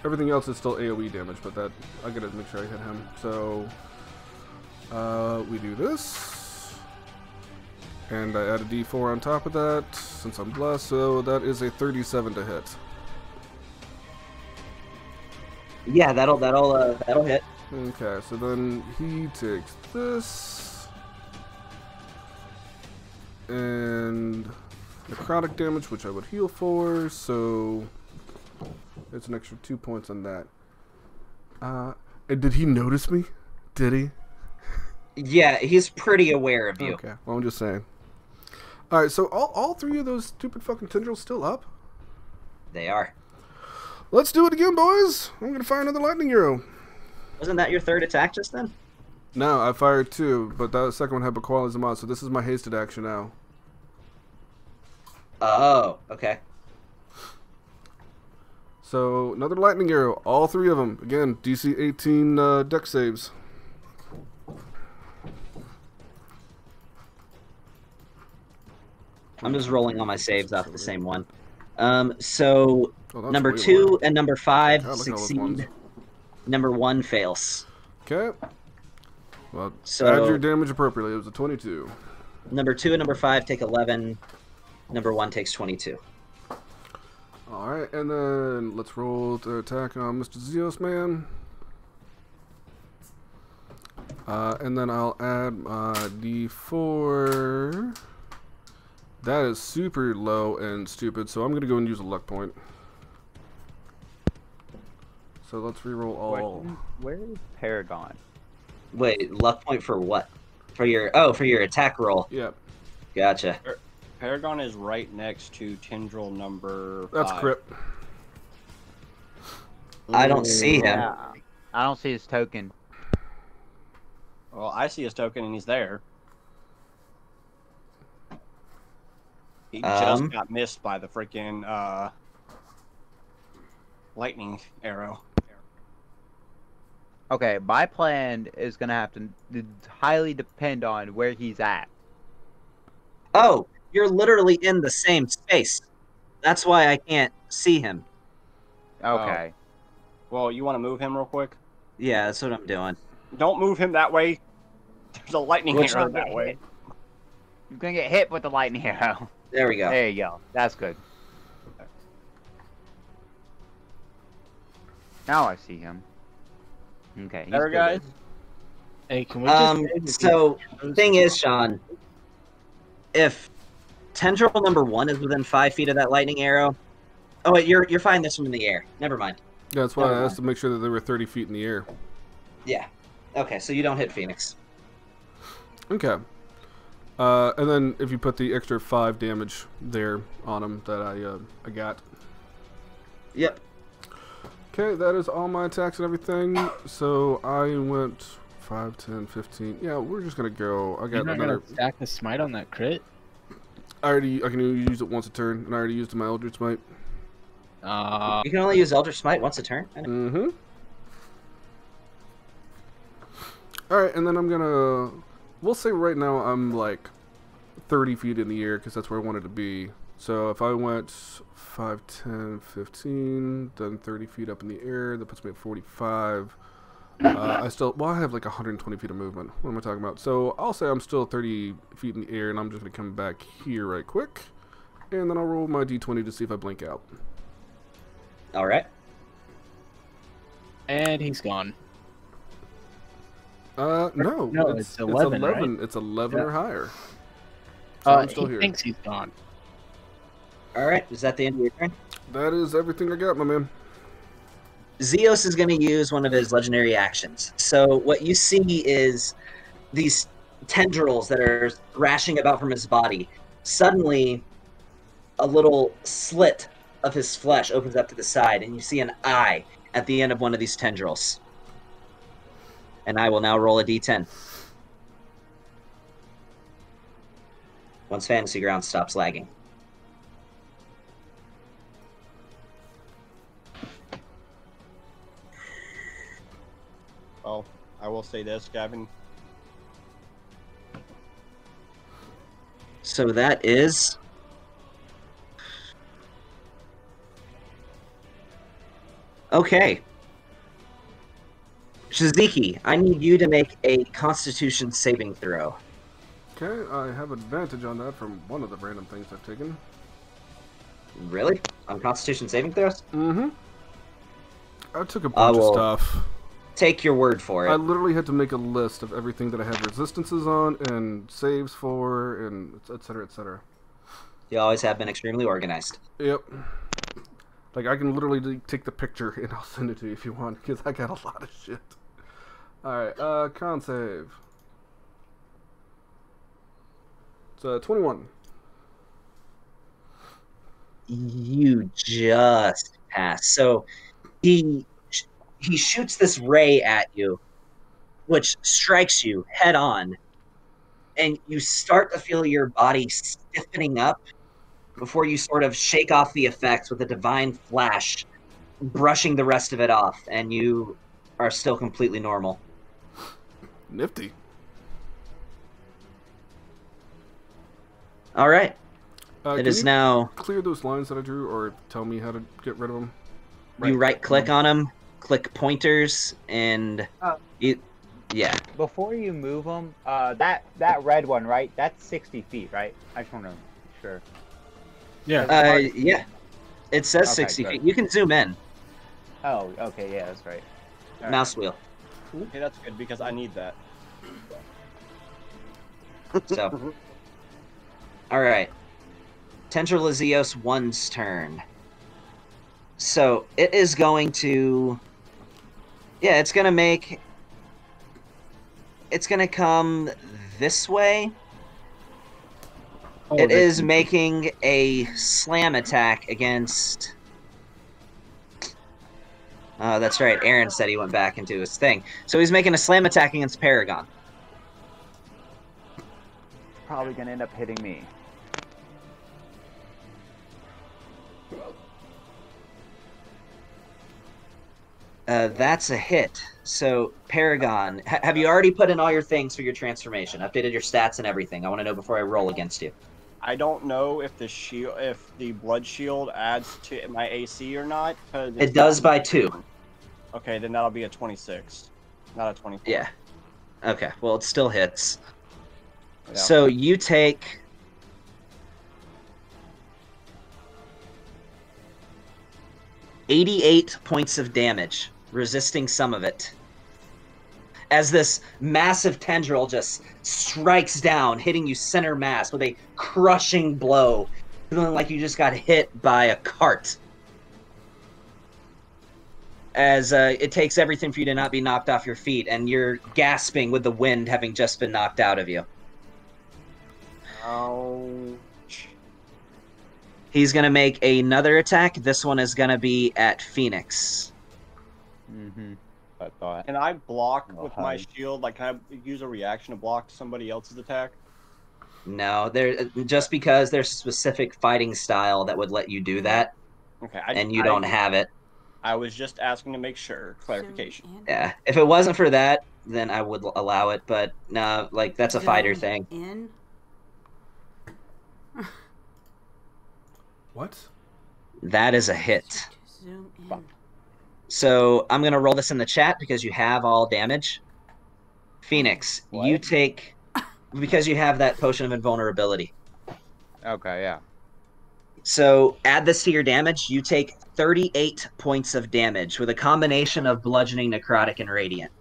Everything else is still AoE damage, but that I gotta make sure I hit him. So we do this, and I add a D4 on top of that since I'm blessed. So that is a 37 to hit. Yeah, that'll hit. Okay, so then he takes this and necrotic damage, which I would heal for. So it's an extra 2 points on that. And did he notice me? Did he? Yeah, he's pretty aware of you. Okay, well, I'm just saying. Alright, so all 3 of those stupid fucking tendrils still up? They are. Let's do it again, boys! I'm gonna fire another lightning arrow. Wasn't that your 3rd attack just then? No, I fired 2, but that second one had Baqual as a mod, so this is my hasted action now. Oh, okay. So, another lightning arrow, all 3 of them. Again, DC 18 deck saves. I'm just rolling all my saves off the same one. So number way 2 more. and number 5 God, look at all those ones. succeed. Number 1 fails. Okay. Well, So- add your damage appropriately. It was a 22. Number 2 and number 5 take 11. Number 1 takes 22. Alright, and then let's roll the attack on Mr. Xeos Man. And then I'll add my D4. That is super low and stupid, so I'm going to go and use a luck point. So let's reroll all. Where is Paragon? Wait, luck point for what? For your attack roll. Yep. Gotcha. Paragon is right next to Tendril number 5. That's Crip. I don't see him. Yeah. I don't see his token. Well, I see his token and he's there. He just got missed by the freaking lightning arrow. Okay, my plan is gonna have to highly depend on where he's at. Oh, you're literally in the same space. That's why I can't see him. Okay. Well, you want to move him real quick? Yeah, that's what I'm doing. Don't move him that way. There's a lightning Which arrow one? that way. You're gonna get hit with the lightning arrow. There we go. There you go. That's good. Now I see him. Okay. he's There, good. guys. Hey, can we just So, thing is, Sean, if tendril number 1 is within 5 feet of that lightning arrow... Oh, wait, you're firing this one in the air. Never mind. Yeah, that's why Never I asked to make sure that they were 30 feet in the air. Yeah. Okay, so you don't hit Phoenix. Okay. And then if you put the extra 5 damage there on him that I got. Yep. Okay, that is all my attacks and everything. So I went 5, 10, 15. Yeah, we're just gonna go. I You're got not another. gonna stack the smite on that crit? I can use it once a turn, and I already used my Eldritch Smite. You can only use Eldritch Smite once a turn? I know. Mm-hmm. Alright, and then I'm gonna... We'll say right now I'm like 30 feet in the air, because that's where I wanted to be. So if I went 5, 10, 15, then 30 feet up in the air, that puts me at 45. I have like 120 feet of movement. What am I talking about? So I'll say I'm still 30 feet in the air, and I'm just going to come back here right quick. And then I'll roll my d20 to see if I blink out. Alright. And he's gone. No, No, it's 11, right? It's 11 or higher. So So I'm still he here. thinks he's gone. Alright, is that the end of your turn? That is everything I got, my man. Xeos is going to use one of his legendary actions. So what you see is these tendrils that are thrashing about from his body. Suddenly, a little slit of his flesh opens up to the side, and you see an eye at the end of one of these tendrils. And I will now roll a d10. Once Fantasy Ground stops lagging. Well, I will say this, Gavin. So that is... Okay. Shiziki, I need you to make a Constitution saving throw. Okay, I have advantage on that from one of the random things I've taken. Really? On Constitution saving throws? Mm-hmm. I took a bunch of stuff. Take your word for I it. literally had to make a list of everything that I have resistances on and saves for and etc. etc. You always have been extremely organized. Yep. Like, I can literally take the picture and I'll send it to you if you want, because I got a lot of shit. Alright, con save. It's 21. You just passed. So he shoots this ray at you, which strikes you head on, and you start to feel your body stiffening up before you sort of shake off the effects with a divine flash, brushing the rest of it off, and you are still completely normal. Nifty. All right. It is now... Clear those lines that I drew, or tell me how to get rid of them? You right-click on them, click pointers, and... yeah. Before you move them, that red one, right? That's 60 feet, right? I just want to be sure. Yeah. Yeah. It says 60 feet. You can zoom in. Oh, okay, yeah, that's right. Mouse wheel. Okay, that's good because I need that. So, all right. Tendril Xeos 1's turn. So it is going to. Yeah, it's gonna make. It's gonna come this way. It is making a slam attack against. That's right. Aaron said he went back into his thing. So he's making a slam attack against Paragon. Probably gonna end up hitting me. That's a hit. So Paragon, have you already put in all your things for your transformation? Updated your stats and everything? I want to know before I roll against you. I don't know if the shield, if the blood shield adds to my AC or not. It does by 2. Okay, then that'll be a 26, not a 24. Yeah. Okay. Well, it still hits. Yeah. So you take 88 points of damage, resisting some of it, as this massive tendril just strikes down, hitting you center mass with a crushing blow, feeling like you just got hit by a cart. As it takes everything for you to not be knocked off your feet, and you're gasping with the wind having just been knocked out of you. Ouch. He's going to make another attack. This one is going to be at Phoenix. Mm-hmm. I thought. Can I block with my shield? Like, can I use a reaction to block somebody else's attack? No, just because there's a specific fighting style that would let you do that, okay, and you don't have it. I was just asking to make sure. Clarification. Yeah, if it wasn't for that, then I would allow it, but no, like, that's a fighter thing. What? That is a hit. So I'm going to roll this in the chat because you have all damage. Phoenix, you take... Because you have that potion of invulnerability. Okay, yeah. So add this to your damage. You take 38 points of damage with a combination of bludgeoning, necrotic, and radiant.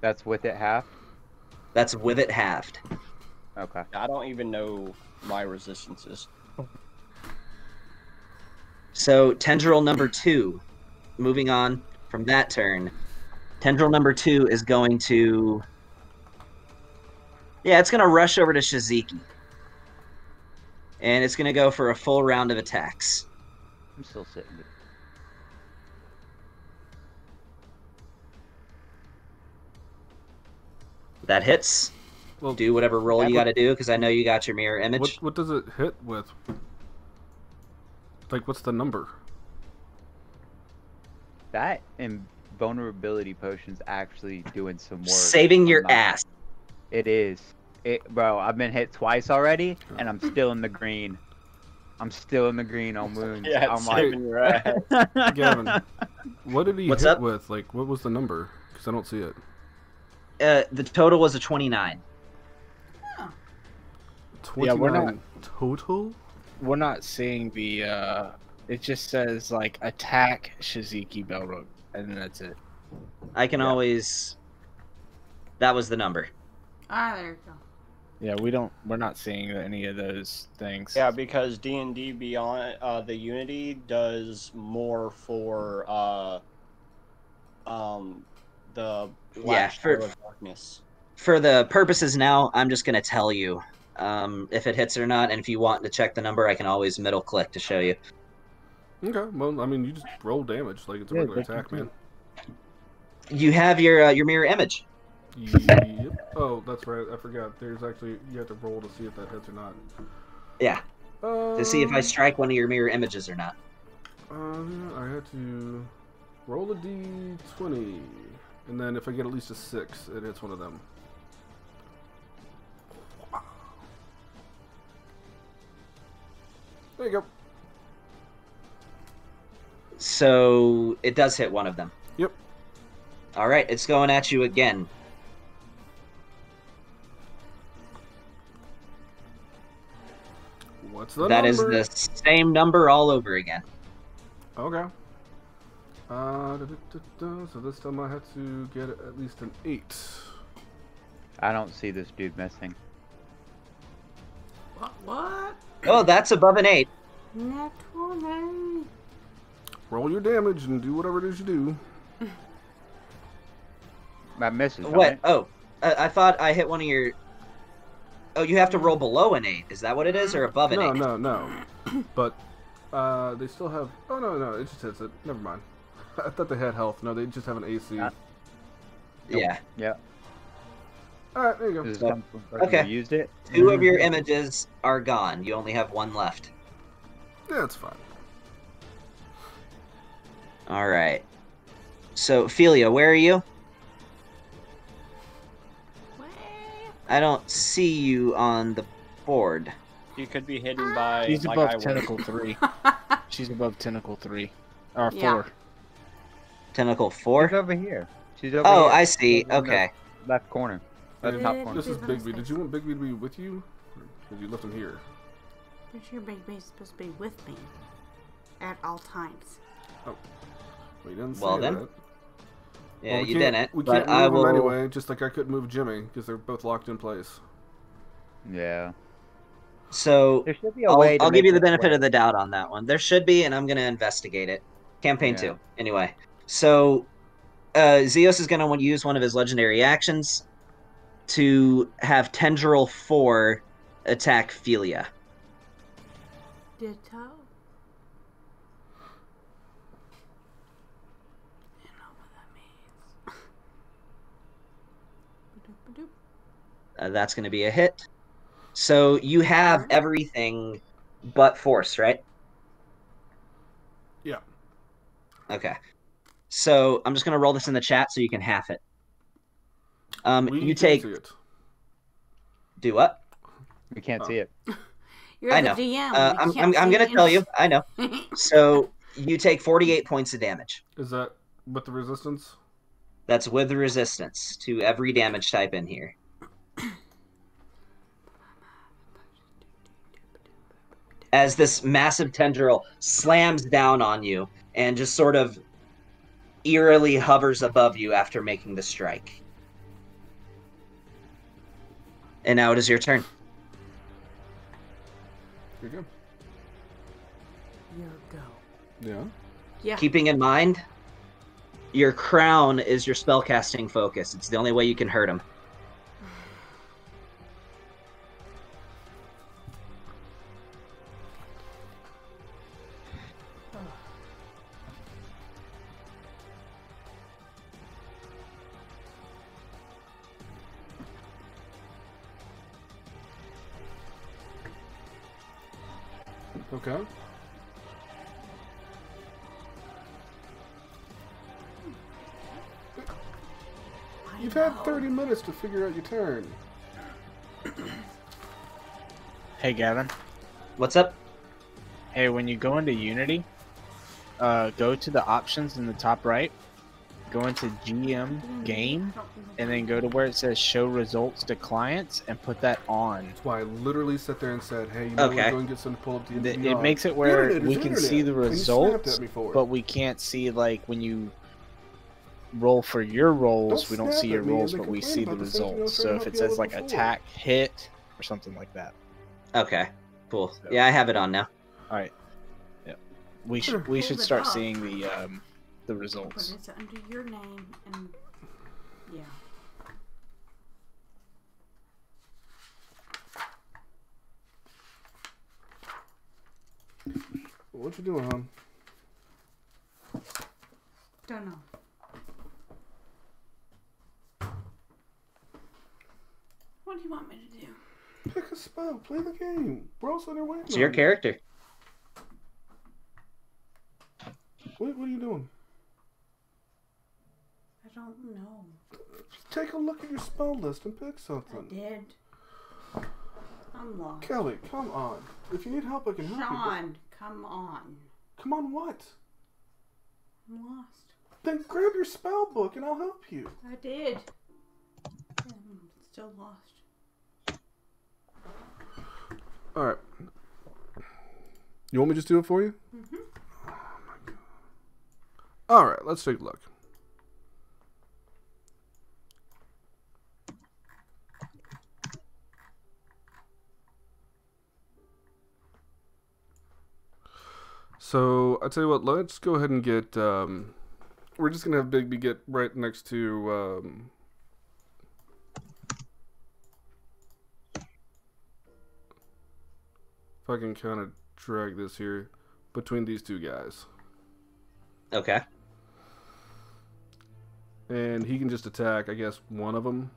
That's with it half? That's with it halved. Okay. I don't even know my resistances. So tendril number 2, moving on from that turn. Tendril number 2 is going to... Yeah, it's going to rush over to Shiziki. And it's going to go for a full round of attacks. I'm still sitting. That hits. Well, do whatever roll you got to do, because I know you got your mirror image. What does it hit with? Like, what's the number? That invulnerability potion's actually doing some work. Saving your ass. It is. Bro, I've been hit twice already, and I'm still in the green. I'm still in the green on wounds. Yeah, I'm saving your ass. Gavin, what did he What's hit up? with? Like, what was the number? Because I don't see it. The total was a 29. 29 we're not total? We're not seeing the it just says like attack Shiziki Belrook, and then that's it. I can always... That was the number. Ah, there you go. Yeah, we're not seeing any of those things. Yeah, because D&D Beyond the Unity does more for the Black Shadow of Darkness. For the purposes now, I'm just going to tell you if it hits or not, and if you want to check the number, I can always middle click to show you. Okay, well, I mean, you just roll damage like it's a regular attack, man. You have your mirror image. Yep. Oh, that's right. I forgot. There's actually you have to roll to see if that hits or not. Yeah. To see if I strike one of your mirror images or not. I had to roll a d20, and then if I get at least a 6, it hits one of them. There you go. So it does hit one of them. Yep. All right, it's going at you again. What's the That number? is the same number all over again. Okay. So this time I had to get at least an 8. I don't see this dude missing. What? Oh, that's above an 8. Not 20. Roll your damage and do whatever it is you do. That misses. What? Right? Oh, I thought I hit one of your... Oh, you have to roll below an 8. Is that what it is, or above an 8? No. But they still have... Oh, no, it just hits it. Never mind. I thought they had health. No, they just have an AC. Yeah. Yeah. Alright, there you go. So, okay. You used it? 2 of your images are gone. You only have 1 left. Yeah, that's fine. Alright. So, Ophelia, where are you? I don't see you on the board. You could be hidden by. She's like above I was. Tentacle 3. She's above Tentacle 3. Or 4. Yeah. Tentacle 4? She's over here. She's over Oh, here. I see. She's in the Okay. Left corner. Left top corner. This is Bigby. Did you want Bigby to be with you? Or did you left him here? Pretty sure Big B's supposed to be with me at all times. Oh. Well, you didn't say Well, then. that. Yeah, Well, you didn't. We but can't I move will... them anyway, just like I couldn't move Jimmy, because they're both locked in place. Yeah. So, There should be a way to I'll give make you the this benefit work. of the doubt on that one. There should be, and I'm going to investigate it. Campaign Yeah. 2. Anyway. So, Xeos is going to use one of his legendary actions to have Tendril 4 attack Philia. Ditto. You know what that means. That's going to be a hit. So, you have everything but Force, right? Yeah. Okay. So, I'm just going to roll this in the chat so you can half it. We You can't take... see it. Do what? We can't see it. You're I the know. DM. I'm going to tell you. I know. So, you take 48 points of damage. Is that with the resistance? That's with resistance to every damage type in here. As this massive tendril slams down on you and just sort of eerily hovers above you after making the strike. And now it is your turn. Here you go. Your go. Yeah. Yeah. Keeping in mind, your crown is your spellcasting focus. It's the only way you can hurt him. Okay. You've had 30 minutes to figure out your turn. Hey, Gavin. What's up? Hey, when you go into Unity, go to the options in the top right, go into GM Game, and then go to where it says Show Results to Clients, and put that on. That's why I literally sat there and said, hey, you know Okay. what, go and get some pull up the It makes it where we can see the And you snapped results, at me for it. but we can't see, like, when you roll for your rolls, we don't snap see your at me rolls, and but then we complain see the about the same thing I was results. trying So to if help it you out says, with like, before. attack, hit, or something like that. Okay, cool. Yeah, I have it on now. All right. Yeah. We should Hold it start up. seeing the But results. it's under your name and yeah. What you doing, hon? Don't know. What do you want me to do? Pick a spell. Play the game. We're also on our way. It's your character. What are you doing? I don't know. Take a look at your spell list and pick something. I did. I'm lost. Kelly, come on. If you need help, I can help you. Sean, come on. Come on what? I'm lost. Then grab your spell book and I'll help you. I did. I'm still lost. Alright. You want me to just do it for you? Mm-hmm. Oh my God. Alright, let's take a look. So, I tell you what, let's go ahead and get, we're just going to have Bigby get right next to, if I can kind of drag this here, between these two guys. Okay. And he can just attack, I guess, one of them.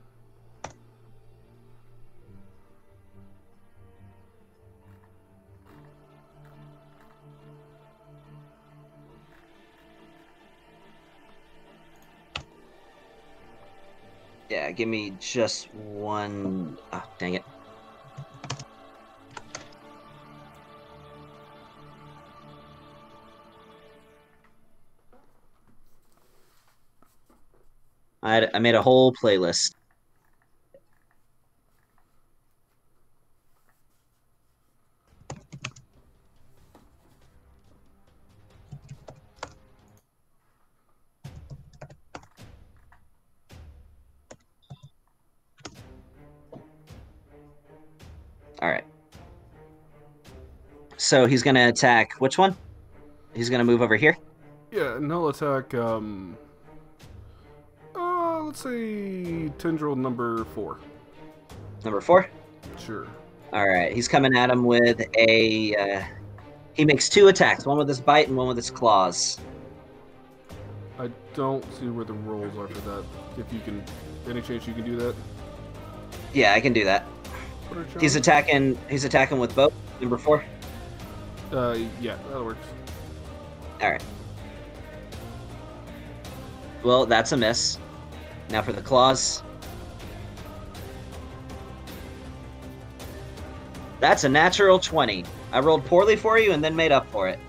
Yeah, give me just one. Oh, dang it. I made a whole playlist. All right. So he's going to attack which one? He's going to move over here? Yeah, and he'll attack, let's say tendril number 4. Number 4? Sure. All right. He's coming at him with a... he makes 2 attacks, one with his bite and one with his claws. I don't see where the rolls are for that. If you can... Any chance you can do that? Yeah, I can do that. He's attacking with both. Number 4? Yeah, that works. All right. Well, that's a miss. Now for the claws. That's a natural 20. I rolled poorly for you and then made up for it.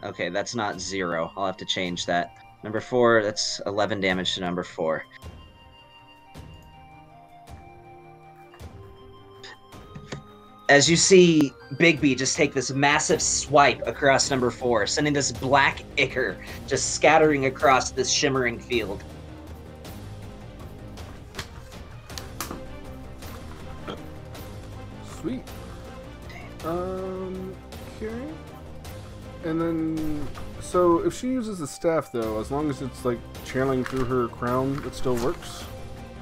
Okay, that's not 0. I'll have to change that. Number 4, that's 11 damage to number 4. As you see Bigby just take this massive swipe across number 4, sending this black ichor just scattering across this shimmering field. Sweet. Okay. And then, so if she uses the staff though, as long as it's like channeling through her crown, it still works?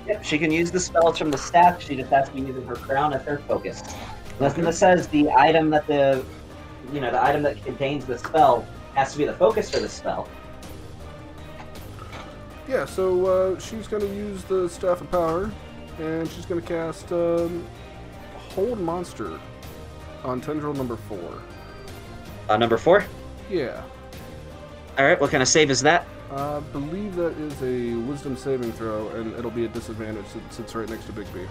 Yep, she can use the spells from the staff, she just has to be using her crown as her focus. Nothing that says the item that the item that contains the spell has to be the focus for the spell. Yeah, so she's going to use the Staff of Power, and she's going to cast Hold Monster on tendril number 4. Number 4? Yeah. Alright, what kind of save is that? I believe that is a Wisdom saving throw, and it'll be a disadvantage since it's right next to Bigby.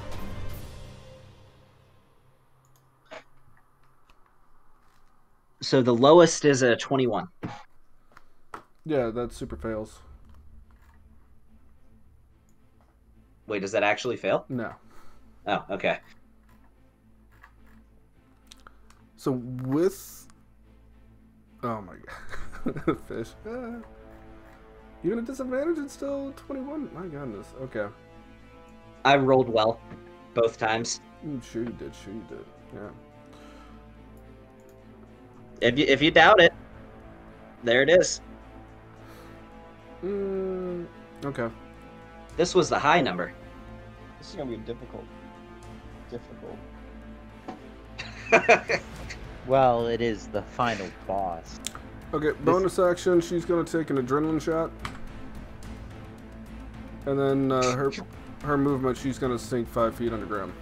So the lowest is a 21. Yeah, that super fails. Wait, does that actually fail? No. Oh, okay. So with... Oh my god. Fish. Even a disadvantage, it's still 21? My goodness. Okay. I rolled well. Both times. Sure you did. Sure you did. Yeah. If you doubt it, there it is. Okay. This was the high number. This is gonna be difficult. Well, it is the final boss. Okay, bonus action, she's going to take an adrenaline shot. And then her movement, she's going to sink 5 feet underground.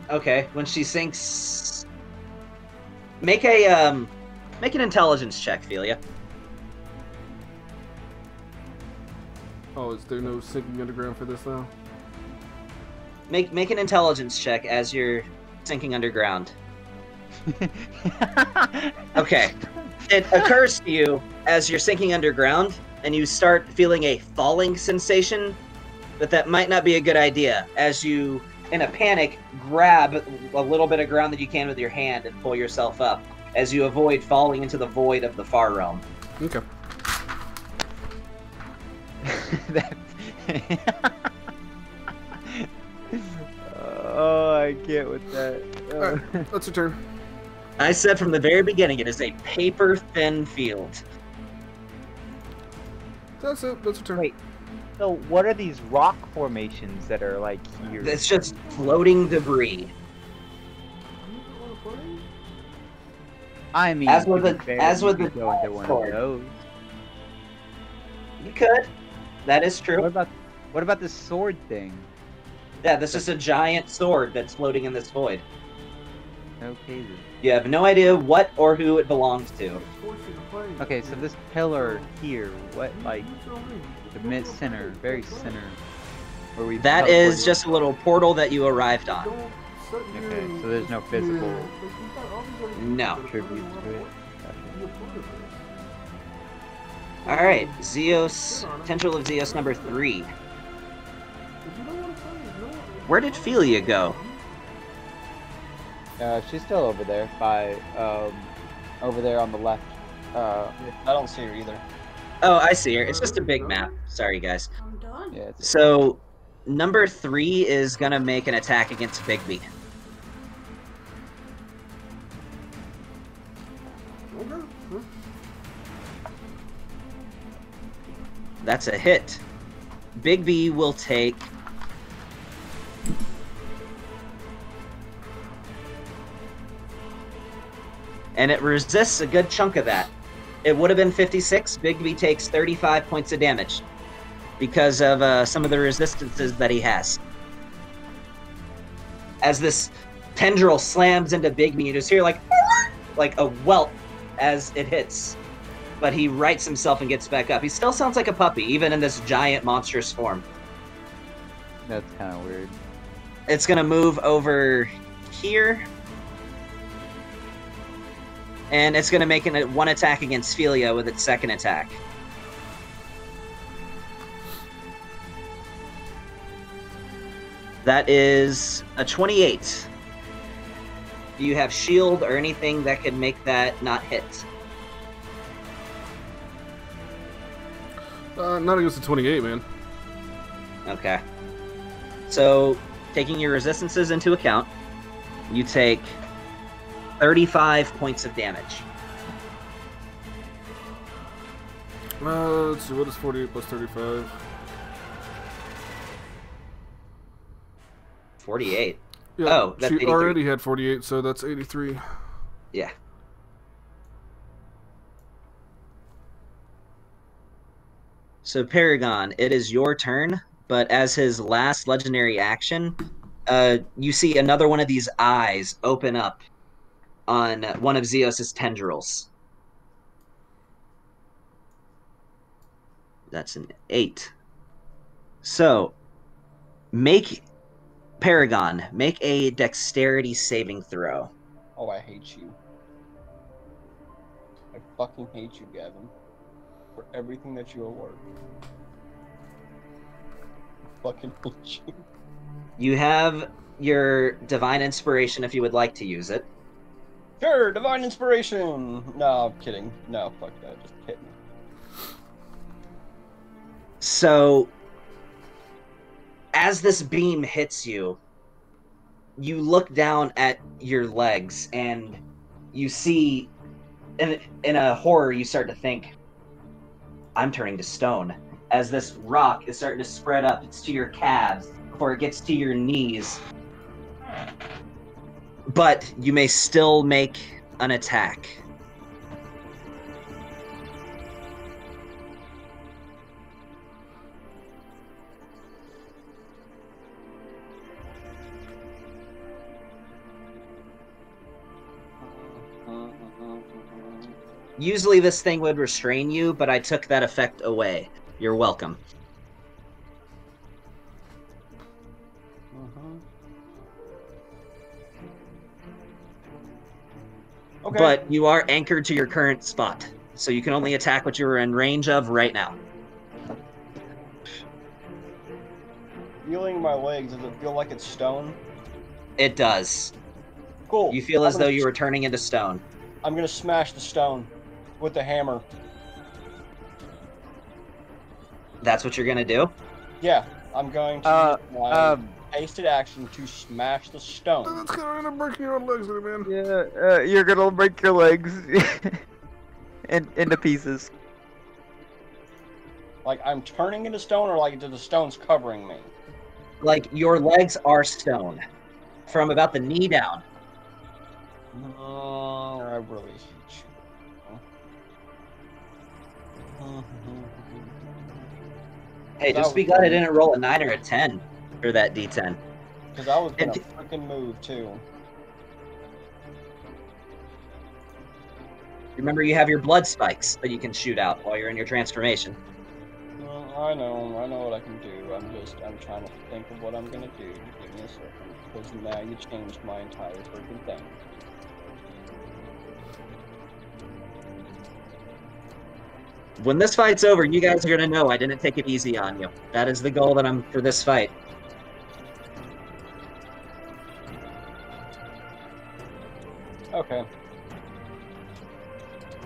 Okay, when she sinks... Make an intelligence check, Felia. Oh, is there no sinking underground for this now? Make an intelligence check as you're sinking underground. Okay. It occurs to you as you're sinking underground and you start feeling a falling sensation, that might not be a good idea as you, in a panic, grab a little bit of ground that you can with your hand and pull yourself up as you avoid falling into the void of the far realm. Okay. Oh, I get with that. Alright, that's your turn. I said from the very beginning, it is a paper-thin field. That's it. That's your turn. Wait. So what are these rock formations that are like here? It's just floating debris. I mean, as with the go into one of those. You could. That is true. What about the sword thing? Yeah, this is a giant sword that's floating in this void. Okay. You have no idea what or who it belongs to. Okay, so this pillar here, what, like, the mid-center, very center, where we... That is just a little portal that you arrived on. Okay, so there's no physical... No. Tribute to it. Alright, Xeos, Potential of Xeos number 3. Where did Felia go? She's still over there, over there on the left. I don't see her either. Oh, I see her. It's just a big map. Sorry, guys. I'm done. Yeah, So, number 3 is gonna make an attack against Bigby. That's a hit. Bigby will take... And it resists a good chunk of that. It would have been 56. Bigby takes 35 points of damage because of some of the resistances that he has. As this tendril slams into Bigby, you just hear like a welt as it hits. But he rights himself and gets back up. He still sounds like a puppy, even in this giant monstrous form. That's kind of weird. It's going to move over here. And it's going to make one attack against Felia with its second attack. That is a 28. Do you have shield or anything that could make that not hit? Not against the 28, man. Okay. So, taking your resistances into account, you take 35 points of damage. Let's see, what is 48 plus 35? 48. Yeah, oh, that's she 83. already had 48, so that's 83. Yeah. So, Paragon, it is your turn, but as his last legendary action, you see another one of these eyes open up on one of Xeos' tendrils. That's an 8. So, Paragon, make a dexterity saving throw. Oh, I hate you. I fucking hate you, Gavin. For everything that you are worth. I fucking hate you. You have your Divine Inspiration if you would like to use it. Sure, Divine Inspiration! No, I'm kidding. No, fuck that. Just hit me. So, as this beam hits you, you look down at your legs and you see, in a horror, you start to think, I'm turning to stone. As this rock is starting to spread up, it's to your calves before it gets to your knees. But you may still make an attack. Usually this thing would restrain you, but I took that effect away. You're welcome. Okay. But you are anchored to your current spot, so you can only attack what you're in range of right now. Feeling my legs, does it feel like it's stone? It does. Cool. You feel as though you were turning into stone. I'm gonna smash the stone with the hammer. That's what you're gonna do? Yeah, I'm going to use my hasted action to smash the stone. That's gonna end up breaking your own legs, little man. Yeah, you're gonna break your legs into pieces. Like, I'm turning into stone, or like the stone's covering me? Like, your legs are stone. From about the knee down. I really hate you. Hey, just be glad I didn't roll a 9 or a 10 for that D10. Because I was gonna freaking move, too. Remember, you have your blood spikes that you can shoot out while you're in your transformation. I know what I can do. I'm trying to think of what I'm gonna do. Give me a second, because now you changed my entire freaking thing. When this fight's over, you guys are gonna know I didn't take it easy on you. That is the goal that I'm for this fight. Okay.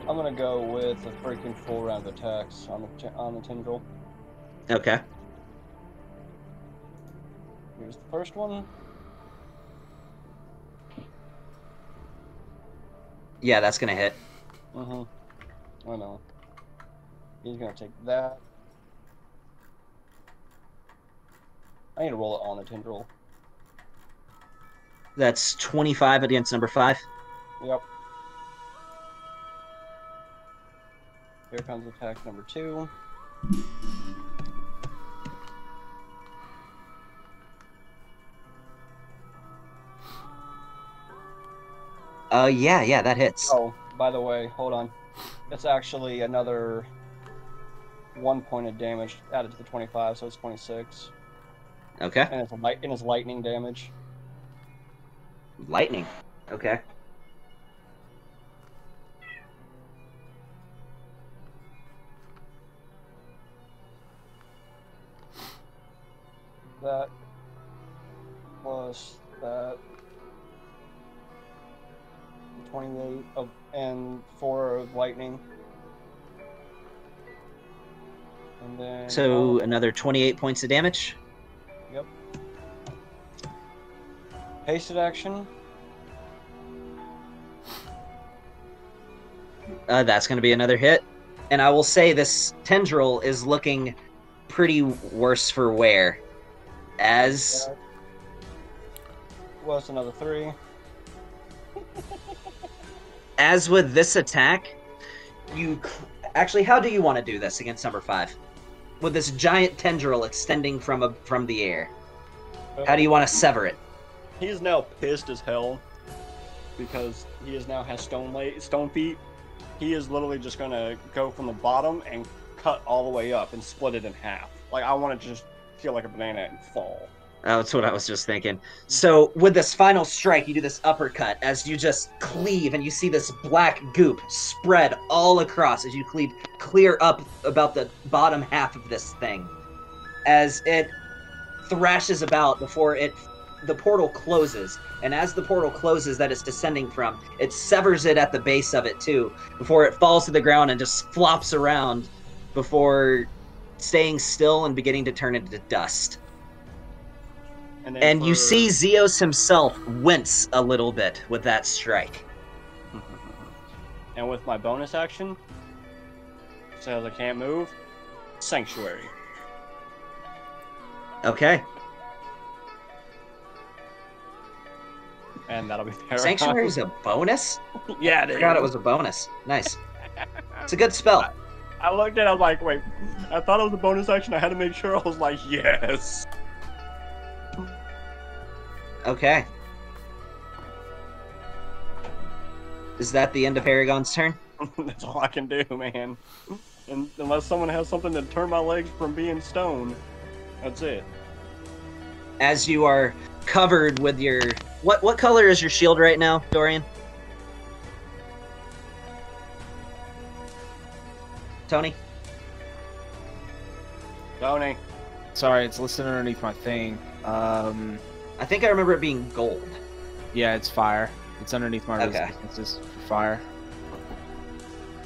I'm gonna go with a freaking full round of attacks on the tendril. Okay. Here's the first one. Yeah, that's gonna hit. I know. He's gonna take that. I need to roll it on the tendril. That's 25 against number 5. Yep. Here comes attack number 2. Yeah, that hits. Oh, by the way, hold on. It's actually another 1 point of damage added to the 25, so it's 26. Okay. And it's lightning damage. Lightning. Okay. That plus that 28 of and 4 of lightning. And then So another 28 points of damage. Yep. Hasted action. That's going to be another hit. And I will say this tendril is looking pretty worse for wear. As... What's another 3? As with this attack, you... Actually, how do you want to do this against number 5? With this giant tendril extending from the air. How do you want to sever it? He is now pissed as hell because he now has stone feet. He is literally just gonna go from the bottom and cut all the way up and split it in half. Like, I want to just feel like a banana and fall. That's what I was just thinking. So with this final strike, you do this uppercut as you just cleave, and you see this black goop spread all across as you clear up about the bottom half of this thing. As it thrashes about before the portal closes. And as the portal closes that it's descending from, it severs it at the base of it too, before it falls to the ground and just flops around before staying still and beginning to turn into dust. And you see Xeos himself wince a little bit with that strike. And with my bonus action, since I can't move, Sanctuary. Okay. And that'll be Paragon. Sanctuary's a bonus? Yeah, it is. I forgot it was a bonus. Nice. It's a good spell. I looked at it, I was like, wait, I thought it was a bonus action, I had to make sure, I was like, yes. Okay. Is that the end of Paragon's turn? That's all I can do, man. And unless someone has something to turn my legs from being stone, that's it. As you are covered with your... What color is your shield right now, Dorian? Tony? Tony. Sorry, it's listed underneath my thing. I think I remember it being gold. Yeah, it's fire. It's underneath my Okay. resistances for fire.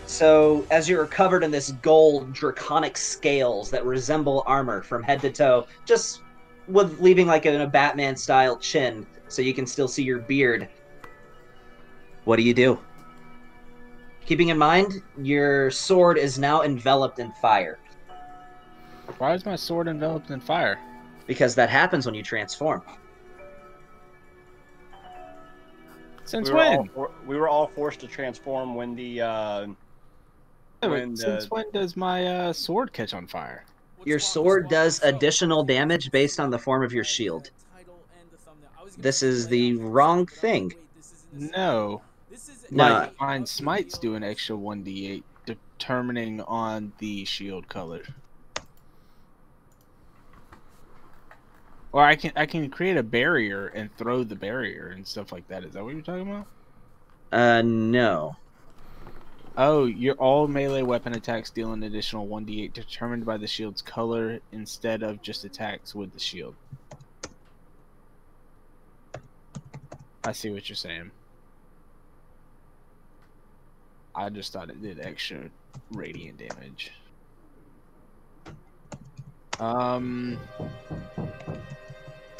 So, as you're covered in this gold draconic scales that resemble armor from head to toe, just with leaving like a Batman-style chin, so you can still see your beard. What do? Keeping in mind, your sword is now enveloped in fire. Why is my sword enveloped in fire? Because that happens when you transform. Since when? We were all forced to transform when the Since when does my sword catch on fire? Your sword does additional damage based on the form of your shield. This is the wrong thing. No. No. Divine Smites do an extra 1d8, determining on the shield color. Or I can create a barrier and throw the barrier and stuff like that. Is that what you're talking about? No. Oh, your all melee weapon attacks deal an additional 1d8 determined by the shield's color instead of just attacks with the shield. I see what you're saying. I just thought it did extra radiant damage.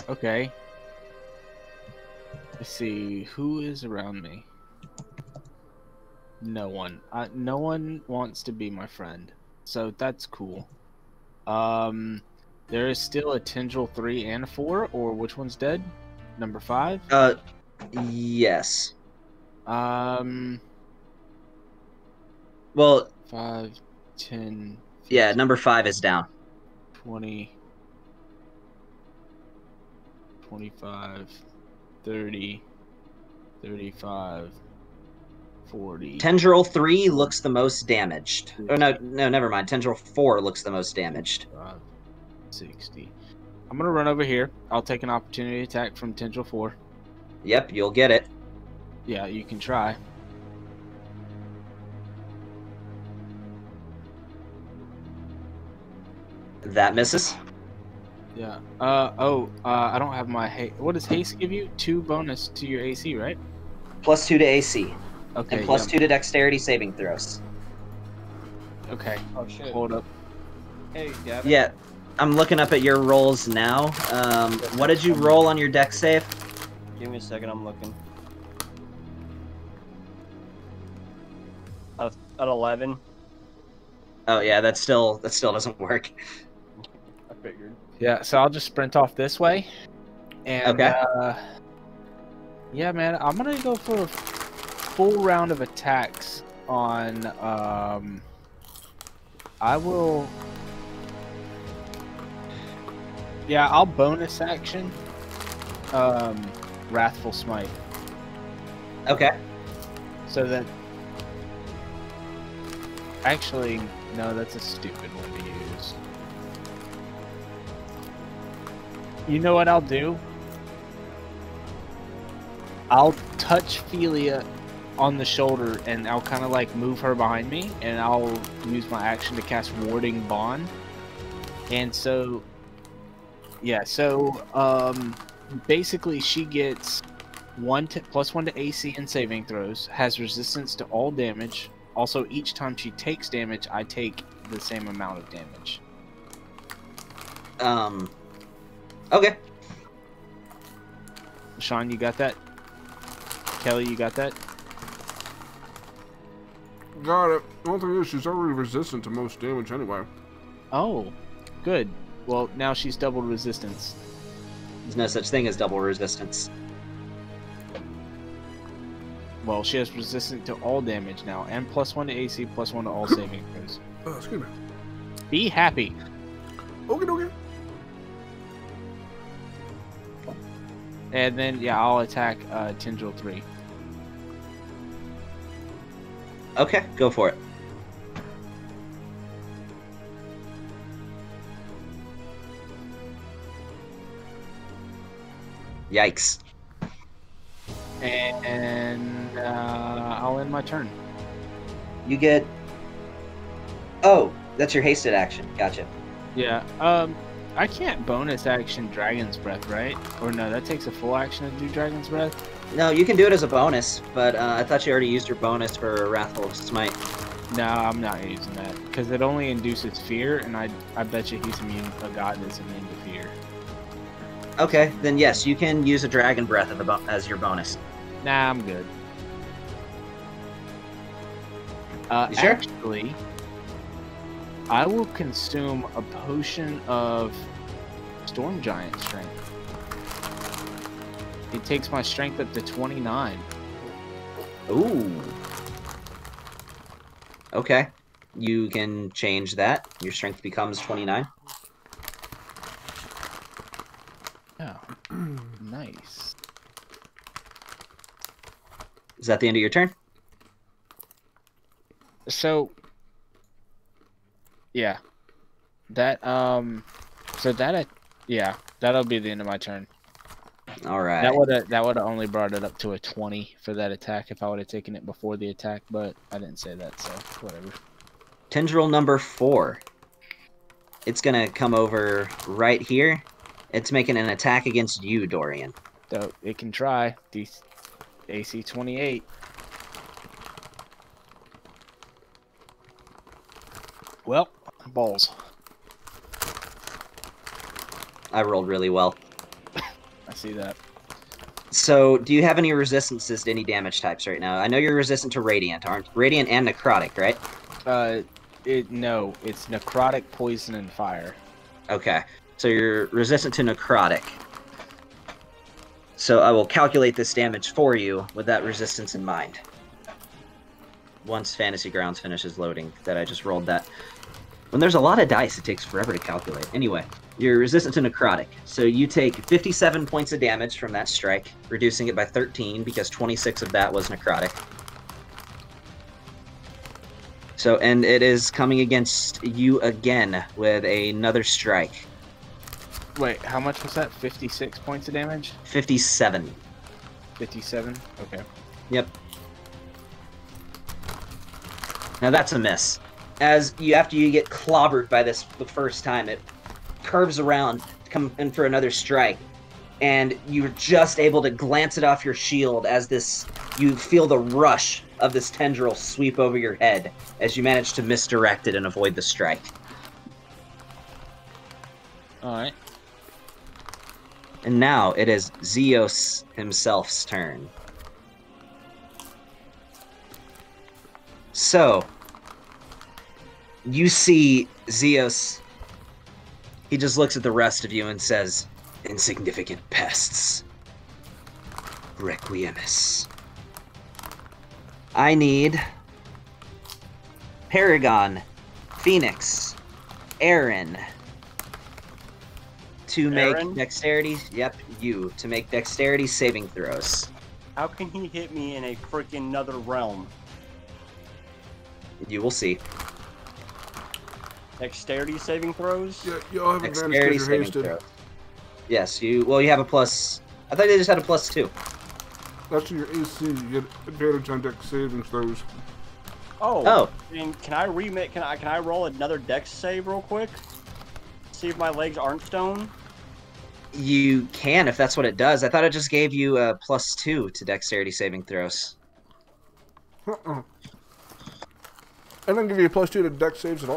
Okay. Let's see. Who is around me? No one. No one wants to be my friend. So that's cool. There is still a Tendril 3 and 4, or which one's dead? Number 5? Yes. Well, 5, 10, 15, yeah, number 5 is down. 20, 25, 30, 35, 40. Tendril 3 looks the most damaged. Oh, no, never mind. Tendril 4 looks the most damaged. 60. I'm going to run over here. I'll take an opportunity attack from Tendril 4. Yep, you'll get it. Yeah, you can try. That misses. Yeah. I don't have my haste. What does haste give you? 2 bonus to your AC, right? +2 to AC. Okay. And +2 to dexterity saving throws. Okay. Oh shit. Hold up. Hey, Gavin. Yeah, I'm looking up at your rolls now. What did you roll on your dex save? Give me a second, I'm looking. At 11. Oh yeah, that still doesn't work. I figured. Yeah, so I'll just sprint off this way. And, okay. Yeah, man, I'm gonna go for a full round of attacks on, I will... Yeah, I'll bonus action, Wrathful Smite. Okay. So that... Actually, no, that's a stupid one to use. You know what I'll do? I'll touch Felia on the shoulder and I'll kind of like move her behind me and I'll use my action to cast Warding Bond. And so, yeah, basically she gets +1 to AC and saving throws, has resistance to all damage. Also, each time she takes damage, I take the same amount of damage. Okay. Sean, you got that? Kelly, you got that? Got it. The one thing is, she's already resistant to most damage anyway. Oh, good. Well, now she's double resistance. There's no such thing as double resistance. Well, she has resistance to all damage now, and +1 to AC, +1 to all saving throws. Excuse me. Be happy. Okay. And then, yeah, I'll attack Tendril 3. Okay, go for it. Yikes. And I'll end my turn. You get... Oh, that's your hasted action. Gotcha. Yeah. I can't bonus action Dragon's Breath, right? Or no, that takes a full action to do Dragon's Breath? No, you can do it as a bonus, but I thought you already used your bonus for Wrathful Smite. No, I'm not using that. Because it only induces fear, and I bet you he's immune, a god that's immune to fear. Okay, then yes, you can use a Dragon Breath as your bonus. Nah, I'm good. You sure? Actually, I will consume a potion of Storm Giant Strength. It takes my strength up to 29. Ooh. Okay. You can change that. Your strength becomes 29. Oh, nice. Is that the end of your turn? So, yeah. That, yeah, that'll be the end of my turn. All right. That would have only brought it up to a 20 for that attack if I would have taken it before the attack, but I didn't say that, so whatever. Tendril number 4. It's gonna come over right here. It's making an attack against you, Dorian. So it can try. AC 28. Well, balls. I rolled really well. I see that. So, do you have any resistances to any damage types right now? I know you're resistant to Radiant, aren't Radiant and Necrotic, right? No, it's Necrotic, Poison, and Fire. Okay, so you're resistant to Necrotic. So I will calculate this damage for you with that resistance in mind. Once Fantasy Grounds finishes loading, that I just rolled that. When there's a lot of dice, it takes forever to calculate. Anyway, you're resistant to Necrotic, so you take 57 points of damage from that strike, reducing it by 13 because 26 of that was Necrotic. So, and it is coming against you again with another strike. Wait, how much was that? 56 points of damage? 57. 57? Okay. Yep. Now that's a miss. After you get clobbered by this the first time, it curves around to come in for another strike, and you're just able to glance it off your shield as you feel the rush of this tendril sweep over your head as you manage to misdirect it and avoid the strike. Alright. And now it is Xeos himself's turn. So, you see Xeos, he just looks at the rest of you and says, "Insignificant pests. Requiemus. I need Paragon, Phoenix, Aaron to make dexterity. Yep, you to make dexterity saving throws. How can he hit me in a freaking another realm? You will see. Dexterity saving throws? Yeah, you'll have advantage Dexterity because you're saving hasted. throws. Yes, you have a plus. I thought they just had a +2. That's your AC. You get advantage on dex saving throws. Oh. And can I remit? Can I roll another dex save real quick? See if my legs aren't stone. You can if that's what it does. I thought it just gave you a +2 to dexterity saving throws. It doesn't give you a +2 to dex saves at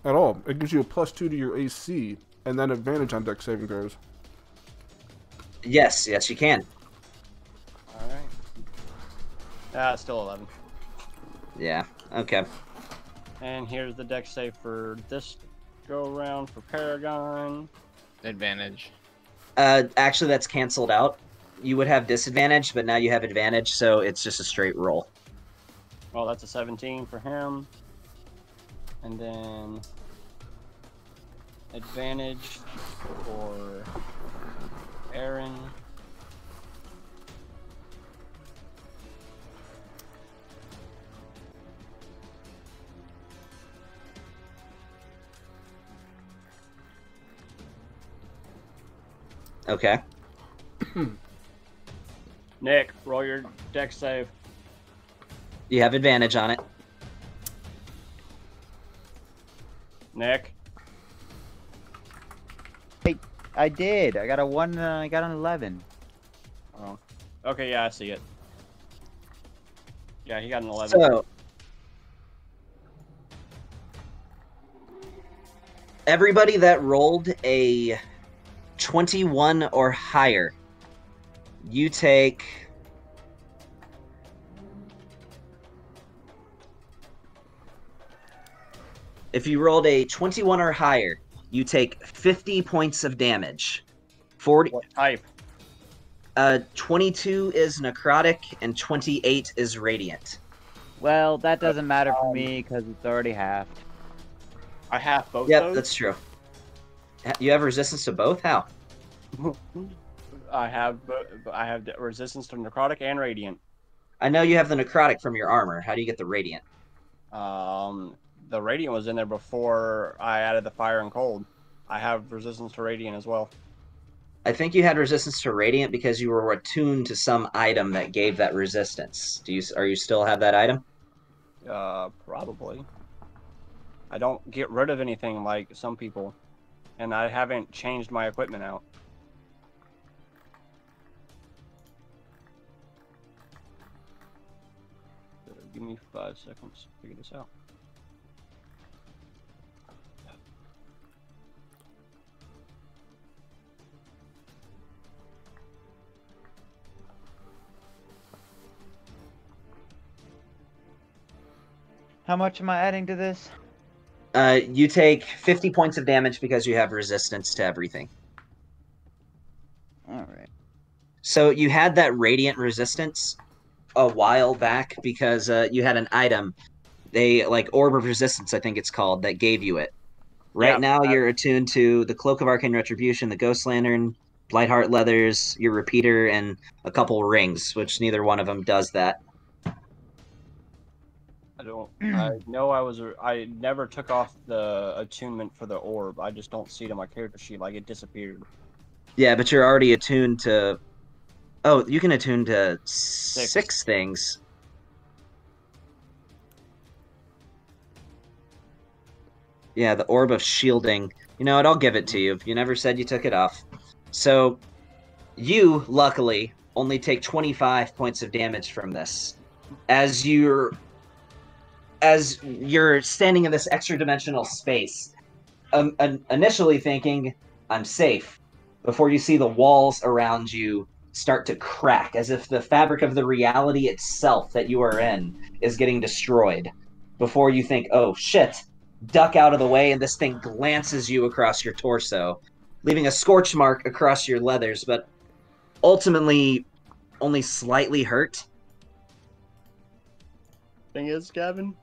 all. It gives you a +2 to your AC and then advantage on dex saving throws. Yes, you can. Alright. It's still 11. Yeah, okay. And here's the dex save for this go around for Paragon. Advantage. Actually, that's canceled out. You would have disadvantage, but now you have advantage, so it's just a straight roll. Well, that's a 17 for him. And then advantage for Aaron. Okay. Nick, roll your dex save. You have advantage on it. Nick. Hey, I did. I got a 1. I got an 11. Oh. Okay, yeah, I see it. Yeah, he got an 11. So, everybody that rolled a 21 or higher, you take... If you rolled a 21 or higher, you take 50 points of damage. 40. What type? 22 is necrotic and 28 is radiant. Well, that doesn't matter for me because it's already halved. I have both Yep, those? that's true. You have resistance to both? How? I have resistance to necrotic and radiant. I know you have the necrotic from your armor. How do you get the radiant? The radiant was in there before I added the fire and cold. I have resistance to radiant as well. I think you had resistance to radiant because you were attuned to some item that gave that resistance. Are you still have that item? Probably. I don't get rid of anything like some people, and I haven't changed my equipment out. Give me 5 seconds to figure this out. How much am I adding to this? You take 50 points of damage because you have resistance to everything. Alright. So you had that radiant resistance a while back because you had an item, Orb of Resistance, I think it's called, that gave you it. Right now you're attuned to the Cloak of Arcane Retribution, the Ghost Lantern, Blightheart Leathers, your Repeater, and a couple rings, which neither one of them does that. I know I never took off the attunement for the orb. I just don't see it on my character sheet, like it disappeared. Yeah, but you're already attuned to... Oh, you can attune to 6 things. Yeah, the Orb of Shielding. You know what, I'll give it to you. You never said you took it off. So, you, luckily, only take 25 points of damage from this. As you're standing in this extra-dimensional space, initially thinking, I'm safe, before you see the walls around you start to crack, as if the fabric of the reality itself that you are in is getting destroyed. Before you think, oh shit, duck out of the way, and this thing glances you across your torso, leaving a scorch mark across your leathers, but ultimately only slightly hurt. Thing is, Gavin,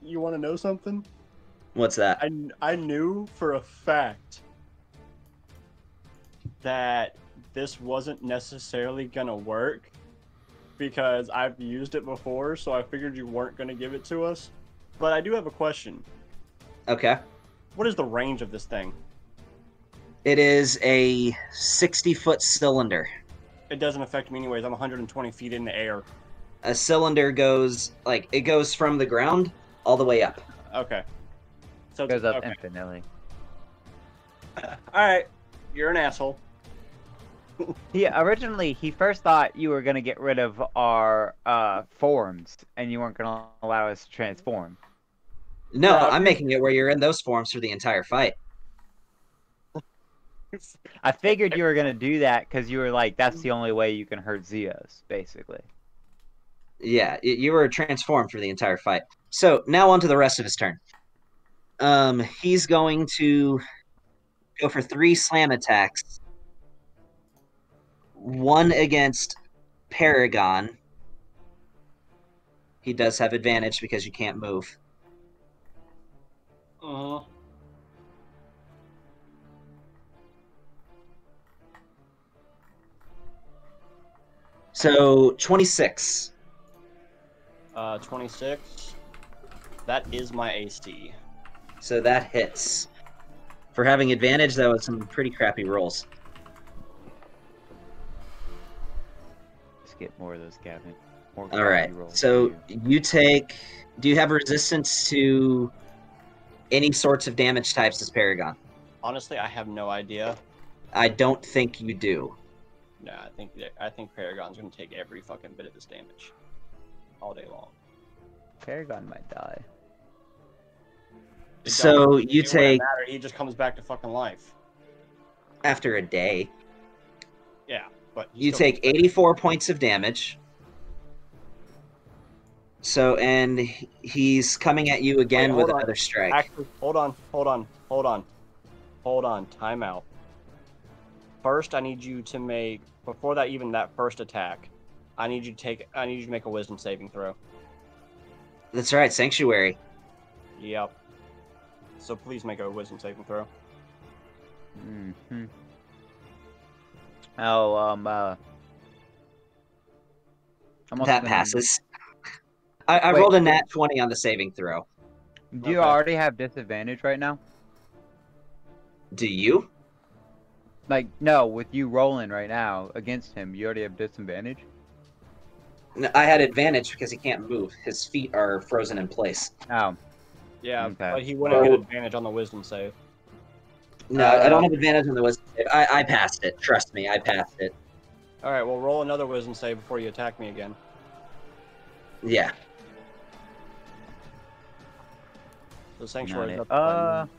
you want to know something? What's that? I knew for a fact that this wasn't necessarily gonna work because I've used it before, so I figured you weren't gonna give it to us. But I do have a question. Okay. What is the range of this thing? It is a 60-foot cylinder. It doesn't affect me anyways. I'm 120 feet in the air. A cylinder goes, it goes from the ground all the way up. Okay. So it goes up infinitely. Alright. You're an asshole. Originally, he first thought you were going to get rid of our forms, and you weren't going to allow us to transform. No, I'm making it where you're in those forms for the entire fight. I figured you were going to do that because you were like, that's the only way you can hurt Xeos, basically. Yeah, you were transformed for the entire fight. So, now on to the rest of his turn. He's going to go for 3 slam attacks. 1 against Paragon. He does have advantage because you can't move. So, 26. 26. That is my AC. So that hits. For having advantage, that was some pretty crappy rolls. Let's get more of those, Gavin. More All right. crappy rolls So for you take. Do you have resistance to any sorts of damage types as Paragon? Honestly, I have no idea. I don't think you do. No, I think Paragon's gonna take every fucking bit of this damage all day long. Paragon might die. So you It wouldn't take matter. He just comes back to fucking life. after a day. Yeah, but he You still take comes back. 84 points of damage. So, and he's coming at you again Wait, with hold on. another strike. Actually, hold on. Time out. First, I need you to make before that even that first attack. I need you to make a wisdom saving throw. That's right, Sanctuary. Yep. So please make a wisdom saving throw. Mm-hmm. Oh, I'm also That gonna- passes. I Wait, rolled a nat 20 on the saving throw. Do you Okay. already have disadvantage right now? Do you? Like, no, with you rolling right now against him, you already have disadvantage? No, I had advantage because he can't move. His feet are frozen in place. Oh. Yeah, Okay. but he wouldn't get advantage on the wisdom save. No, I don't have advantage on the wisdom save. I passed it. Trust me, I passed it. All right, well, roll another wisdom save before you attack me again. Yeah. The sanctuary's up.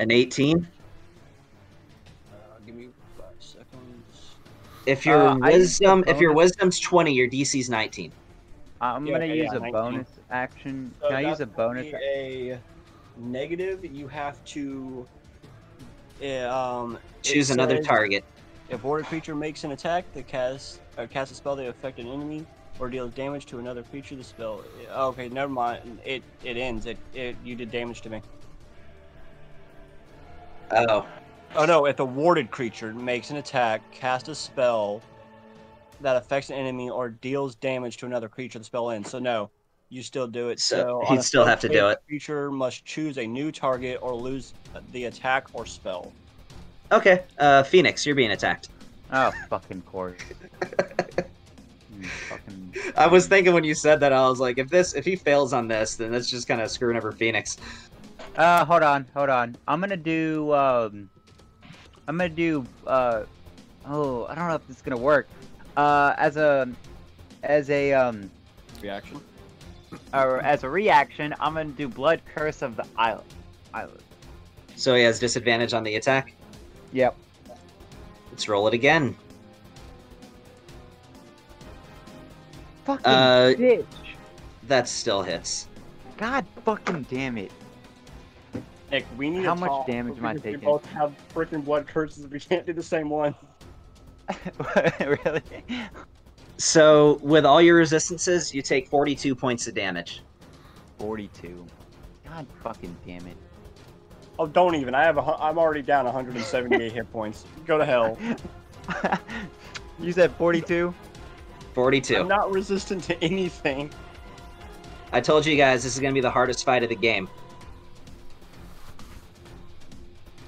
An 18. Give me 5 seconds. If your I used the if your bonus- wisdom's 20, your DC's 19. I'm Yeah, gonna okay, use yeah, a 19. bonus action. So Can I use that's a bonus? gonna be a negative. You have to Choose another target. If a creature makes an attack that casts a spell that affects an enemy or deals damage to another creature, the spell. Okay, never mind. It ends. You did damage to me. Oh. Oh no! If a warded creature makes an attack, casts a spell that affects an enemy or deals damage to another creature, the spell ends. So no, you still do it. So on he'd a still failed have to do save, it. The creature must choose a new target or lose the attack or spell. Okay, Phoenix, you're being attacked. Oh, fucking course. Fucking... I was thinking when you said that, I was like, if he fails on this, then that's just kind of screwing over Phoenix. Hold on. I'm gonna do, oh, I don't know if this is gonna work. As a Reaction. or as a reaction, I'm gonna do Blood Curse of the Island. So he has disadvantage on the attack? Yep. Let's roll it again. Fucking bitch. That still hits. God fucking damn it. Nick, we need How to much talk damage am I because taking? We both have freaking blood curses. We can't do the same one. Really? So, with all your resistances, you take 42 points of damage. 42. God fucking damn it. Oh, don't even. I'm already down 178 hit points. Go to hell. You said 42? 42. I'm not resistant to anything. I told you guys this is going to be the hardest fight of the game.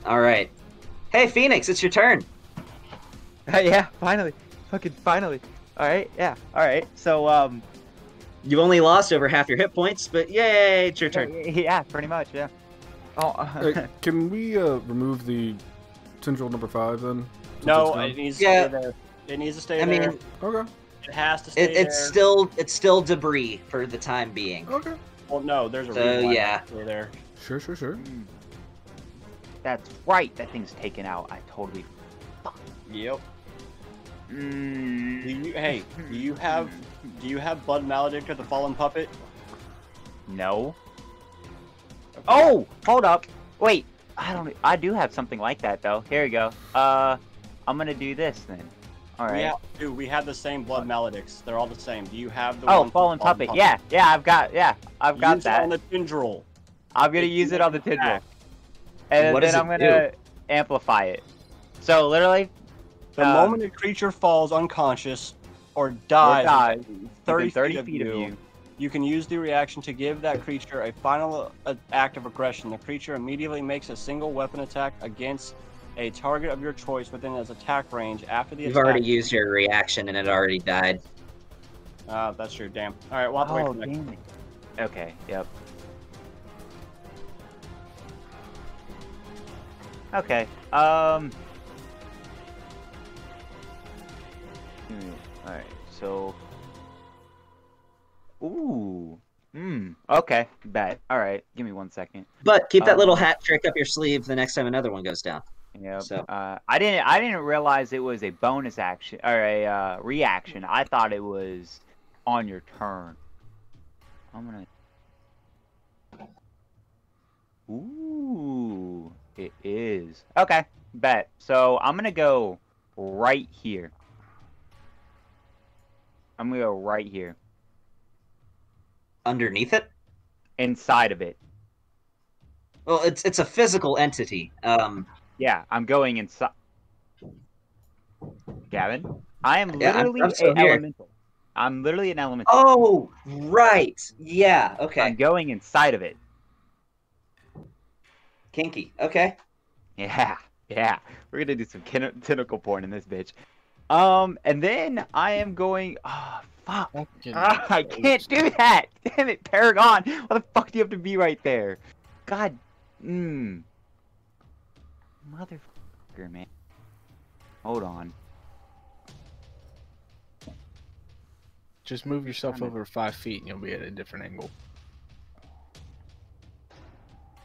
Alright. Hey, Phoenix, it's your turn. Yeah, finally. Fucking finally. Alright, yeah. Alright, so, You've only lost over half your hit points, but yay, it's your turn. Yeah, pretty much, yeah. Oh, can we remove the tendril number 5 then? Since No, it's gone? it needs to stay there. It needs to stay there. Okay. It has to stay there. It's still debris for the time being. Okay. Well, no, there's a So, reason why yeah. it's there. Sure. That's right, that thing's taken out. I totally... Yep. Mm. Do you have Blood Maledict of the Fallen Puppet? No. Oh! Hold up! Wait! I do have something like that, though. Here we go. I'm gonna do this, then. Alright. We have the same Blood Maledicts. They're all the same. Do you have the Oh, one Fallen Puppet. Yeah, I've got Use that. it on the Tendril. I'm gonna use it on the Tendril. And What then does I'm it gonna amplify it. So, literally... The moment a creature falls unconscious or dies, within 30 feet of you, You can use the reaction to give that creature a final act of aggression. The creature immediately makes a single weapon attack against a target of your choice within its attack range after the You've attack. already used your reaction and it already died. That's true. Damn. All right, we'll have to wait for the next. Okay. Yep. Okay. All right. So. Ooh. Okay. Bet. All right. Give me 1 second. But keep that little hat trick up your sleeve the next time another one goes down. Yep. So. I didn't realize it was a bonus action or a reaction. I thought it was on your turn. I'm gonna. Ooh. It is. Okay. Bet. So I'm gonna go right here. I'm gonna go right here. Underneath it? Inside of it. Well, it's a physical entity. Yeah, I'm going inside. Gavin, I am literally I'm still an here. elemental. I'm literally an elemental. Oh, right. Yeah. Okay. I'm going inside of it. Kinky. Okay. Yeah. We're gonna do some tentacle porn in this bitch. And then I am going. Oh, fuck. I can't do that. Damn it, Paragon. Why the fuck do you have to be right there? God. Motherfucker, man. Hold on. Just move yourself over 5 feet and you'll be at a different angle.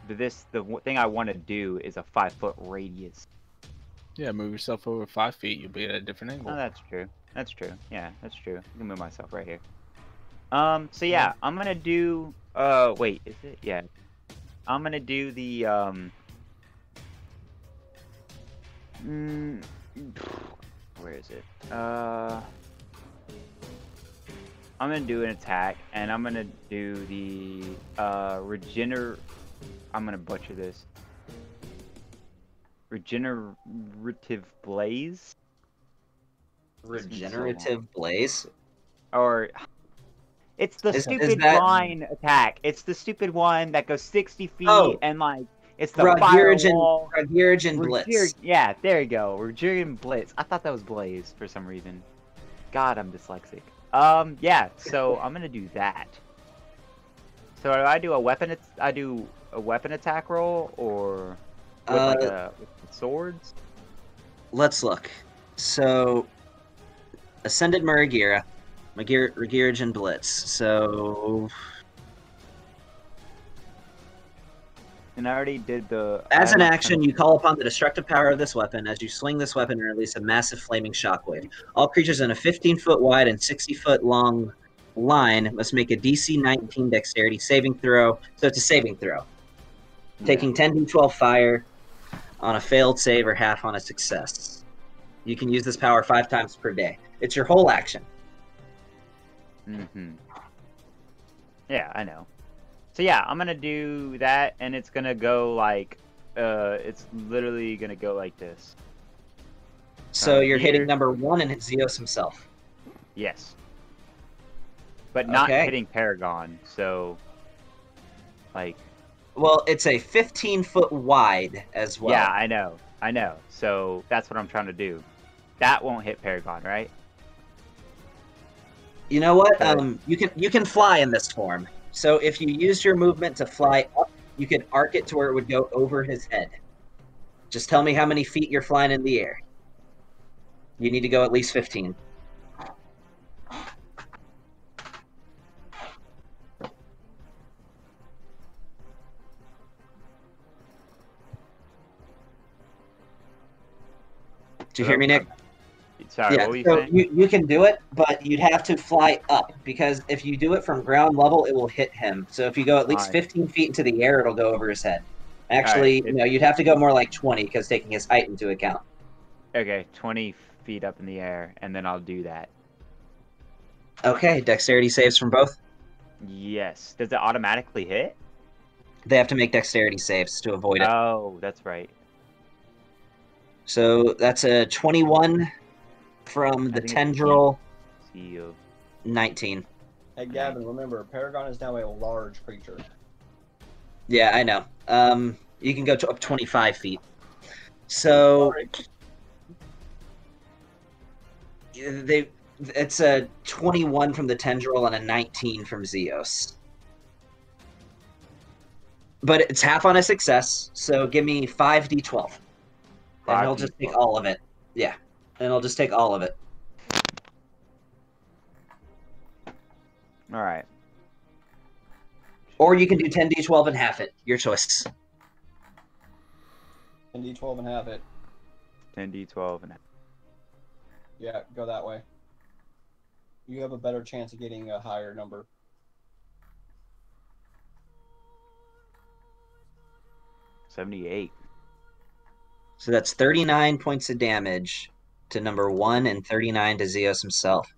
The thing I want to do is a 5-foot radius. Yeah, move yourself over 5 feet, you'll be at a different angle. Oh, that's true. That's true. Yeah, that's true. I can move myself right here. So yeah, I'm gonna do. Wait, is it? Yeah. I'm gonna do the. Where is it? I'm gonna do an attack, and I'm gonna do the I'm gonna butcher this. Regenerative Blaze? Regenerative Blaze? Or... It's the stupid line attack. It's the stupid one that goes 60 feet and, like, it's the firewall. Ragirigen Blitz. Yeah, there you go. Ragirigen Blitz. I thought that was Blaze for some reason. God, I'm dyslexic. Yeah, so I'm gonna do that. So do I do a weapon attack roll, or with with swords? Let's look. So, Ascended Ragirigen Blitz. So, and I already did the. As an action, you call upon the destructive power of this weapon. As you swing this weapon and release a massive flaming shockwave. All creatures in a 15-foot wide and 60-foot long line must make a DC 19 Dexterity saving throw. So it's a saving throw. Yeah. Taking 10d12 fire on a failed save or half on a success. You can use this power 5 times per day. It's your whole action. Yeah, I know. So yeah, I'm gonna do that, and it's gonna go like, it's literally gonna go like this. So you're hitting number 1 and it's Xeos himself. Yes. But not hitting Paragon, so... Like... Well, it's a 15-foot wide as well. Yeah, I know. So that's what I'm trying to do. That won't hit Paragon, right? You know what? You can fly in this form. So if you used your movement to fly up, you could arc it to where it would go over his head. Just tell me how many feet you're flying in the air. You need to go at least 15. Did you hear me, Nick? Sorry, yeah, what were you so saying? You can do it, but you'd have to fly up, because if you do it from ground level, it will hit him. So if you go at least 15 feet into the air, it'll go over his head. Actually, you'd have to go more like 20, because taking his height into account. Okay, 20 feet up in the air, and then I'll do that. Okay, dexterity saves from both? Yes. Does it automatically hit? They have to make dexterity saves to avoid it. Oh, that's right. So that's a 21 from the tendril. 19. Hey Gavin, remember, Paragon is now a large creature. Yeah, I know. You can go to up 25 feet. So it's a 21 from the tendril and a 19 from Xeos. But it's half on a success, so give me 5d12. And he'll just take all of it. Yeah. And he'll just take all of it. Alright. Or you can do 10d12 and half it. Your choice. 10d12 and half it. 10d12 and half. Yeah, go that way. You have a better chance of getting a higher number. $78. So that's 39 points of damage to number 1 and 39 to Xeos himself.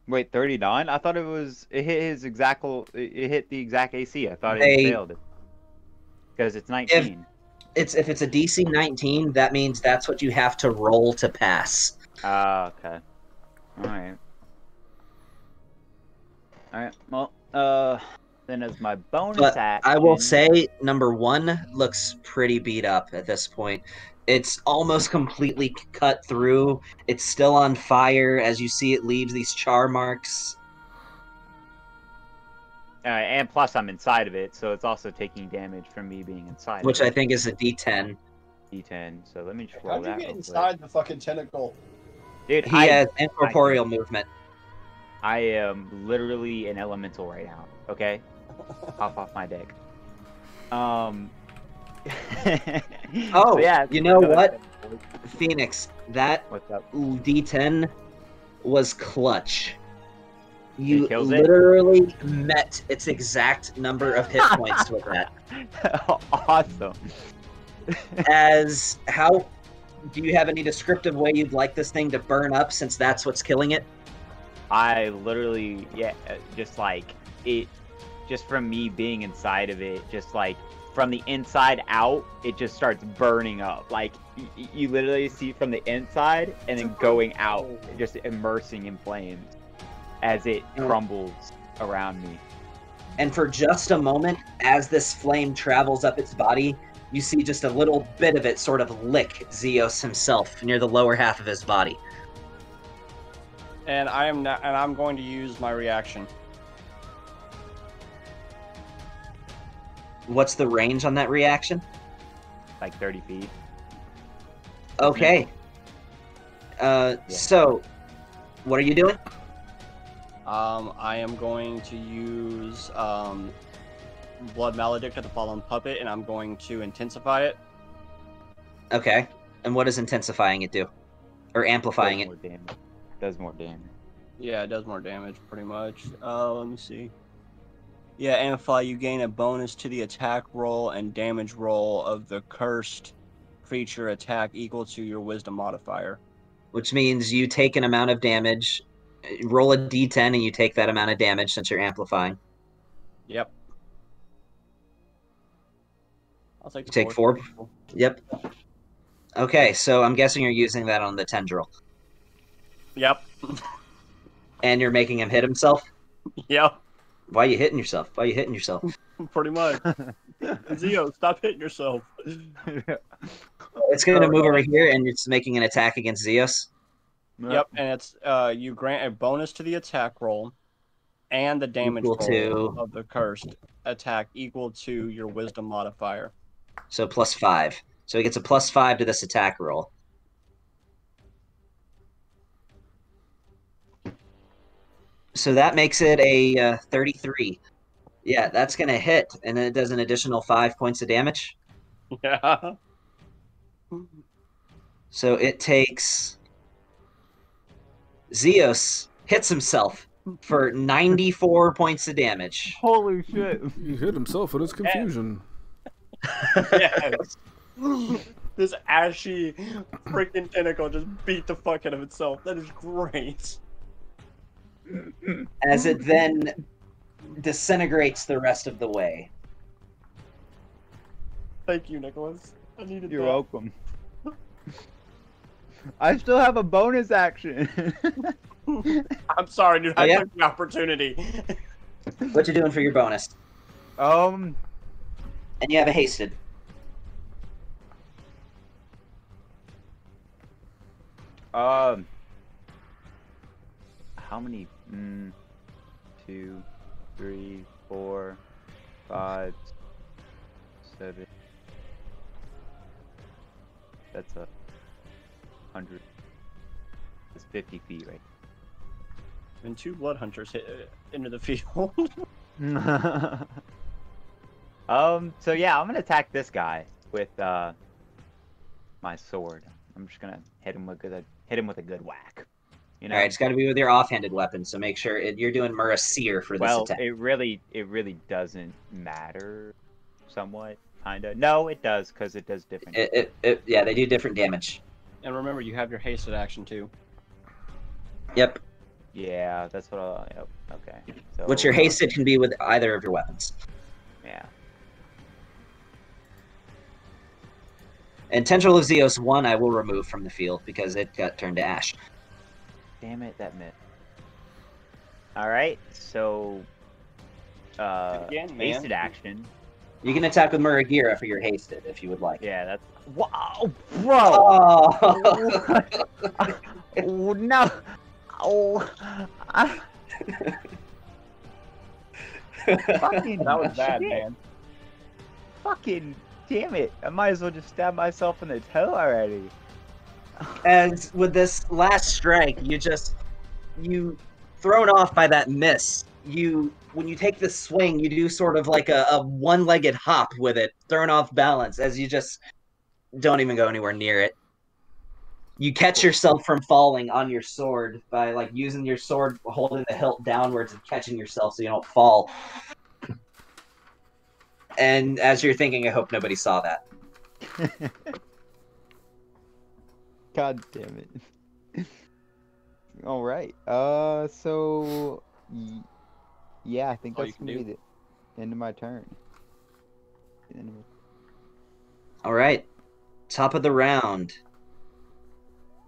Wait, 39? I thought it hit his exact, it hit the exact AC. I thought it failed it. Because it's 19. If it's a DC 19, that means that's what you have to roll to pass. Okay. Alright. Alright, well, then as my bonus action... I will say, number 1 looks pretty beat up at this point. It's almost completely cut through. It's still on fire. As you see, it leaves these char marks. And plus, I'm inside of it, so it's also taking damage from me being inside Which of it. I think is a D10. D10, so let me just roll that. How'd you get inside the fucking tentacle? Dude, he has incorporeal movement. I am literally an elemental right now, okay? Hop off my dick. Oh, so yeah, you know what? Phoenix, that D10 was clutch. You literally met its exact number of hit points with that. Awesome. Do you have any descriptive way you'd like this thing to burn up, since that's what's killing it? I literally, just from me being inside of it, just like from the inside out, it just starts burning up. Like you literally see it from the inside and then going out, just immersing in flames as it crumbles around me. And for just a moment, as this flame travels up its body, you see just a little bit of it sort of lick Xeos himself near the lower half of his body. And I'm going to use my reaction. What's the range on that reaction? Like 30 feet. Okay. So, what are you doing? I am going to use Blood Maledicta to Fallen Puppet, and I'm going to intensify it. Okay. And what does intensifying it do? Or amplifying it? Does more damage. Yeah, it does more damage, pretty much. Let me see. Yeah, Amplify, you gain a bonus to the attack roll and damage roll of the cursed creature attack equal to your wisdom modifier. Which means you take an amount of damage, roll a d10, and you take that amount of damage since you're amplifying. Yep. I'll take you take 4? Yep. Okay, so I'm guessing you're using that on the tendril. Yep. And you're making him hit himself? Yep. Why are you hitting yourself? Why are you hitting yourself? Pretty much. Xeos, stop hitting yourself. It's going to move over here, and it's making an attack against Xeos? Yep, and it's you grant a bonus to the attack roll and the damage roll of the cursed attack equal to your wisdom modifier. So +5. So he gets a +5 to this attack roll. So that makes it a 33. Yeah, that's going to hit, and then it does an additional 5 points of damage. Yeah. So it takes... Xeos hits himself for 94 points of damage. Holy shit. He hit himself in his confusion. Yes. This ashy freaking tentacle just beat the fuck out of itself. That is great. As it then disintegrates the rest of the way. Thank you, Nicholas. I needed You're that. welcome. I still have a bonus action. I'm sorry, dude. Oh, I yeah? took the opportunity. What you doing for your bonus? Um, And you have a hasted. how many? 2, 3, 4, 5, 7. That's 100. It's 50 feet, right? And 2 blood hunters hit into the field. So yeah, I'm gonna attack this guy with my sword. I'm just gonna hit him with a good whack. You know. All right, it's got to be with your offhanded weapon. So make sure you're doing Murasir for this Well, attack. it really doesn't matter. Somewhat, kinda. No, it does, because it does different. Yeah, they do different damage. And remember, you have your hasted action too. Yep. Yeah, that's what I. Yep. Okay. So, Which your hasted can be with either of your weapons. Yeah. And Tendril of Xeos 1 I will remove from the field because it got turned to ash. Damn it, that missed. Alright, so Again, man. hasted action. You can attack with Muragira for your hasted if you would like. Yeah, that's wow, bro. Oh, Oh no. Oh. Fucking That was bad, shit. man. Fucking damn it. I might as well just stab myself in the toe already. And with this last strike, you thrown off by that miss. When you take the swing, you do sort of like a one-legged hop with it, thrown off balance as you just don't even go anywhere near it. You catch yourself from falling on your sword by like using your sword, holding the hilt downwards and catching yourself so you don't fall. And as you're thinking, I hope nobody saw that. God damn it. All right. So yeah, I think All that's you can gonna do. be the end of my turn. All right, top of the round.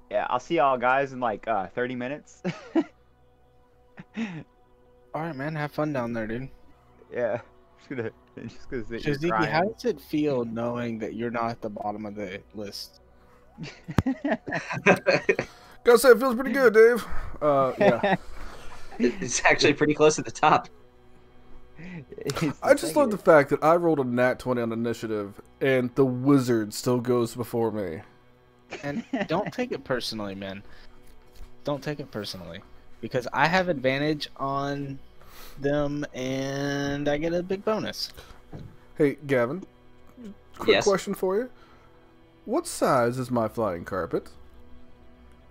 Yeah, I'll see y'all guys in like 30 minutes. All right, man. Have fun down there, dude. Yeah, just gonna sit here Shaziki, crying. how does it feel knowing that you're not at the bottom of the list? Gotta say, it feels pretty good, Dave. Yeah. It's actually pretty close to the top. I just love the fact that I rolled a nat 20 on initiative, and the wizard still goes before me. And don't take it personally, man. Don't take it personally. Because I have advantage on them, and I get a big bonus. Hey, Gavin, quick Yes? question for you. What size is my flying carpet?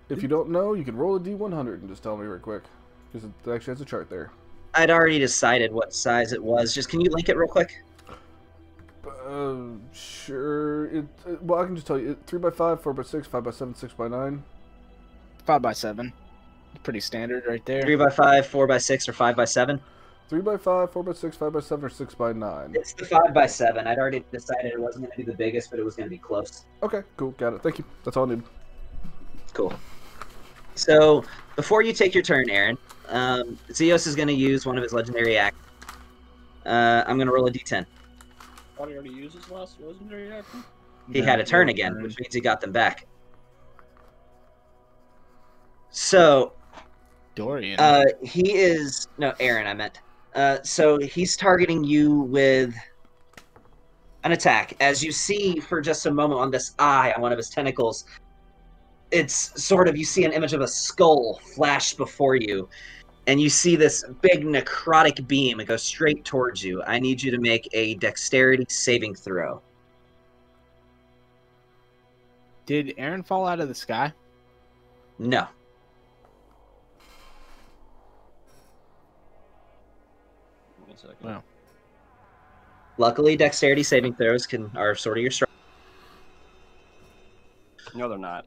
If you don't know, you can roll a d100 and just tell me real quick. Because it actually has a chart there. I'd already decided what size it was. Just can you link it real quick? Sure. Well, I can just tell you. 3x5, 4x6, 5x7, 6x9. 5x7. Pretty standard right there. 3x5, 4x6, or 5x7? 3x5, 4x6, 5x7, or 6x9. It's the 5x7. I'd already decided it wasn't going to be the biggest, but it was going to be close. Okay, cool. Got it. Thank you. That's all I need. Cool. So, before you take your turn, Aaron, Xeos is going to use one of his legendary actions. I'm going to roll a d10. Thought he already used his last legendary action? He had a turn again, which means he got them back. So, Dorian. he is... No, Aaron, I meant. So, he's targeting you with an attack. As you see for just a moment on this eye, on one of his tentacles, it's sort of, you see an image of a skull flash before you, and you see this big necrotic beam. It goes straight towards you. I need you to make a dexterity saving throw. Did Aaron fall out of the sky? No. One second. Wow. Luckily, dexterity saving throws are sort of your strength. No, they're not.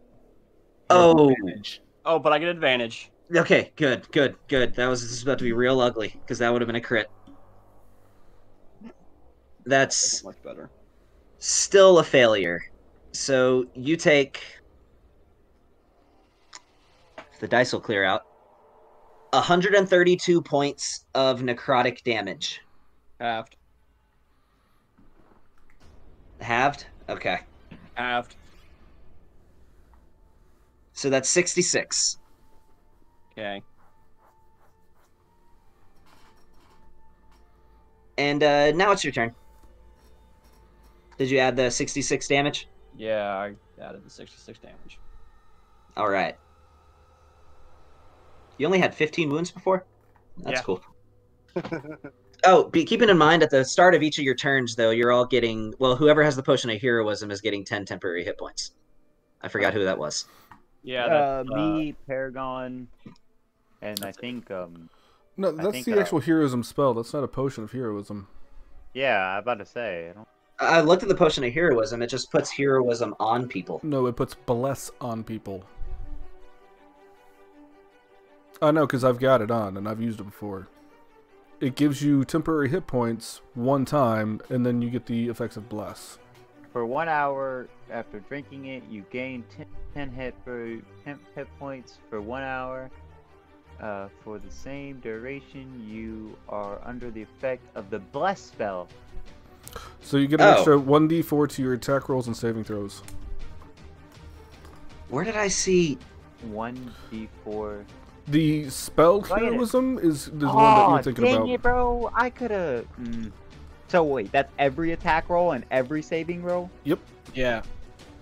Oh, Advantage. Oh, but I get advantage. okay, good. This is about to be real ugly, because that would have been a crit. That's Much better. still a failure. So you take... The dice will clear out. 132 points of necrotic damage. Halved. Halved? Okay. Halved. So that's 66. Okay. And now it's your turn. Did you add the 66 damage? Yeah, I added the 66 damage. All right. You only had 15 wounds before? That's cool. Oh, keeping in mind at the start of each of your turns, though, you're all getting... Well, whoever has the Potion of Heroism is getting 10 temporary hit points. I forgot who that was. Yeah, that's... me, Paragon, and I think... No, that's the actual heroism spell. That's not a Potion of Heroism. Yeah, I'm about to say. I don't... I looked at the Potion of Heroism. It just puts heroism on people. No, it puts bless on people. I know, because I've got it on, and I've used it before. It gives you temporary hit points one time, and then you get the effects of bless. For 1 hour after drinking it, you gain 10 hit points for 1 hour. For the same duration, you are under the effect of the bless spell. So you get an extra 1d4 to your attack rolls and saving throws. Where did I see 1d4? The spell heroism is the one that you're thinking about. Dang it, bro! I could have. So wait, that's every attack roll and every saving roll? Yep. Yeah.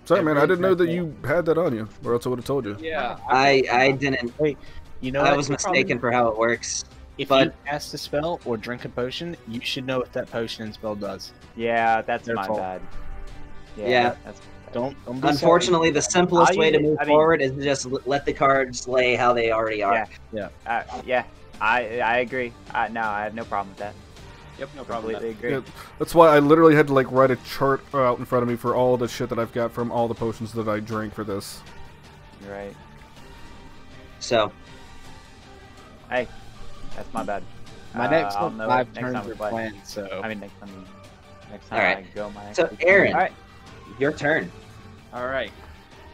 Sorry, man. I didn't know that you had that on you, or else I would have told you. Yeah. I didn't. Wait, you know I was mistaken for how it works. If but... you cast a spell or drink a potion, you should know what that potion and spell does. Yeah, that's Their my fault. bad. Yeah. That's... Don't be Unfortunately, sorry. the simplest way to move forward is to just let the cards lay how they already are. Yeah. I agree. No, I have no problem with that. Yep, no problem. Completely agree. Yeah, that's why I literally had to like write a chart out in front of me for all the shit that I've got from all the potions that I drank for this. You're right. So. Hey, that's my bad. My next 5 next turns are planned, so... I mean, next time Alright. I go, my... So, Aaron, Alright. your turn. Alright.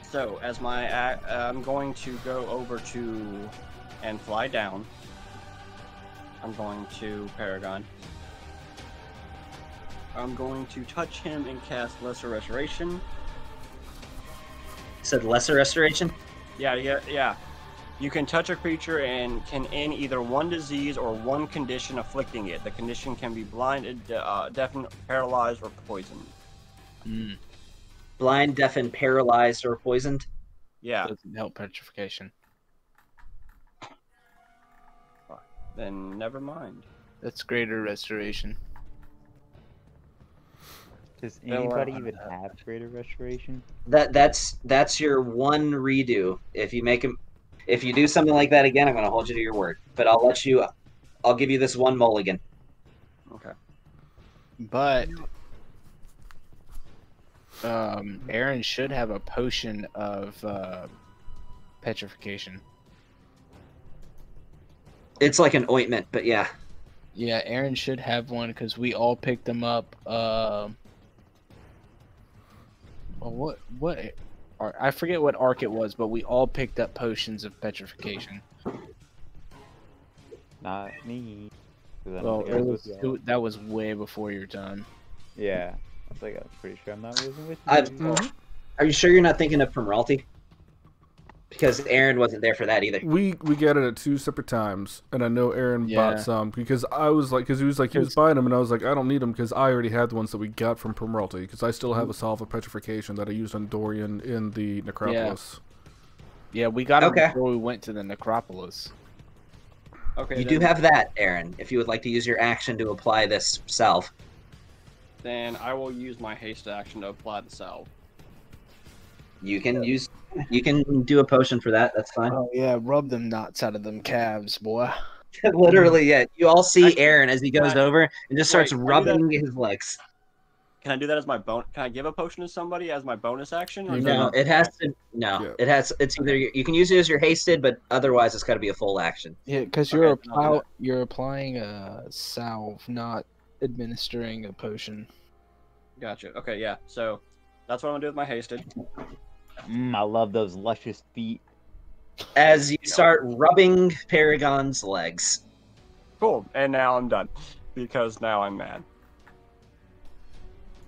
So, as my I'm going to go over to and fly down. I'm going to Paragon. I'm going to touch him and cast Lesser Restoration. You said Lesser Restoration? Yeah. You can touch a creature and can end either one disease or one condition afflicting it. The condition can be blinded, deafened, paralyzed, or poisoned. Blind, deafened, paralyzed, or poisoned? Yeah. Doesn't help petrification. Then never mind. That's greater restoration. Does anybody even have greater restoration? That's your one redo. If you do something like that again, I'm going to hold you to your word. But I'll give you this one mulligan. Okay. But Aaron should have a potion of petrification. It's like an ointment, but yeah. Yeah, Aaron should have one because we all picked them up. What? I forget what arc it was, but we all picked up potions of petrification. Not me. Well, that was way before your time. Yeah, I was pretty sure I'm not losing with you. Are you sure you're not thinking of Primralty? Because Aaron wasn't there for that either. We got it at 2 separate times, and I know Aaron bought some because I was like, he was buying them, and I was like, I don't need them because I already had the ones that we got from Primralty because I still have a Salve of Petrification that I used on Dorian in the Necropolis. Yeah, we got them before we went to the Necropolis. Okay. You do have that, Aaron. If you would like to use your action to apply this salve, then I will use my haste action to apply the salve. You can do a potion for that. That's fine. Oh yeah, rub them knots out of them calves, boy. Literally, yeah. You all see Aaron as he goes over and just starts rubbing his legs. Can I do that as my bonus? Can I give a potion to somebody as my bonus action? Or No, it has to. No, yeah. It has. It's either you can use it as your hasted, but otherwise it's got to be a full action. Yeah, because you're applying a salve, not administering a potion. Gotcha. Okay, yeah. So that's what I'm gonna do with my hasted. I love those luscious feet. as you start rubbing Paragon's legs. Cool, and now I'm done because now I'm mad.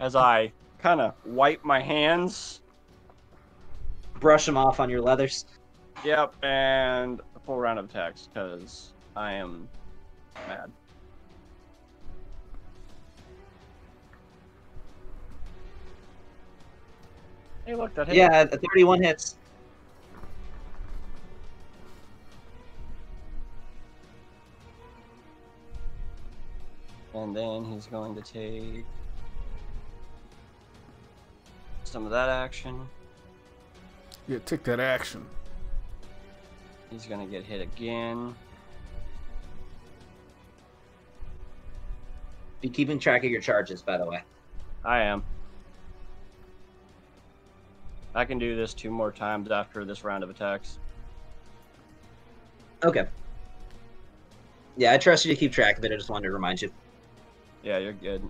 As I kind of wipe my hands. Brush them off on your leathers. Yep, and a full round of attacks because I am mad. Hey, look, that hit. Yeah, 31 hits. And then he's going to take some of that action. Yeah, take that action. He's going to get hit again. Be keeping track of your charges, by the way. I am. I can do this 2 more times after this round of attacks. Okay. Yeah, I trust you to keep track of it. I just wanted to remind you. Yeah, you're good.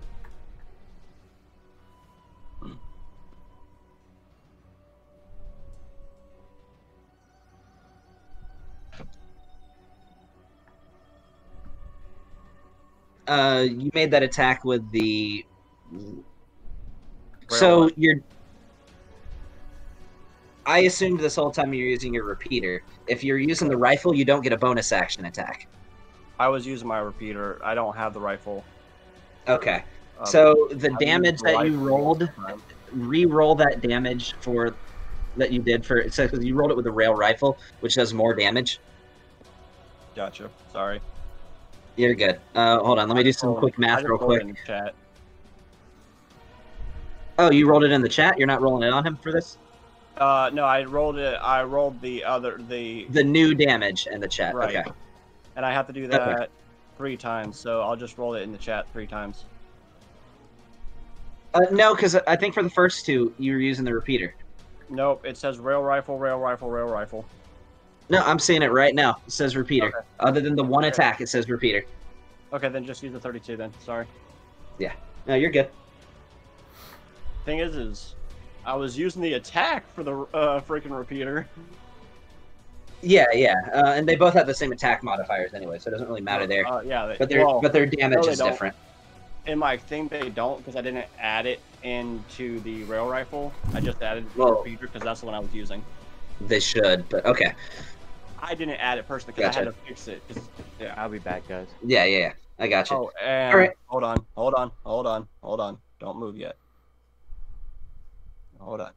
You made that attack with the... Railway. I assumed this whole time you're using your repeater. If you're using the rifle, you don't get a bonus action attack. I was using my repeater. I don't have the rifle. Okay. So the I damage used the that you rifle rolled, this time. re-roll that damage for that you did for. So you rolled it with the rail rifle, which does more damage. Gotcha. Sorry. You're good. Hold on. Let me do some quick math real quick. In the chat. Oh, you rolled it in the chat? You're not rolling it on him for this? No, I rolled it. I rolled the new damage in the chat. Right. Okay. And I have to do that 3 times, so I'll just roll it in the chat 3 times. No, because I think for the first 2, you were using the repeater. Nope, it says rail rifle, rail rifle, rail rifle. No, I'm seeing it right now. It says repeater. Okay. Other than the one attack, it says repeater. Okay, then just use the 32 then. Sorry. Yeah. No, you're good. Thing is I was using the attack for the freaking repeater. Yeah, yeah. And they both have the same attack modifiers anyway, so it doesn't really matter there. Yeah, but their damage is different. In my thing, they don't, because I didn't add it into the rail rifle. I just added the repeater because that's the one I was using. They should, but okay. I didn't add it personally because I had to fix it. Yeah, I'll be back, guys. Yeah. I got you. Oh, and all right. Hold on. Don't move yet. Hold on.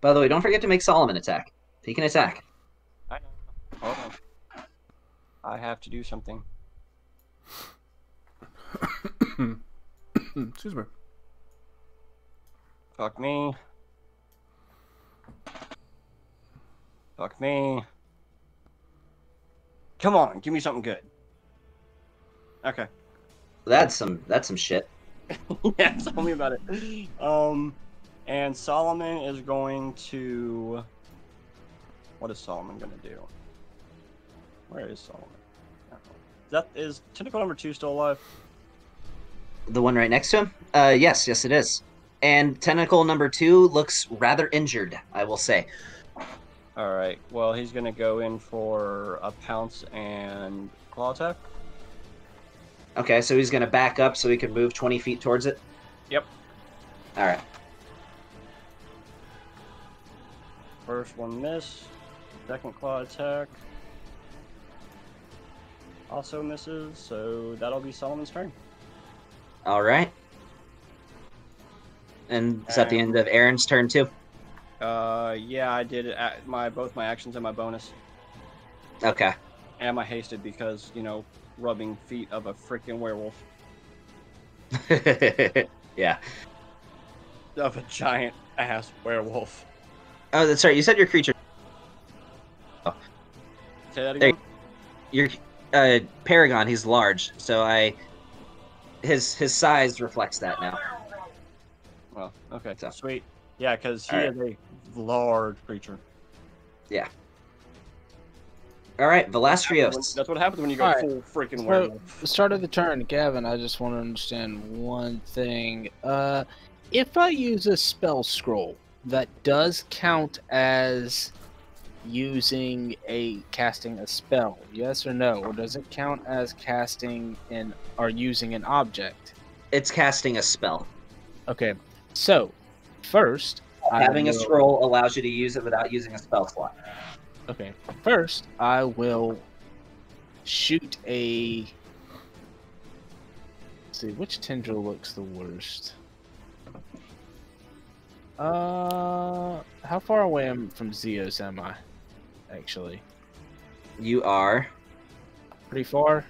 By the way, don't forget to make Solomon attack. He can attack. I know. Hold on. I have to do something. Excuse me. Fuck me. Fuck me. Come on, give me something good. Okay. That's some shit. Yeah, tell me about it. And Solomon is going to... What is Solomon going to do? Where is Solomon? Is tentacle number 2 still alive? The one right next to him? Yes, it is. And tentacle number 2 looks rather injured, I will say. Alright, well, he's going to go in for a pounce and claw attack. Okay, so he's going to back up so he can move 20 feet towards it? Yep. Alright. First one missed. Second claw attack also misses, so that'll be Solomon's turn. Alright. And is that the end of Aaron's turn too? Yeah, I did it at both my actions and my bonus. Okay. And my hasted because, rubbing feet of a freaking werewolf. Yeah. Of a giant ass werewolf. Oh, that's right. You said your creature. Say that again? Your Paragon, he's large, so his size reflects that now. Well, okay, So. sweet. Yeah, because he is a large creature. Yeah. All right, Velastrios. That's what happens when you go full freaking werewolf. The start of the turn, Gavin, I just want to understand one thing. If I use a spell scroll, that does count as casting a spell, yes or no? Or does it count as casting or using an object? It's casting a spell. Okay, so first, having a scroll allows you to use it without using a spell slot. Okay, first I will shoot a. Let's see, which tendril looks the worst? How far away from Xeos am I? Actually, you are pretty far.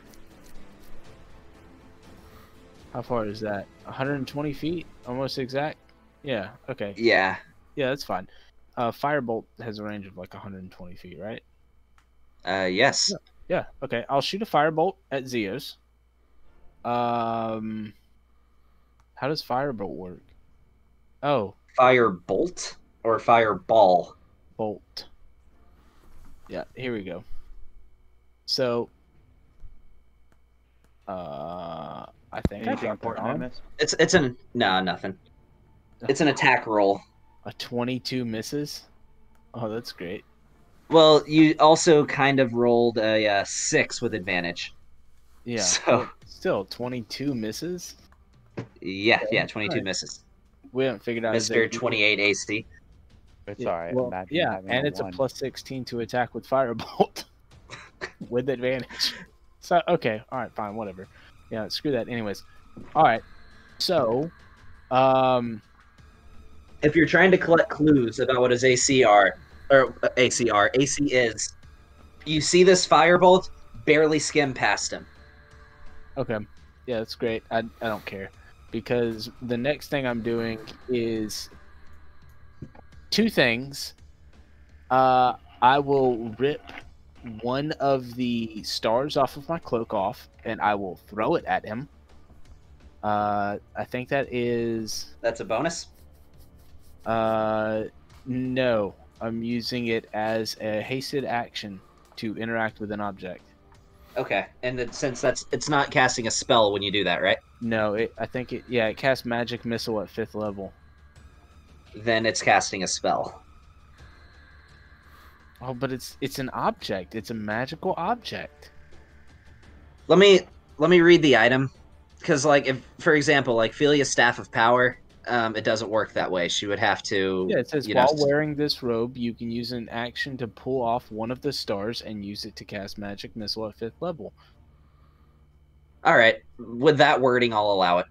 How far is that? 120 feet, almost exact. Yeah. Okay. Yeah. Yeah, that's fine. Firebolt has a range of like 120 feet, right? Yes. Yeah. Okay. I'll shoot a firebolt at Xeos. How does firebolt work? Oh. Firebolt or fireball? Bolt. Yeah, here we go. So, I think anything important I missed? No, nothing. It's an attack roll. A 22 misses. Oh, that's great. Well, you also kind of rolled a 6 with advantage. Yeah. So still 22 misses. Yeah, 22 misses. We haven't figured out. Mr. 28 AC. It's all right. Well, yeah, and it's a plus 16 to attack with firebolt with advantage. So okay, all right, fine, whatever. Yeah, screw that. Anyways, all right. So, if you're trying to collect clues about what his AC is, you see this firebolt barely skim past him. Okay, yeah, that's great. I don't care because the next thing I'm doing is two things. I will rip one of the stars off of my cloak and I will throw it at him. I think that's a bonus? No. I'm using it as a hasted action to interact with an object. Okay, and since it's not casting a spell when you do that, right? No, it casts magic missile at 5th level. Then it's casting a spell. Oh, but it's an object. It's a magical object. Let me read the item, because like if, for example, like Philia's Staff of Power, it doesn't work that way. She would have to. Yeah, it says while wearing this robe, you can use an action to pull off one of the stars and use it to cast magic missile at 5th level. All right, with that wording, I'll allow it.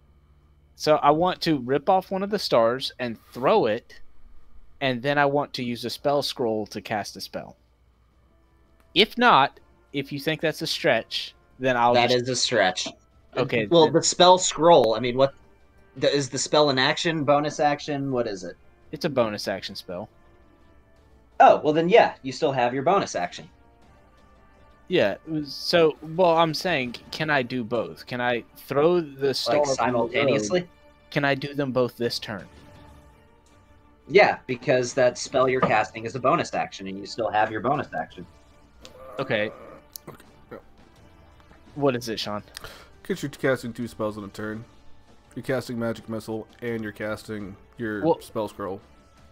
So I want to rip off one of the stars and throw it, and then I want to use a spell scroll to cast a spell. If not, if you think that's a stretch, then That is a stretch. Okay. Well, the spell scroll. I mean, what is the spell? An action, bonus action? What is it? It's a bonus action spell. Oh, well then, yeah, you still have your bonus action. Yeah. So, well, I'm saying, can I do both? Can I throw the star like simultaneously? Can I do them both this turn? Yeah, because that spell you're casting is a bonus action, and you still have your bonus action. Okay. What is it, Sean? Because you're casting 2 spells in a turn. You're casting Magic Missile, and you're casting your spell scroll.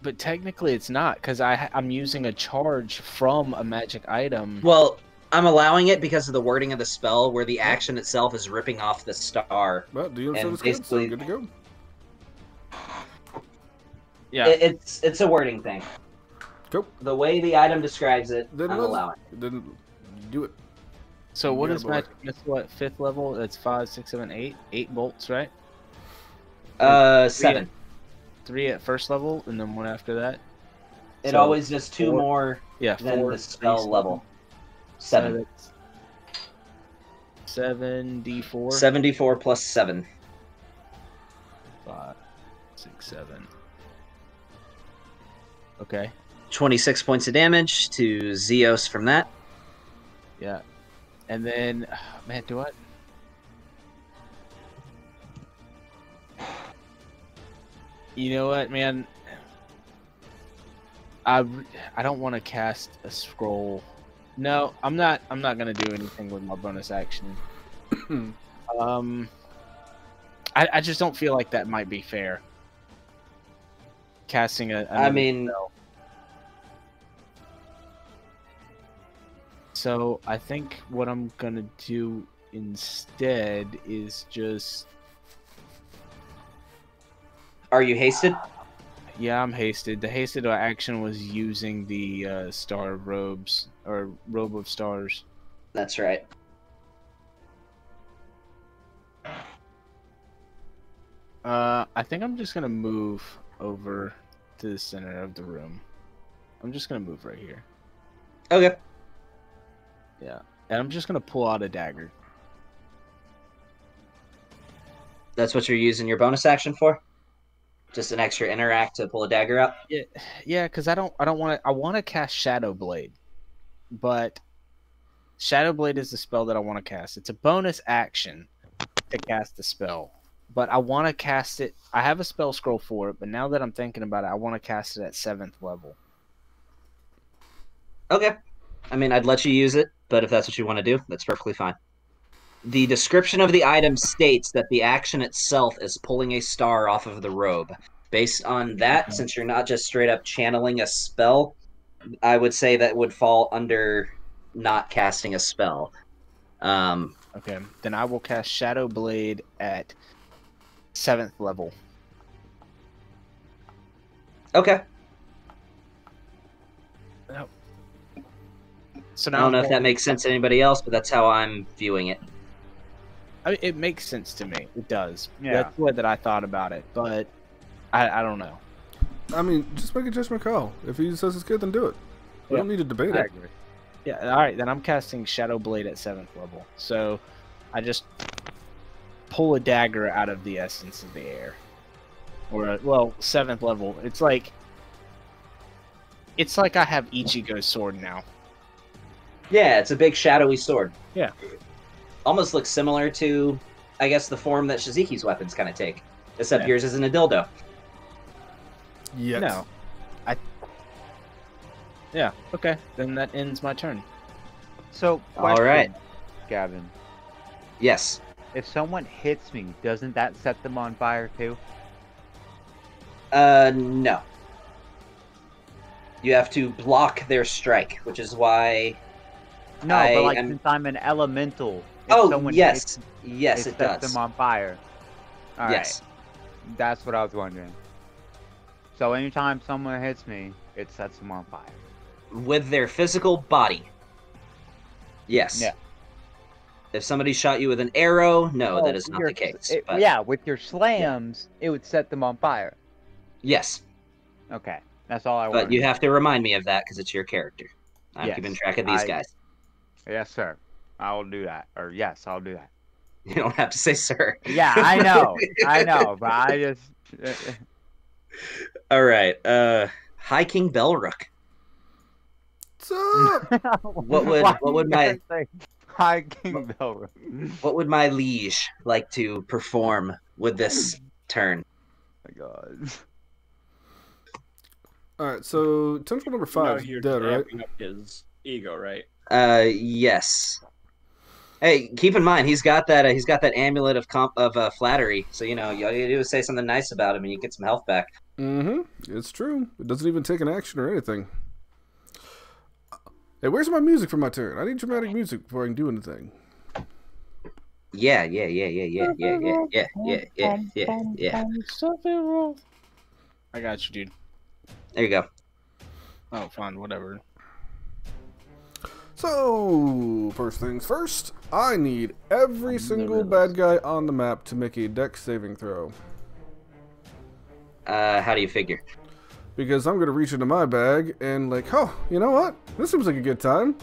But technically it's not, because I'm using a charge from a magic item. Well, I'm allowing it because of the wording of the spell, where the action itself is ripping off the star. Well, DM said so good to go. Yeah, it's a wording thing. Cool. The way the item describes it, I'm allowing it. Then do it. So what is magic missile at 5th level? That's 5, 6, 7, 8. 8 bolts, right? 7. 3 at 1st level, and then 1 after that. It always does 2 more than the spell level. 7. So 7d4. 74 plus 7. 5, 6, 7. Okay. 26 points of damage to Xeos from that. Yeah. And then, man, do what? You know what, man? I don't want to cast a scroll. No, I'm not gonna do anything with my bonus action. I just don't feel like that might be fair. casting a. I mean, spell. So I think what I'm gonna do instead is just. Are you hasted? Yeah, I'm hasted. The hasted action was using the star robes or robe of stars. That's right. I think I'm just gonna move over to the center of the room. I'm just gonna move right here. Okay. Yeah, and I'm just gonna pull out a dagger. That's what you're using your bonus action for? Just an extra interact to pull a dagger out? Yeah, because I don't want to. I want to cast Shadow Blade, but Shadow Blade is the spell that I want to cast. It's a bonus action to cast the spell, but I want to cast it. I have a spell scroll for it, but now that I'm thinking about it, I want to cast it at 7th level. Okay. I mean, I'd let you use it, but if that's what you want to do, that's perfectly fine. The description of the item states that the action itself is pulling a star off of the robe. Based on that, since you're not just straight up channeling a spell, I would say that would fall under not casting a spell. Okay, then I will cast Shadow Blade at 7th level. Okay. So I don't know if that makes sense to anybody else, but that's how I'm viewing it. I mean, it makes sense to me. It does. Yeah. That's the way that I thought about it, but I don't know. I mean, just make a judgment call. If he says it's good, then do it. We don't need to debate it. Yeah, all right, then I'm casting Shadow Blade at 7th level. So I just pull a dagger out of the essence of the air. Or, well, 7th level. It's like I have Ichigo's sword now. Yeah, it's a big shadowy sword. Yeah. Almost looks similar to, I guess, the form that Shizuki's weapons kind of take. Except yours isn't a dildo. Yes. No. Yeah, okay. Then that ends my turn. So, All right. Gavin. Yes. If someone hits me, doesn't that set them on fire too? No. You have to block their strike, which is why... No, but like since I'm an elemental, if someone yes. hits, Yes, it does. sets them on fire. All yes. Right. That's what I was wondering. So anytime someone hits me, it sets them on fire. With their physical body. Yes. Yeah. If somebody shot you with an arrow, no, that is not the case. But... Yeah, with your slams, it would set them on fire. Yes. Okay, that's all I want. But you have to remind me of that because it's your character. I'm keeping track of these guys. Yes, sir. I will do that. Or yes, I'll do that. You don't have to say sir. Yeah, I know. I know, but I just... All right. High King Belrook. What's up? What would my High King Belrook? What would my liege like to perform with this turn? Oh my God. All right, so tentacle number 5 is dead, right? Up his ego, right? Yes. Hey, keep in mind he's got that amulet of flattery. So you know, all you do is say something nice about him, and you get some health back. Mm-hmm. It's true. It doesn't even take an action or anything. Hey, where's my music for my turn? I need dramatic music before I can do anything. Yeah. Something wrong. I got you, dude. There you go. Oh, fine, whatever. So, first things first, I need every single bad guy on the map to make a dex saving throw. How do you figure? Because I'm going to reach into my bag and like, oh, you know what? This seems like a good time.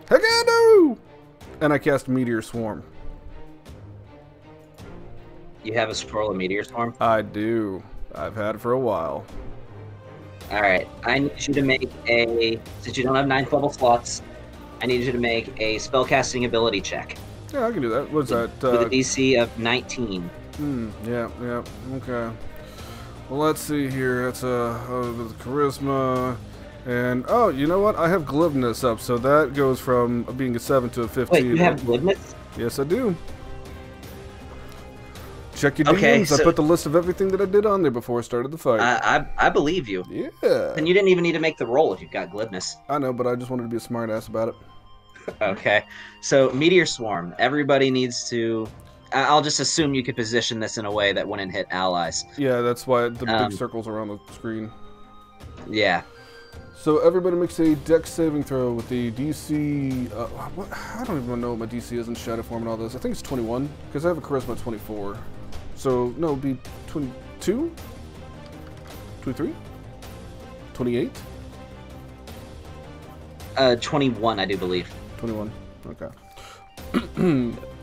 Heck I do! And I cast Meteor Swarm. You have a scroll of Meteor Swarm? I do. I've had it for a while. Alright, I need you to make since you don't have 9th level slots, I need you to make a spellcasting ability check. Yeah, I can do that. What's that? With a DC of 19. Yeah, okay. Well, let's see here. That's charisma. And, oh, you know what? I have glibness up, so that goes from being a 7 to a 15. Wait, you have glibness? Yes, I do. Check your Okay, DMs. I put the list of everything that I did on there before I started the fight. I believe you. Yeah. And you didn't even need to make the roll if you've got glibness. I know, but I just wanted to be a smart ass about it. Okay. So, Meteor Swarm. Everybody needs to... I'll just assume you could position this in a way that wouldn't hit allies. Yeah, that's why the big circles are on the screen. Yeah. So everybody makes a dex saving throw with the DC... I don't even know what my DC is in Shadow Form and all this. I think it's 21, because I have a Charisma at 24. So, no, it'd be 22? 23? 28? 21, I do believe. 21, okay.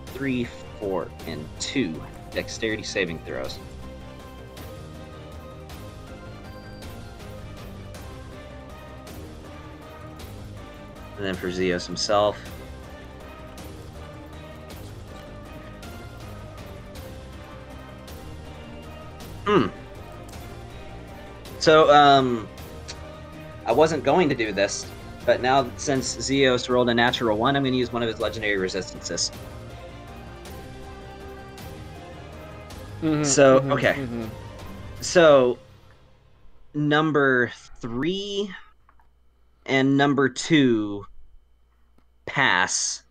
3, 4, and 2 dexterity saving throws. And then for Xeos himself. So, I wasn't going to do this, but now since Xeos rolled a natural 1, I'm going to use one of his legendary resistances. Okay. So, number 3 and number 2 pass.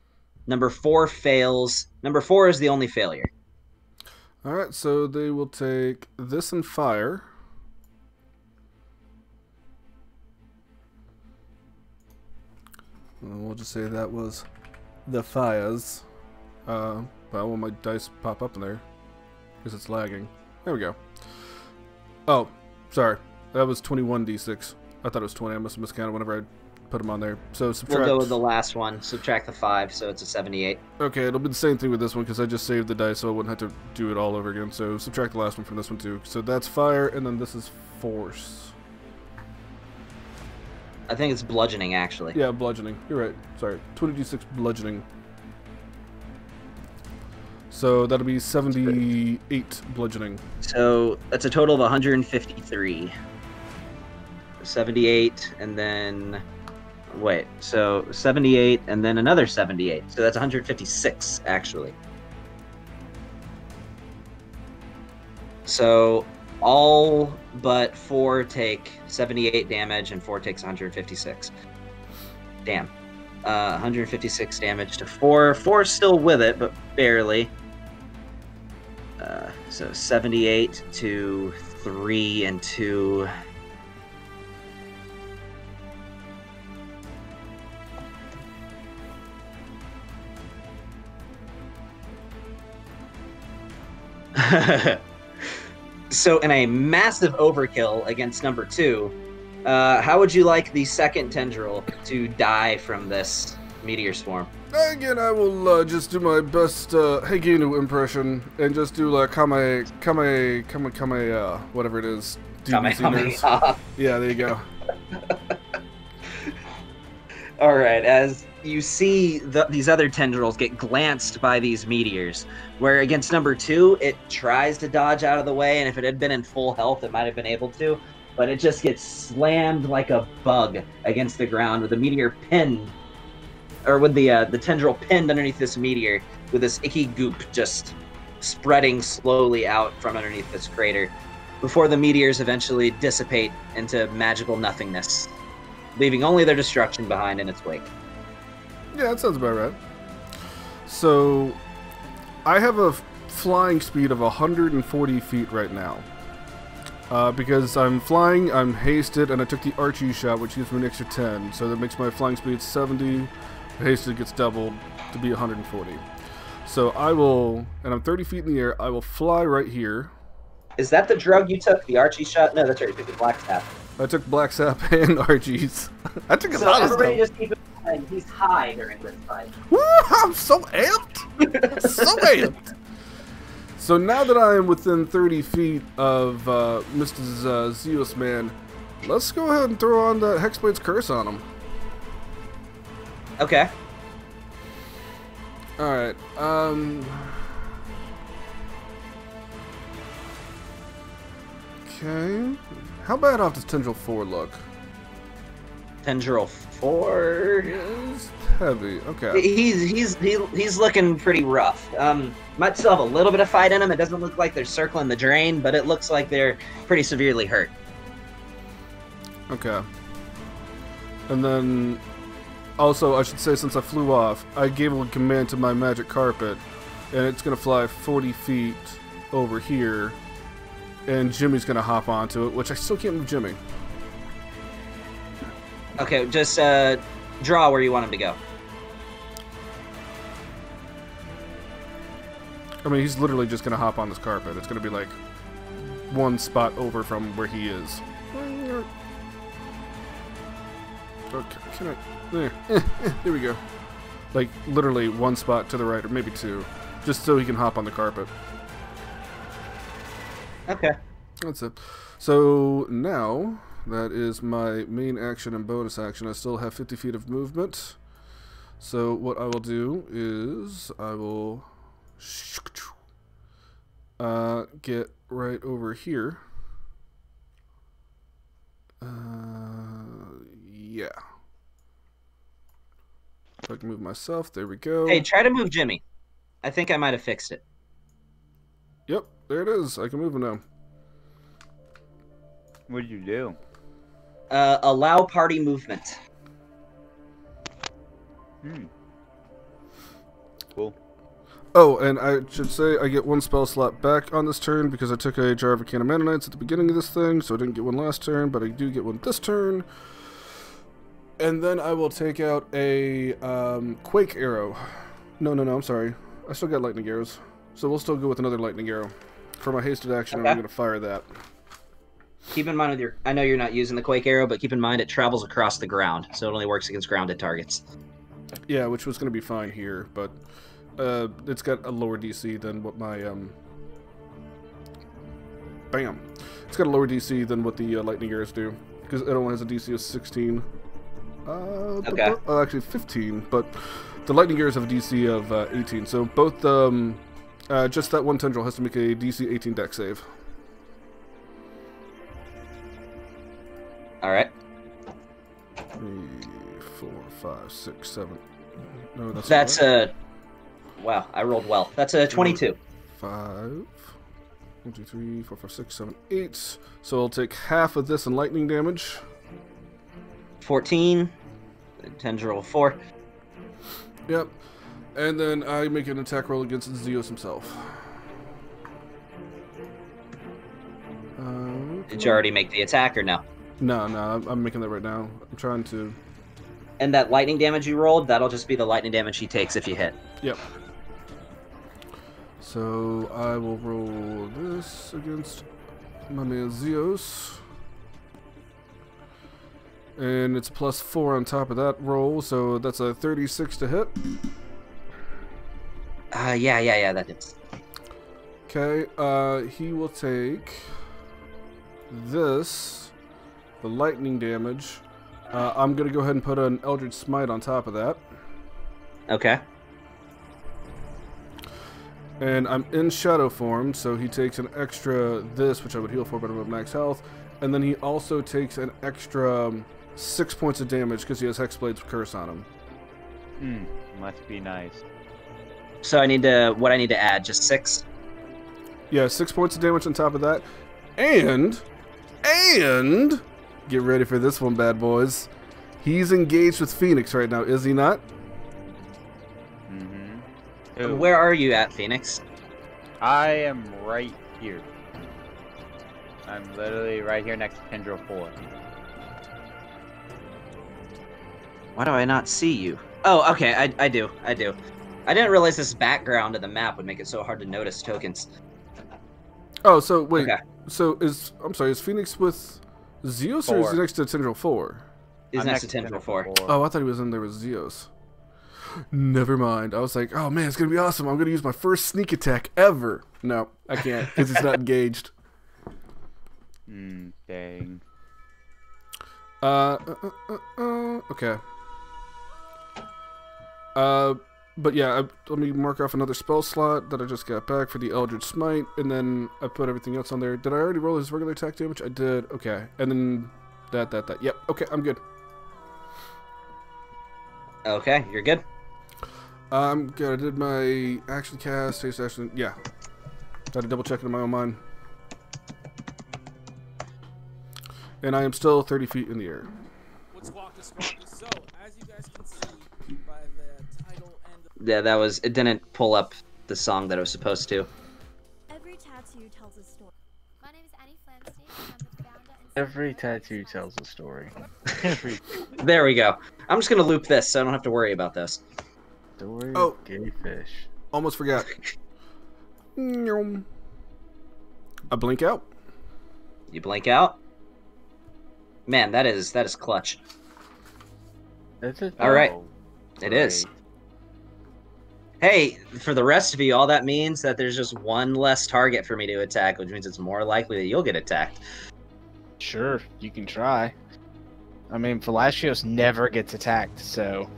Number 4 fails. Number 4 is the only failure. Alright, so they will take this and fire. And we'll just say that was the fires. Well, will my dice pop up in there? Because it's lagging. There we go. Oh, sorry. That was 21d6. I thought it was 20. I must have miscounted whenever I put them on there. So subtract... We'll go with the last one. Subtract the 5, so it's a 78. Okay, it'll be the same thing with this one because I just saved the dice so I wouldn't have to do it all over again. So subtract the last one from this one too. So that's fire, and then this is force. I think it's bludgeoning, actually. Yeah, bludgeoning. You're right. Sorry. 20d6 bludgeoning. So that'll be 78 bludgeoning. So that's a total of 153. 78, and then... Wait, so 78, and then another 78. So that's 156, actually. So all but 4 take 78 damage, and 4 takes 156. Damn. 156 damage to 4. 4's still with it, but barely. So 78 to 3 and 2... So in a massive overkill against number 2, how would you like the second tendril to die from this meteor swarm? Again, I will just do my best Haginu impression and just do like kame, whatever it is. Kamehameha. Yeah, there you go. Alright, as you see these other tendrils get glanced by these meteors, where against number 2, it tries to dodge out of the way, and if it had been in full health, it might have been able to, but it just gets slammed like a bug against the ground with the meteor pinned, or with the tendril pinned underneath this meteor, with this icky goop just spreading slowly out from underneath this crater, before the meteors eventually dissipate into magical nothingness, leaving only their destruction behind in its wake. Yeah, that sounds about right. So, I have a flying speed of 140 feet right now. Because I'm flying, I'm hasted, and I took the Archie shot, which gives me an extra 10. So that makes my flying speed 70. Hasted gets doubled to be 140. So I will, and I'm 30 feet in the air, I will fly right here. Is that the drug you took, the Archie shot? No, that's right, you took the Black Sap. I took Black Sap and Archie's. I took a lot of stuff. Everybody just keep in mind, he's high during this fight. Woo! I'm so amped! So amped! So now that I am within 30 feet of Mr. Xeos Man, let's go ahead and throw on that Hexblade's Curse on him. Okay. Alright, okay. How bad off does Tendril 4 look? Tendril 4 is heavy. Okay. He's looking pretty rough. Might still have a little bit of fight in him. It doesn't look like they're circling the drain, but it looks like they're pretty severely hurt. Okay. And then, also, I should say, since I flew off, I gave a command to my magic carpet, and it's going to fly 40 feet over here, and Jimmy's going to hop onto it, which I still can't move Jimmy. Okay, just draw where you want him to go. I mean, he's literally just going to hop on this carpet. It's going to be like one spot over from where he is. Okay, can I... There. There we go. Like, literally one spot to the right, or maybe two. Just so he can hop on the carpet. Okay. That's it. So, now, that is my main action and bonus action. I still have 50 feet of movement. So, what I will do is, I will... get right over here. Yeah. If I can move myself, there we go. Hey, try to move Jimmy. I think I might have fixed it. Yep, there it is. I can move him now. What did you do? Allow party movement. Cool. Oh, and I should say I get one spell slot back on this turn because I took a Jar of Arcana Mennonites at the beginning of this thing, so I didn't get one last turn, but I do get one this turn. And then I will take out a Quake Arrow. No, I'm sorry. I still got Lightning Arrows. So we'll still go with another Lightning Arrow. For my hasted action, okay. I'm going to fire that. Keep in mind with your... I know you're not using the Quake Arrow, but keep in mind it travels across the ground, so it only works against grounded targets. Yeah, which was going to be fine here, but... it's got a lower DC than what my, Bam! It's got a lower DC than what the Lightning Arrows do, because it only has a DC of 16. Okay. Actually 15, but the Lightning Arrows have a DC of 18, so both, just that one tendril has to make a DC 18 dex save. Alright. 3, 4, 5, 6, 7. No, that's wow, I rolled well. That's a 22. 5. 1, 2, 3, 4, 5, 6, 7, 8. So I'll take half of this in lightning damage. 14. Tendril 4. Yep. And then I make an attack roll against Xeos himself. Did you already make the attack or no? No, I'm making that right now. I'm trying to... And that lightning damage you rolled, that'll just be the lightning damage he takes if you hit. Yep. So I will roll this against my man Xeos. And it's plus 4 on top of that roll, so that's a 36 to hit. Yeah, that hits. Okay, he will take this, the lightning damage. I'm going to go ahead and put an Eldritch Smite on top of that. Okay. And I'm in shadow form, so he takes an extra this, which I would heal for, but I'm at max health. And then he also takes an extra 6 points of damage because he has Hexblade's Curse on him. Must be nice. So I need to add? Just 6? Yeah, 6 points of damage on top of that. And get ready for this one, bad boys. He's engaged with Phoenix right now, is he not? Ooh. Where are you at, Phoenix? I am right here. I'm literally right here next to Tendril 4. Why do I not see you? Oh, okay, I do. I didn't realize this background of the map would make it so hard to notice tokens. Oh, so wait. Okay. So is Phoenix with Xeos or is he next to Tendril 4? He's next to Tendril 4. Oh, I thought he was in there with Xeos. Never mind. I was like, oh man, it's gonna be awesome. I'm gonna use my first sneak attack ever. No, I can't because he's not engaged. Dang. Okay. But yeah, let me mark off another spell slot that I just got back for the Eldritch Smite, and then I put everything else on there. Did I already roll his regular attack damage? I did. Okay, and then that. Yep. Okay, I'm good. Okay, you're good. I'm good. I did my action cast, haste action. Yeah. Got to double check it in my own mind. And I am still 30 feet in the air. So, as you guys can see by the title and Yeah, that was. It didn't pull up the song that it was supposed to. Every tattoo tells a story. My name is Annie Flamstein, and I'm the founder and Every tattoo tells a story. There we go. I'm just gonna loop this, so I don't have to worry about this. Story Oh. of gay fish. Almost forgot. I blink out. You blink out. Man, that is clutch. That's it. All right, Oh, it is. great. Hey, for the rest of you, all that means that there's just one less target for me to attack, which means it's more likely that you'll get attacked. Sure, you can try. I mean, Velasquez never gets attacked, so...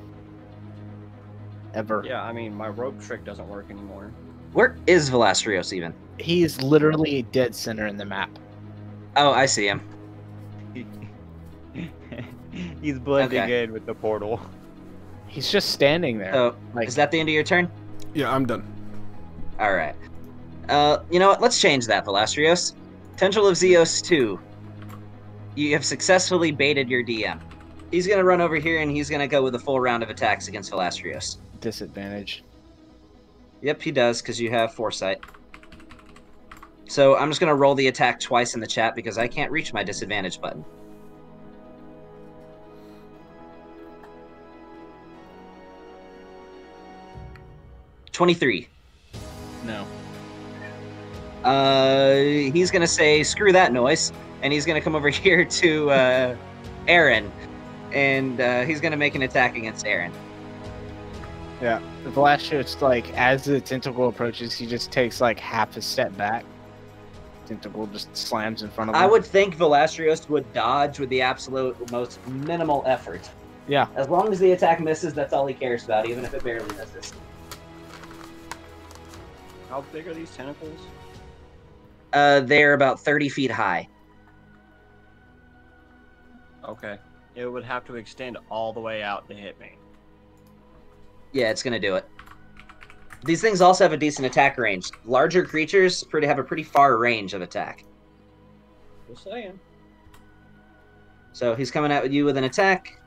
Ever. Yeah, I mean, my rope trick doesn't work anymore. Where is Velastrios even? He is literally dead center in the map. Oh, I see him. He's blending Okay. in with the portal. He's just standing there. So, Like- is that the end of your turn? Yeah, I'm done. All right. You know what? Let's change that, Velastrios. Potential of Xeos 2. You have successfully baited your DM. He's going to run over here, and he's going to go with a full round of attacks against Velastrios. Disadvantage. Yep, he does, because you have foresight. So I'm just going to roll the attack twice in the chat, because I can't reach my disadvantage button. $23. No. He's gonna say, screw that noise, and he's gonna come over here to, Aaron, and, he's gonna make an attack against Aaron. Yeah. The Velasquez, like, as the tentacle approaches, he just takes, like, half a step back. Tentacle just slams in front of him. I would think Velastrios would dodge with the absolute most minimal effort. Yeah. As long as the attack misses, that's all he cares about, even if it barely misses. How big are these tentacles? They're about 30 feet high. Okay. It would have to extend all the way out to hit me. Yeah, it's gonna do it. These things also have a decent attack range. Larger creatures have a pretty far range of attack. Just saying. So he's coming at you with an attack.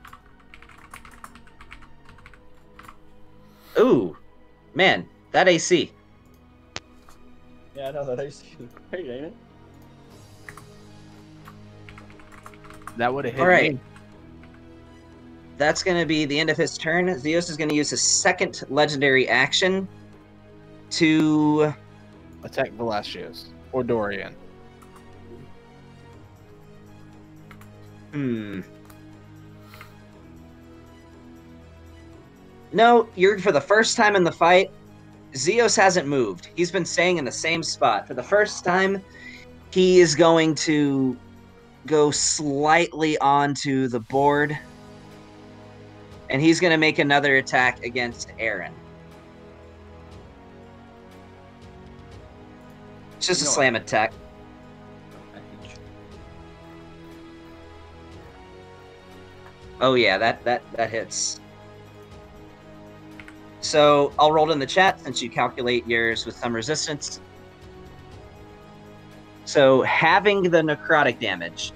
Ooh, man, that AC. Yeah, I know that AC is great, ain't it? That would have hit All right. me. That's going to be the end of his turn. Xeos is going to use his second legendary action to... Attack Velasquez. Or Dorian. No, you're for the first time in the fight. Xeos hasn't moved. He's been staying in the same spot. For the first time, he is going to go slightly onto the board. And he's going to make another attack against Aaron. It's just a slam attack. Oh yeah, that hits. So I'll roll it in the chat since you calculate yours with some resistance. So having the necrotic damage,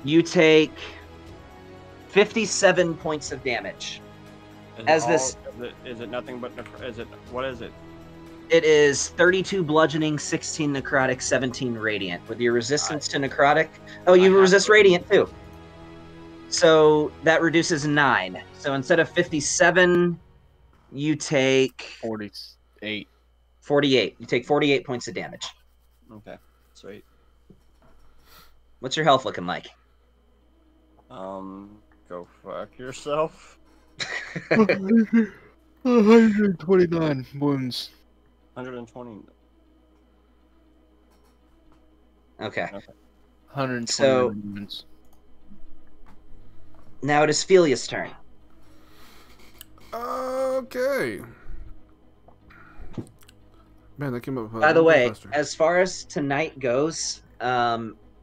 you take 57 points of damage. Is it nothing but what is it? It is 32 bludgeoning, 16 necrotic, 17 radiant. With your resistance to necrotic, you resist radiant too. So that reduces 9. So instead of 57, you take 48. 48. You take 48 points of damage. Okay, sweet. What's your health looking like? Go fuck yourself. 129 wounds. 120. Okay. 129 wounds. Now it is Phelia's turn. Okay. Man, that came up. By the way, as far as tonight goes,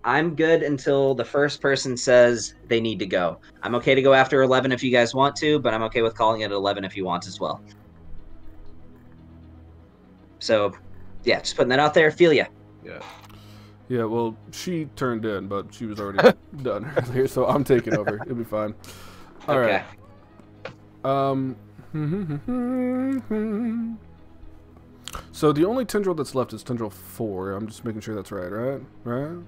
I'm good until the first person says they need to go. I'm okay to go after 11 if you guys want to, but I'm okay with calling it 11 if you want as well. So, yeah, just putting that out there. Feel ya. Yeah. Yeah, well, she turned in, but she was already done earlier, so I'm taking over. It'll be fine. All Okay. right. So the only tendril that's left is tendril 4. I'm just making sure that's right, right? Right?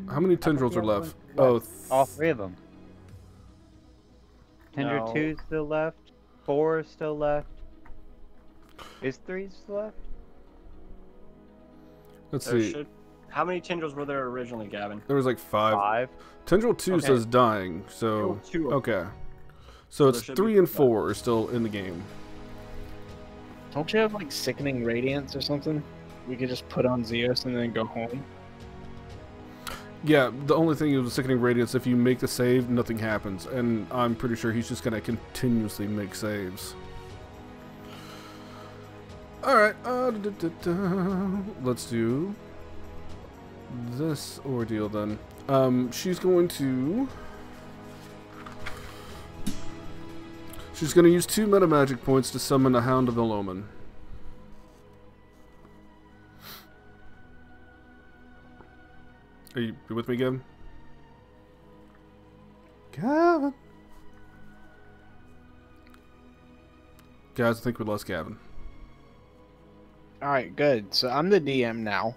How many tendrils are left? Oh, all 3 of them. Tendril No. 2 is still left. 4 is still left. Is 3 still left? let's There see. should... How many tendrils were there originally, Gavin? There was like 5. 5. Tendril 2 Okay. says dying, so... Tendril 2. Okay. So it's there should 3 be and 5. 4 are still in the game. Don't you have like sickening radiance or something? We could just put on Xeos and then go home. Yeah, the only thing is with Sickening Radiance, if you make the save, nothing happens. And I'm pretty sure he's just going to continuously make saves. Alright, let's do this ordeal then. She's going to use 2 meta magic points to summon a Hound of the Loman. Are you with me, Gavin? Gavin? Guys, I think we lost Gavin. Alright, good. So I'm the DM now.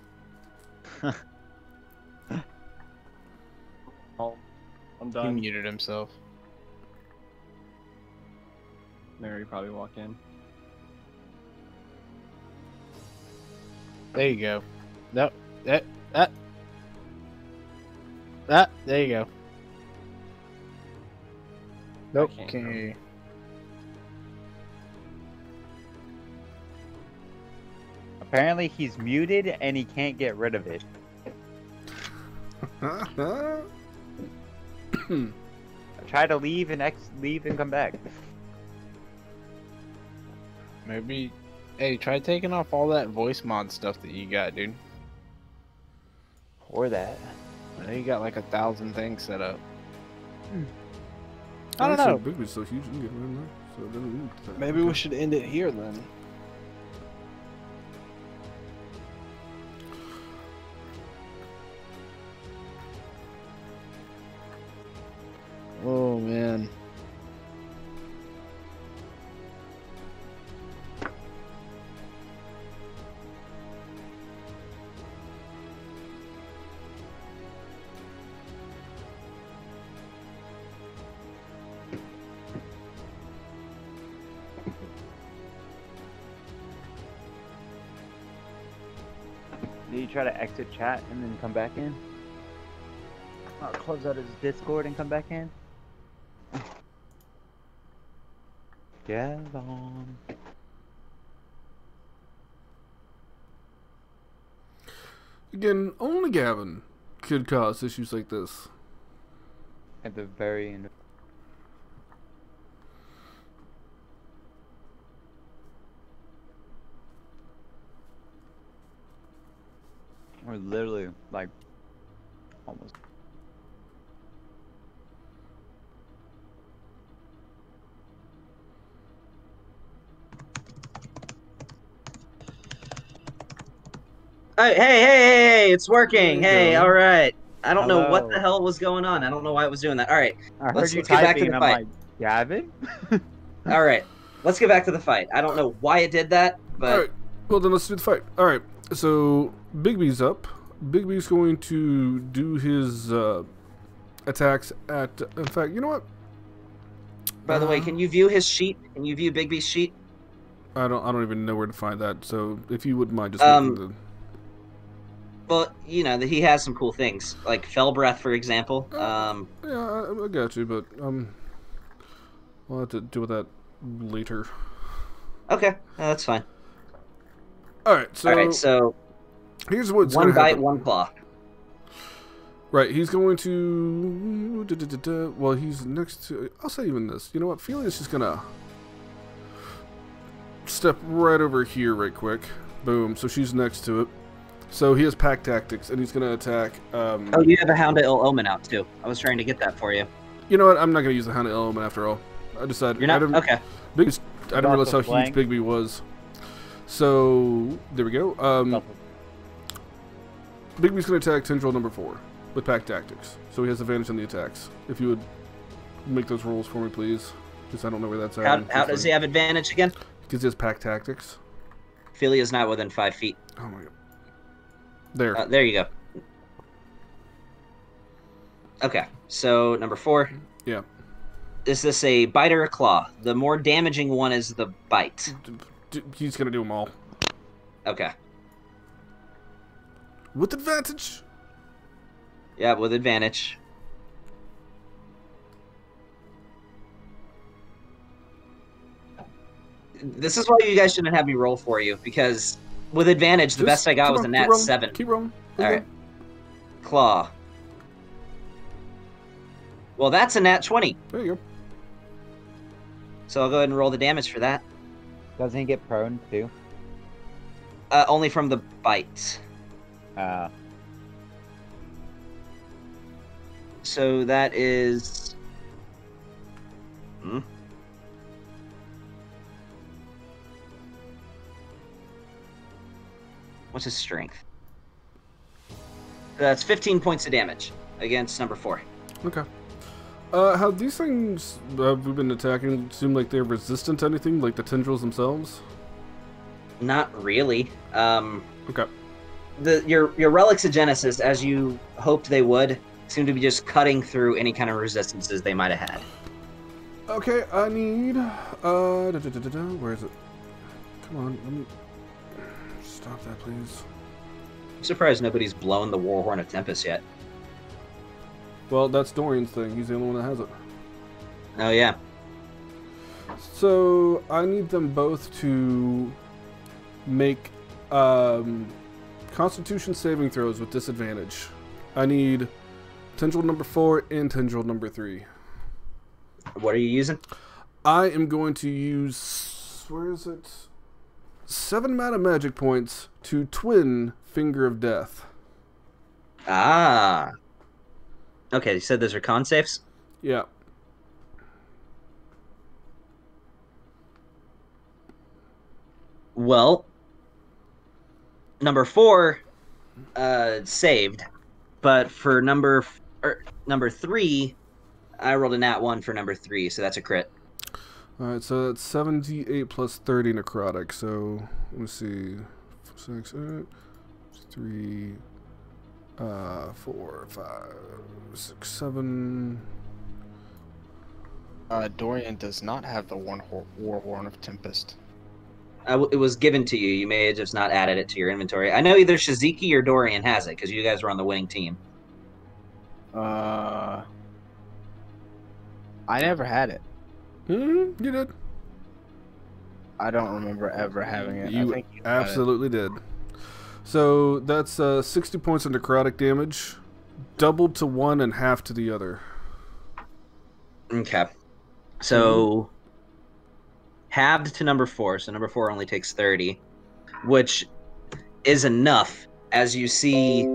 Oh, I'm He done. muted himself. Mary probably walked in. There you go. Nope. There you go. Nope. can't Okay. Apparently he's muted and he can't get rid of it. I try to leave and leave and come back. Maybe. Hey, try taking off all that voice mod stuff that you got, dude. Or that. I know you got like 1,000 things set up. I don't know. Big was so huge, you can get rid of that, so it doesn't need that. Maybe we should end it here then. Oh man. Did you try to exit chat and then come back in? Close out his Discord and come back in? Gavin. Again, only Gavin could cause issues like this. At the very end. We're literally like almost. Hey, it's working. There you Hey, go. all right. I don't know what Hello. the hell was going on. I don't know why it was doing that. All right. I heard Let's you get back to typing the and I'm fight. like, Gavin? All right. Let's get back to the fight. I don't know why it did that, but Alright, well then let's do the fight. Alright, so Bigby's up. Bigby's going to do his attacks at... In fact, you know what? by the way, can you view his sheet? Can you view Bigby's sheet? I don't even know where to find that, so if you wouldn't mind just making the... Well, you know that he has some cool things, like Fell Breath, for example. Yeah, I got you, but we'll have to deal with that later. Okay, that's fine. Alright, So here's what's one going to bite, happen. one claw. Right, he's going to... Well, he's next to... I'll say even this. You know what? Felia's just going to step right over here right quick. Boom. So she's next to it. So he has pack tactics, and he's going to attack. Oh, you have a Hound of Ill Omen out too. I was trying to get that for you. You know what? I'm not going to use the Hound of Ill Omen after all. I decided. You're not okay. I didn't realize how huge Bigby was. So there we go. Bigby's going to attack Tendril number 4 with pack tactics, so he has advantage on the attacks. If you would make those rolls for me, please, because I don't know where that's at. How does he have advantage again? Because he has pack tactics. Philia's not within 5 feet. Oh my god. There. There you go. Okay, so number 4. Yeah. Is this a bite or a claw? The more damaging one is the bite. He's gonna do them all. Okay. With advantage. Yeah, with advantage. This is why you guys shouldn't have me roll for you, because with advantage, the best I got was a nat 7. Keep rolling. Alright. Claw. Well, that's a nat 20. There you go. So I'll go ahead and roll the damage for that. Doesn't he get prone too? Only from the bite. So that is... What's his strength? That's 15 points of damage against number 4. Okay. Have these things we've been attacking seem like they're resistant to anything, like the tendrils themselves? Not really. Okay. Your relics of Genesis, as you hoped they would, seem to be just cutting through any kind of resistances they might have had. Okay, I need... where is it? Come on, let me... Stop that, please. I'm surprised nobody's blown the Warhorn of Tempest yet. Well, that's Dorian's thing. He's the only one that has it. Oh, yeah. So, I need them both to make Constitution saving throws with disadvantage. I need Tendril number 4 and Tendril number 3. What are you using? I am going to use... Where is it? 7 mana magic points to twin Finger of Death. Ah. Okay, you said those are con saves? Yeah. Well, number 4 saved, but for number 3, I rolled a nat 1 for number 3, so that's a crit. Alright, so that's 78 plus 30 necrotic, so let's see. 6, 3, 4, 5, 6, 7. Dorian does not have the Warhorn of Tempest. It was given to you. You may have just not added it to your inventory. I know either Shiziki or Dorian has it, because you guys were on the winning team. I never had it. You did. I don't remember ever having it. You, absolutely did. So that's 60 points of necrotic damage, doubled to one and half to the other. Okay. So halved to number 4, so number 4 only takes 30, which is enough as you see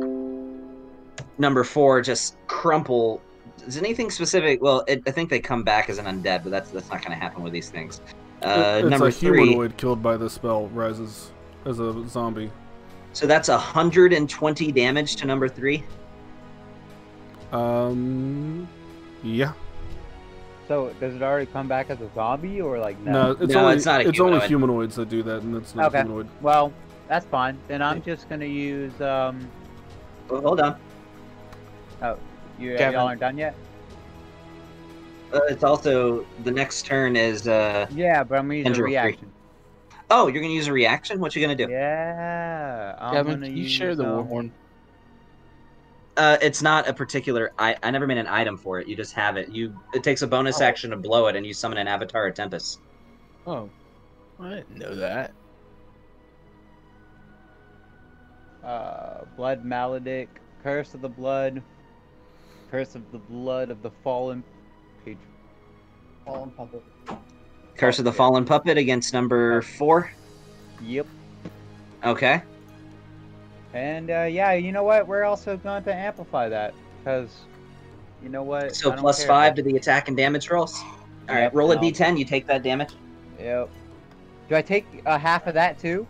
number 4 just crumple. Is anything specific? Well, I think they come back as an undead, but that's not going to happen with these things. It's number a 3, humanoid killed by the spell rises as a zombie. So that's 120 damage to number 3. Yeah. So does it already come back as a zombie or like no? It's not a humanoid. It's only humanoids that do that, and that's not okay. humanoid. Well, that's fine. Then I'm just gonna use Well, hold on. Oh, y'all aren't done yet? It's also the next turn is yeah, but I'm gonna use a reaction. Oh, you're gonna use a reaction? What you gonna do? Yeah, Gavin, can you share the Warhorn? It's not a particular. I never made an item for it. You just have it. It takes a bonus action to blow it, and you summon an Avatar of Tempest. Oh, I didn't know that. Blood Maledict, Curse of the Blood, Curse of the Blood of the Fallen Puppet. Curse of the Fallen Puppet against number 4? Yep. Okay. And yeah, you know what? We're also going to amplify that because you know what? So I don't plus care, 5 but- to the attack and damage rolls. All right, Yep, roll a and I'll- d10. You take that damage. Yep. Do I take half of that too?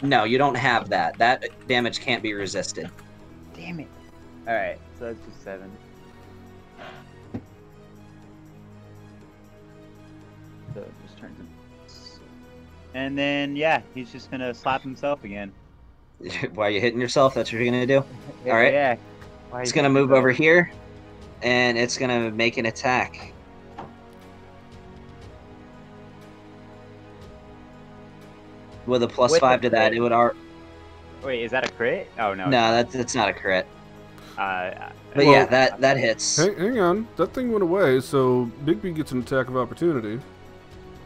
No, you don't have that. That damage can't be resisted. Damn it. All right, so that's just 7. So it just turns him. And then yeah, he's just gonna slap himself again. While you're hitting yourself, that's what you're gonna do. All right. Yeah. It's gonna move over here, and it's gonna make an attack. With a plus With 5 a to that, crit. it would. Wait, is that a crit? Oh no. No, that's not a crit. But But yeah, that hits. Hang on, that thing went away, so Bigby gets an attack of opportunity.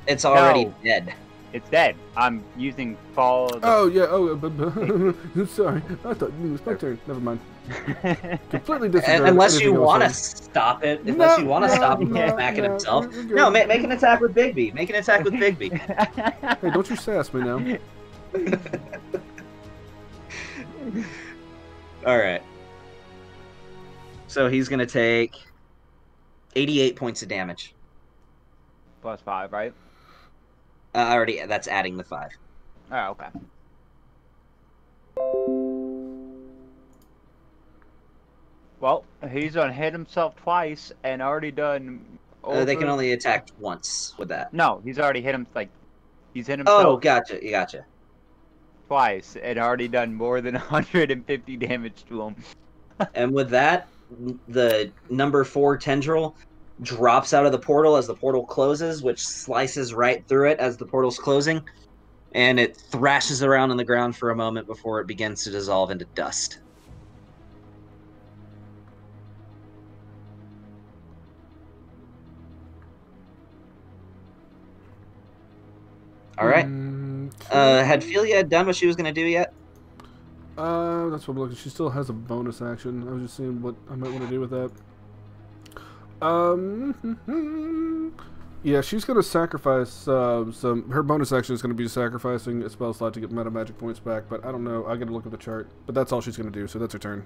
It's already No. dead. It's dead. I'm using fall. Oh yeah. Oh, sorry. I thought it was my turn. Never mind. Completely disregard. Unless you anything else want to I- stop it. Unless you want to stop him from smacking himself. No, make an attack with Bigby. Make an attack with Bigby. Hey, don't you sass me now. All right. So he's gonna take 88 points of damage. Plus 5, right? Already, that's adding the 5. Oh, okay. Well, he's done hit himself twice and already done. They can over- only attack once with that. No, he's already hit him he's hit himself. Oh, gotcha. Twice and already done more than 150 damage to him. And with that, the number 4 tendril drops out of the portal as the portal closes, which slices right through it as the portal's closing, and it thrashes around on the ground for a moment before it begins to dissolve into dust. All right. Had Philia done what she was going to do yet? That's what I'm looking. She still has a bonus action. I was just seeing what I might want to do with that. Yeah, she's gonna sacrifice some. Her bonus action is gonna be sacrificing a spell slot to get meta magic points back. But I don't know. I gotta look at the chart. But that's all she's gonna do. So that's her turn.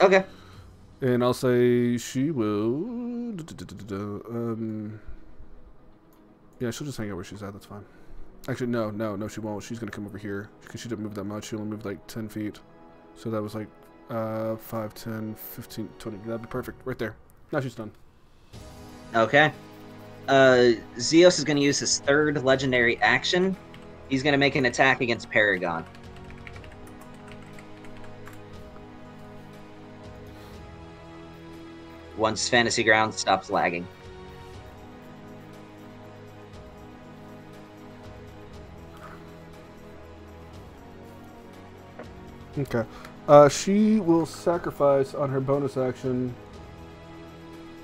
Okay. And I'll say she will. Yeah, she'll just hang out where she's at. That's fine. Actually, no, she won't. She's gonna come over here because she didn't move that much. She only moved like 10 feet. So that was like 5, 10, 15, 20. That'd be perfect right there. Now she's done. Okay. Xeos is going to use his 3rd legendary action. He's going to make an attack against Paragon. Once Fantasy Ground stops lagging. Okay. She will sacrifice on her bonus action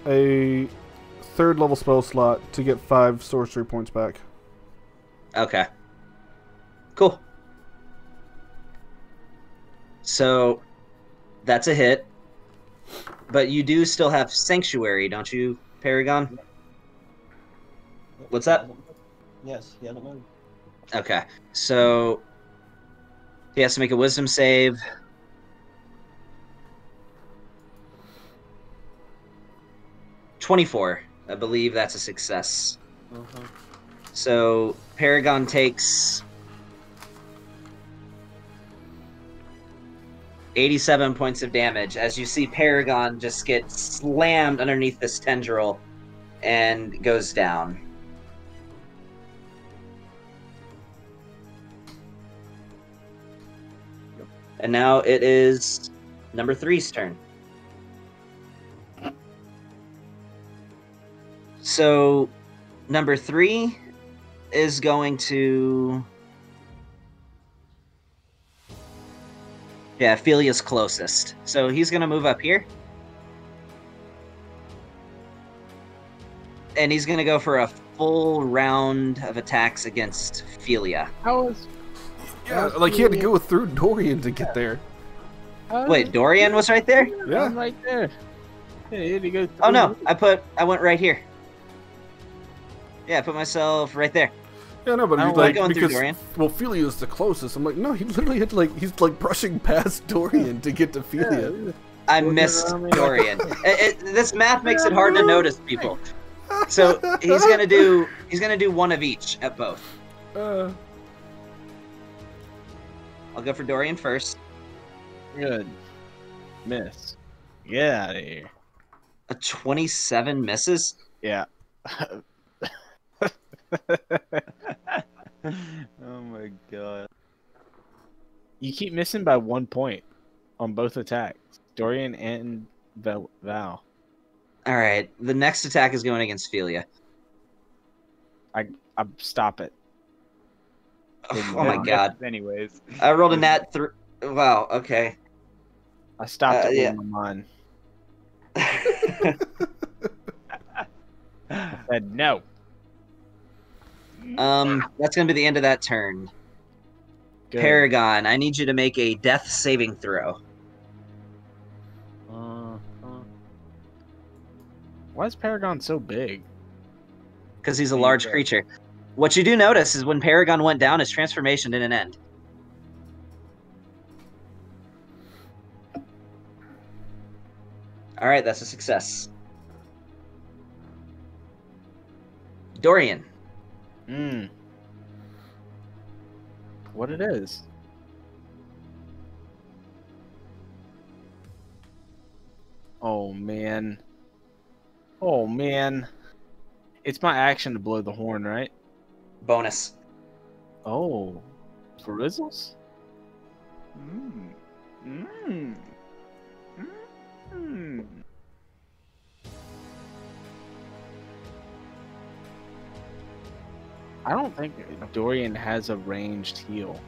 a 3rd level spell slot to get 5 sorcery points back. Okay. Cool. So, that's a hit. But you do still have Sanctuary, don't you, Paragon? What's that? Yes, he hasn't moved. Okay. So, he has to make a Wisdom save. $24. I believe that's a success. So Paragon takes 87 points of damage as you see Paragon just get slammed underneath this tendril and goes down. And now it is number 3's turn. So, number 3 is going to... Yeah, Philia's closest. So he's going to move up here. And he's going to go for a full round of attacks against Philia. How is... Yeah, like he had to go through Dorian to get there. Wait, Dorian was right there? Yeah. I'm right there. Yeah, you had to go Oh no, I went right here. Yeah, I put myself right there. Yeah, no, but I he's don't like like going through because Dorian. well, Philia's the closest. I'm like, no, he literally had he's like brushing past Dorian to get to Philia. I missed Dorian. This math makes it hard to notice people. So he's gonna do one of each at both. I'll go for Dorian first. Good. Miss. Get out of here. A 27 misses. Yeah. Oh my god. You keep missing by 1 point on both attacks, Dorian and Val. All right, the next attack is going against Philia. I stop it. Oh my god. Anyways. I rolled a nat 3. Wow, okay. I stopped it yeah. with my mind. I said no. That's gonna be the end of that turn. Good. Paragon, I need you to make a death saving throw. Why is Paragon so big? Because he's a large creature. What you do notice is when Paragon went down, his transformation didn't end. All right, that's a success. Dorian. What it is? Oh man. Oh man. It's my action to blow the horn, right? Bonus. Oh. For Rizzles? I don't think Dorian has a ranged heal.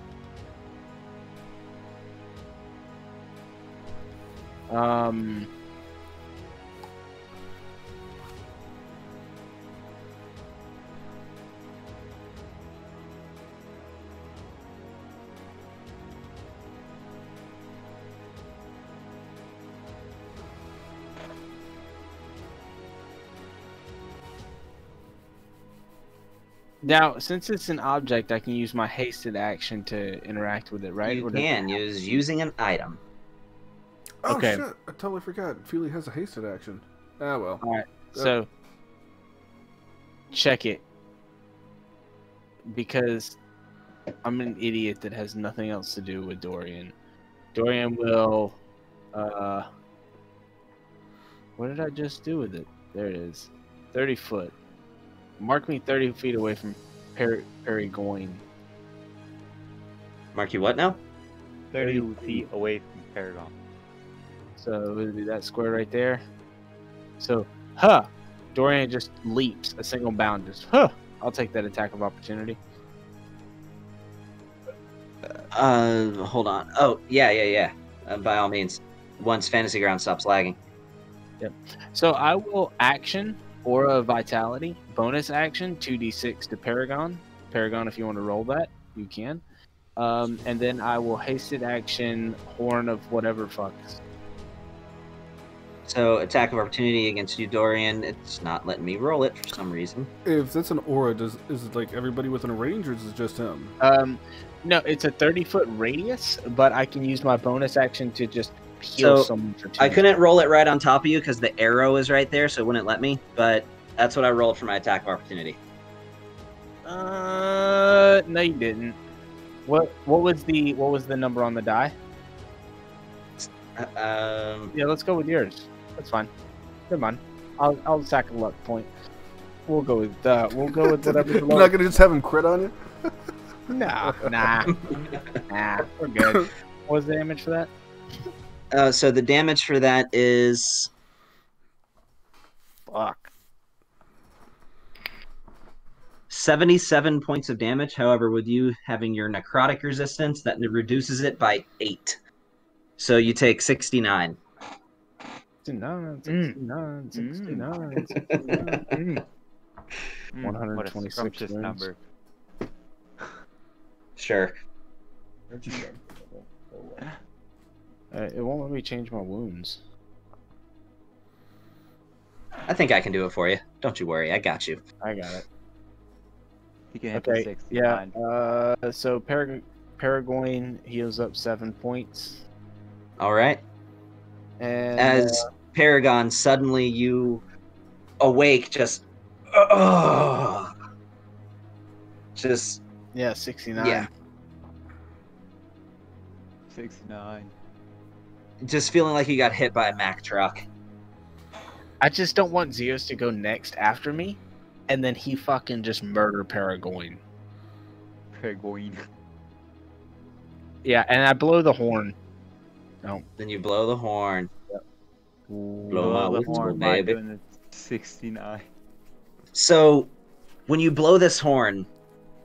Now, since it's an object, I can use my hasted action to interact with it, right? You can use using an item. Oh Okay. shit! I totally forgot. Philia has a hasted action. Ah well. All right. So check it, because I'm an idiot that has nothing else to do with Dorian. Dorian will. What did I just do with it? There it is. 30 foot. Mark me 30 feet away from Perigoin. Mark you what now? 30 feet away from Paragon. So it would be that square right there. So, Dorian just leaps a single bound. Just, I'll take that attack of opportunity. Hold on. Oh, yeah. By all means. Once Fantasy Ground stops lagging. Yep. So I will action Aura of Vitality, bonus action, 2d6 to Paragon. Paragon, if you want to roll that, you can. And then I will hasted action Horn of whatever fucks. So, attack of opportunity against you, Dorian. It's not letting me roll it for some reason. If that's an aura, is it like everybody within a range, or is it just him? No, it's a 30-foot radius, but I can use my bonus action to just heal someone for 2 I couldn't roll it right on top of you because the arrow is right there, so it wouldn't let me. But that's what I rolled for my attack of opportunity. No, you didn't. What was the number on the die? Yeah, let's go with yours. That's fine. Never mind. I'll sack a luck point. We'll go with whatever. You're not gonna just have him crit on you? Nah, we're good. What was the damage for that? So the damage for that is... Fuck. 77 points of damage. However, with you having your necrotic resistance, that reduces it by 8. So you take 69. 69. 126 number. Sure. It won't let me change my wounds. I think I can do it for you. Don't you worry. I got you. I got it. He can hit the Okay, 69. yeah. So Paragoin heals up 7 points. All right. And As Paragon, suddenly you awake, just 69. Yeah. 69. Just feeling like you got hit by a Mack truck. I just don't want Xeos to go next after me, and then he fucking just murder Paragoin. Paragoin. Yeah, and I blow the horn. No. Then you blow the horn. Yep. Blow my the whistle, horn by baby. doing the 69. So, when you blow this horn,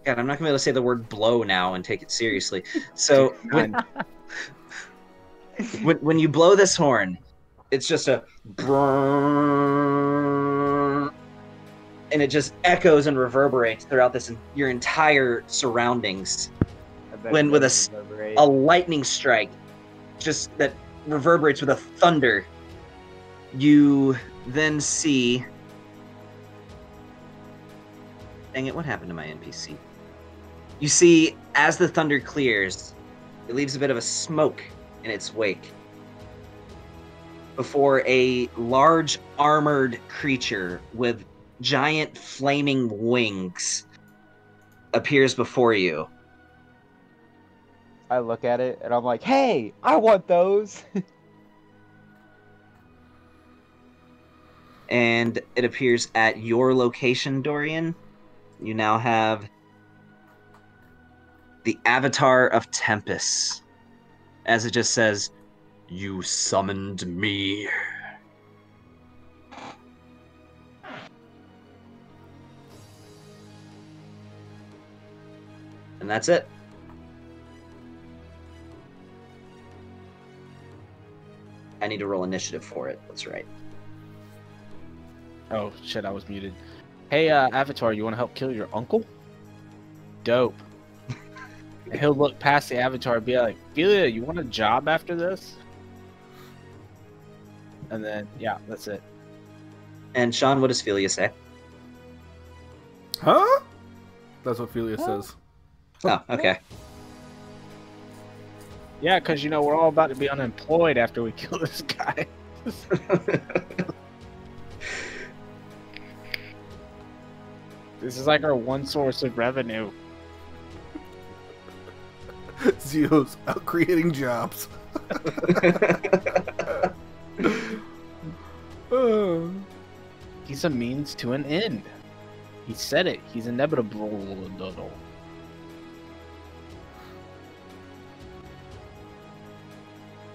God, I'm not gonna be able to say the word blow now and take it seriously. So when you blow this horn, it's just a brrrr, and it just echoes and reverberates throughout your entire surroundings. When with a lightning strike, just that reverberates with a thunder, you then see. Dang it! What happened to my NPC? You see, as the thunder clears, it leaves a bit of a smoke in its wake before a large armored creature with giant flaming wings appears before you. I look at it and I'm like, hey, I want those. And it appears at your location, Dorian. You now have the Avatar of Tempest, as it just says, "You summoned me." And that's it. I need to roll initiative for it. That's right. Oh shit, I was muted. Hey, Avatar, you want to help kill your uncle? Dope. And he'll look past the Avatar and be like, Philia, you want a job after this? And then, yeah, that's it. And Sean, what does Philia say? Huh? That's what Philia says. Oh, okay. Yeah, because, you know, we're all about to be unemployed after we kill this guy. This is like our one source of revenue. Xeos out creating jobs. He's a means to an end. He said it. He's inevitable.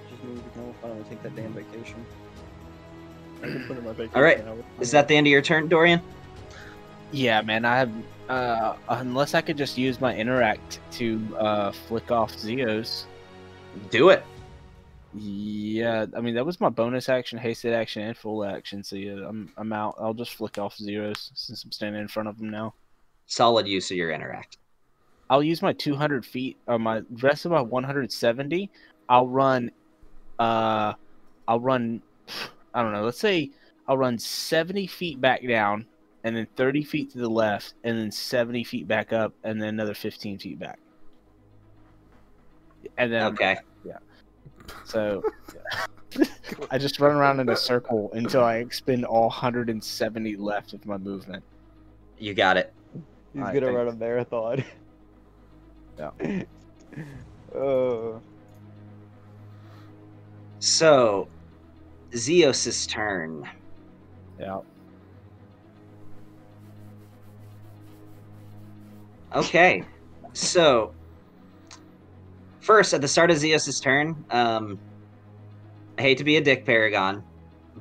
Just means we can finally take that damn vacation. I can put in my vacation. All right. Is that the end of your turn, Dorian? Yeah, man. I have. Unless I could just use my interact to flick off Xeos. Do it. Yeah, I mean that was my bonus action, hasted action, and full action. So yeah, I'm out. I'll just flick off Xeos since I'm standing in front of him now. Solid use of your interact. I'll use my 200 feet or my rest of my 170. I'll run. I don't know. Let's say I'll run 70 feet back down, and then 30 feet to the left, and then 70 feet back up, and then another 15 feet back. And then okay. Yeah. So I just run around in a circle until I expend all 170 left of my movement. You got it. He's gonna run a marathon. Yeah. So, Xeos' turn. Yeah. Okay. So, first, at the start of Xeos' turn, I hate to be a dick, Paragon,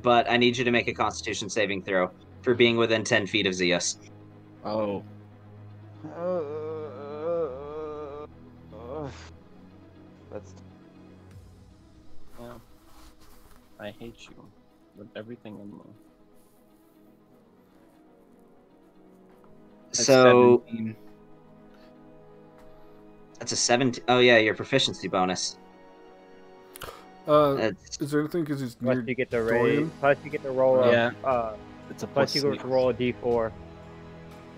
but I need you to make a Constitution saving throw for being within 10 feet of Xeos. Oh. That's. Yeah. I hate you with everything in me. So, 17. That's a 17. Oh, yeah, your proficiency bonus. Is there anything because it's Plus near you get the Dorian? raise. Plus you get to roll Yeah. a. It's a Plus you get to roll a d4.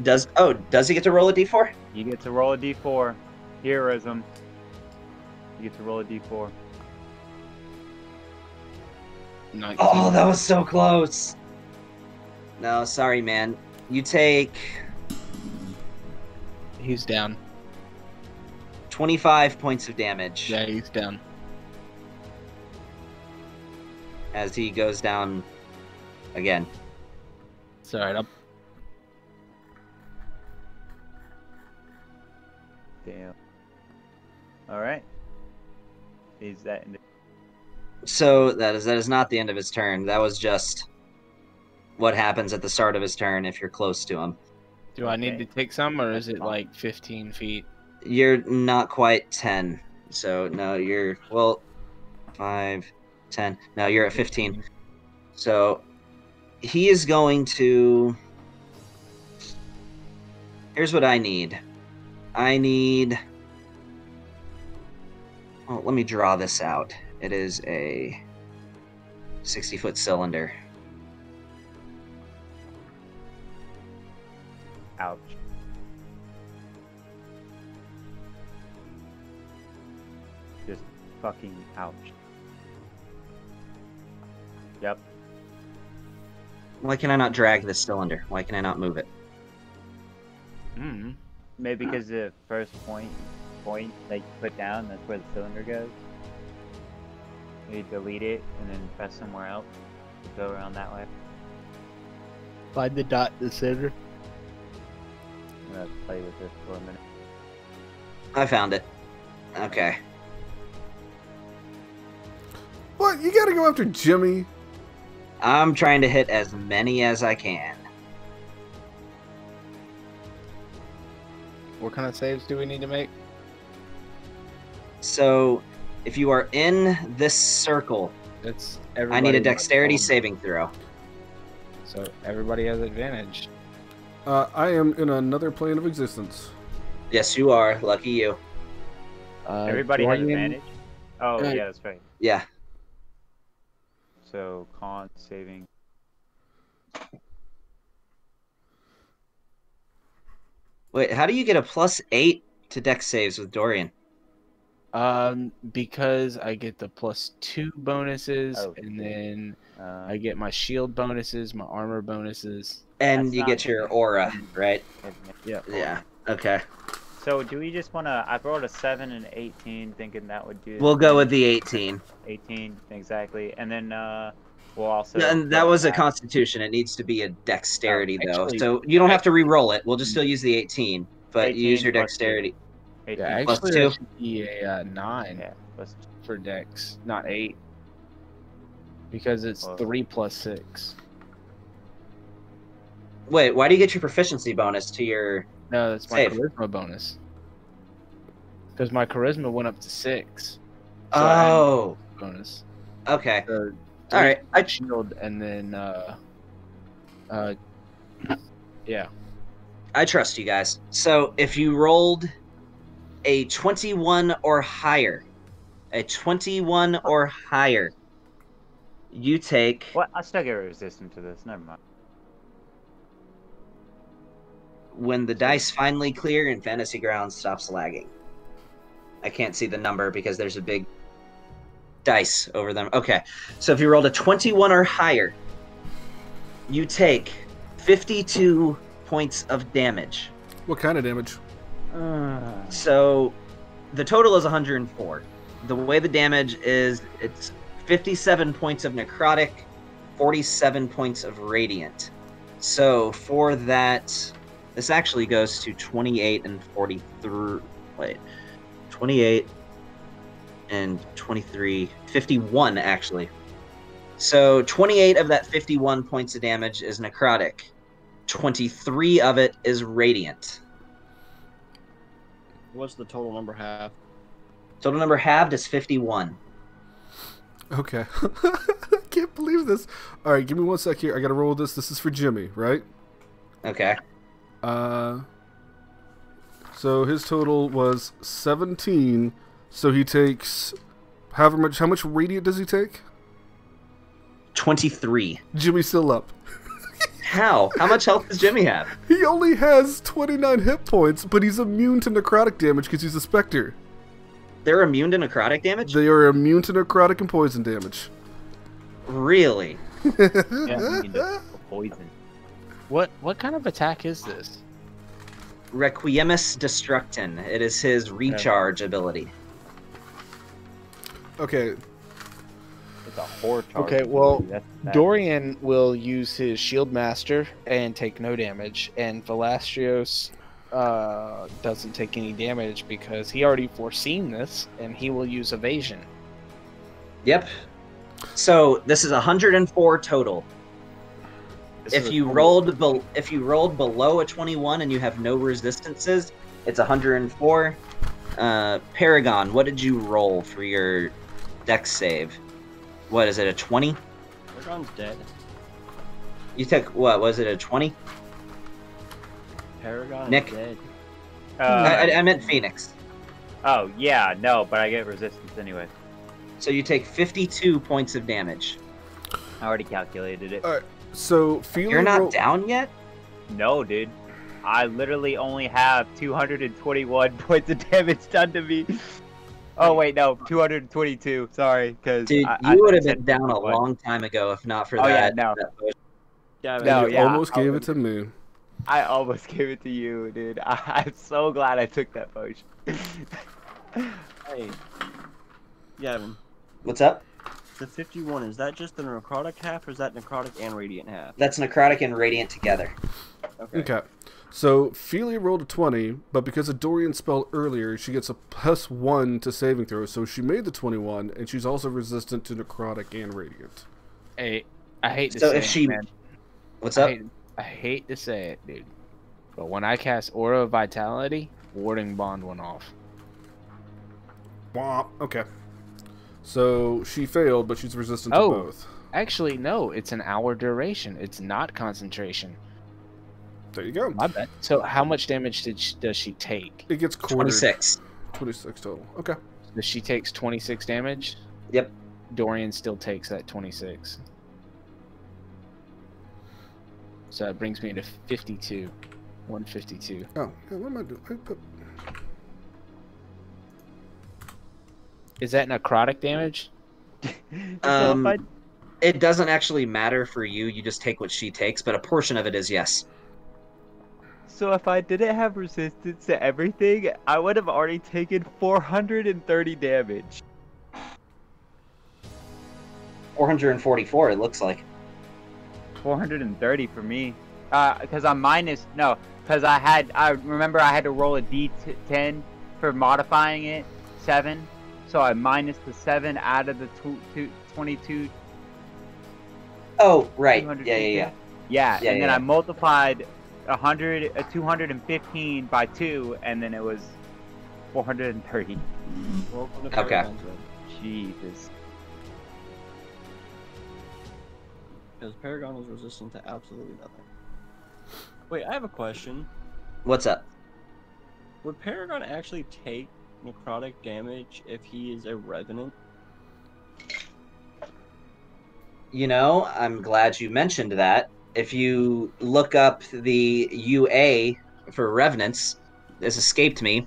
Does he get to roll a d4? You get to roll a d4. Heroism. You get to roll a d4. 19. Oh, that was so close. No, sorry, man. You take He's down. 25 points of damage Yeah, he's down. as he goes down again. It's alright. Damn. Alright. Is that in the... So that is not the end of his turn. That was just what happens at the start of his turn if you're close to him. Do I need Okay. to take some, or is That's it fine. like 15 feet? You're not quite 10. So no, you're 5, 10. No, you're at 15. So he is going to. Here's what I need. I need. Well, let me draw this out. It is a 60-foot cylinder. Ouch. Just fucking ouch. Yep. Why can I not drag this cylinder? Why can I not move it? Hmm. Maybe because the first point that you put down, that's where the cylinder goes. You delete it and then press somewhere else to go around that way. Find the dot in the center. I'm gonna play with this for a minute. I found it. Okay. What? You gotta go after Jimmy? I'm trying to hit as many as I can. What kind of saves do we need to make? So, if you are in this circle, It's I need a everybody dexterity but- saving throw. So everybody has advantage. I am in another plane of existence. Yes, you are. Lucky you. Everybody has Dorian- advantage? Oh, Uh, yeah, that's right. Yeah. So, con saving. Wait, how do you get a +8 to dex saves with Dorian? Because I get the +2 bonuses, Oh, and then Uh, I get my shield bonuses, my armor bonuses. And That's you not- get your aura, right? Yeah. Yeah. Okay. So, do we just want to... I rolled a 7 and 18, thinking that would do... We'll go with the 18. 18, exactly. And then, we'll also... No, and that was a add- constitution. It needs to be a dexterity, though. actually- So you don't have to re-roll it. We'll just still use the 18. But 18 use your plus dexterity. 18. Yeah, Plus actually, 2? that should be a 9 Yeah, plus for dex, not 8. Because it's Well- 3 plus 6. Wait, why do you get your proficiency bonus to your... No, that's my Save. charisma bonus. Because my charisma went up to 6. So I had Oh, a bonus. okay. So All right. I shield and then yeah. I trust you guys. So if you rolled a 21 or higher, you take... What? I still get resistant to this. Never mind. When the dice finally clear and Fantasy Grounds stops lagging. I can't see the number because there's a big dice over them. Okay, so if you rolled a 21 or higher, you take 52 points of damage. What kind of damage? So the total is 104. The way the damage is, it's 57 points of necrotic, 47 points of radiant. So for that, this actually goes to 28 and 43. Wait, 28 and 23, 51 actually. So 28 of that 51 points of damage is necrotic. 23 of it is radiant. What's the total number half? Total number halved is 51. Okay. I can't believe this. All right, give me 1 sec here. I gotta roll this. This is for Jimmy, right? Okay. So his total was 17. So he takes how much radiant does he take? 23. Jimmy's still up. How? How much health does Jimmy have? He only has 29 hit points, but he's immune to necrotic damage because he's a specter. They're immune to necrotic damage? They are immune to necrotic and poison damage. Really? Yeah, poison. What kind of attack is this? Requiemus Destructin. It is his recharge ability. Okay. It's a horror charge. Okay, well, That's Dorian will use his Shield Master and take no damage, and Valastrios doesn't take any damage because he already foreseen this, and he will use Evasion. Yep. So this is 104 total. If you rolled below a 21 and you have no resistances, it's 104. Paragon, what did you roll for your dex save? What is it, a 20? Paragon's dead. You took what? Was it a 20? Paragon's Nick? dead. I meant Phoenix. Oh yeah, no, but I get resistance anyway. So you take 52 points of damage. I already calculated it. Alright, so Feely You're not down yet? No, dude. I literally only have 221 points of damage done to me. Oh wait, no, 222. Sorry, because dude, you would have been down a long time ago if not for that. Yeah, no. You almost gave it to me. I almost gave it to you, dude. I'm so glad I took that potion. Hey, Gavin. What's up? The 51, is that just the necrotic half, or is that necrotic and radiant half? That's necrotic and radiant together. Okay. So Feely rolled a 20, but because of Dorian's spell earlier, she gets a +1 to saving throws, so she made the 21, and she's also resistant to necrotic and radiant. Hey, I hate to So say if it, she- man. What's up? I hate to say it, dude. But when I cast Aura of Vitality, Warding Bond went off. Womp. Okay. So she failed, but she's resistant to both. Actually, no. It's an hour duration. It's not concentration. There you go. My bad. So how much damage does she take? It gets quartered. 26. 26 total. Okay. So she takes 26 damage? Yep. Dorian still takes that 26. So that brings me to 52. 152. Oh, yeah, what am I doing? Is that necrotic damage? It doesn't actually matter for you. You just take what she takes, but a portion of it is yes. So if I didn't have resistance to everything, I would have already taken 430 damage. 444, it looks like. 430 for me. Because I'm minus, no, because I remember I had to roll a d10 for modifying it, 7. So I minus the 7 out of the 22. Oh, right. Yeah. Yeah, and then I multiplied 215 by 2, and then it was 430. Okay. Jesus. Because Paragon is resistant to absolutely nothing. Wait, I have a question. What's up? Would Paragon actually take necrotic damage if he is a revenant? You know, I'm glad you mentioned that. If you look up the UA for revenants, this escaped me.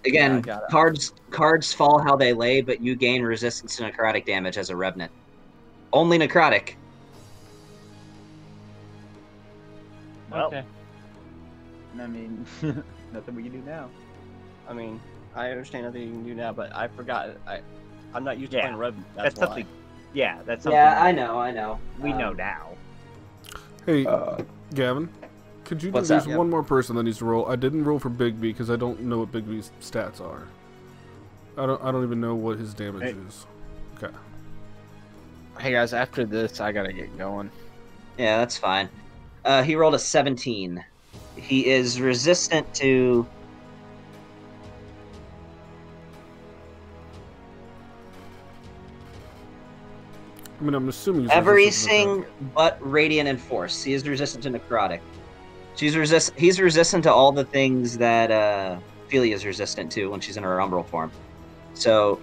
Again, Yeah, cards fall how they lay, but you gain resistance to necrotic damage as a revenant. Only necrotic. Well, Okay. I mean, nothing we can do now. I mean, I understand nothing you can do now, but I forgot. I'm not used to Yeah, playing revenant. That's why. something. Yeah, that's something. Yeah, I know. We know now. Hey, Gavin, could you do What's there's up? one more person that needs to roll. I didn't roll for Big B because I don't know what Big B's stats are. I don't even know what his damage is. Okay. Hey guys, after this, I gotta get going. Yeah, that's fine. He rolled a 17. He is resistant to... I mean, I'm assuming he's everything but radiant and force. He is resistant to necrotic. He's resistant to all the things that Ophelia is resistant to when she's in her umbral form. So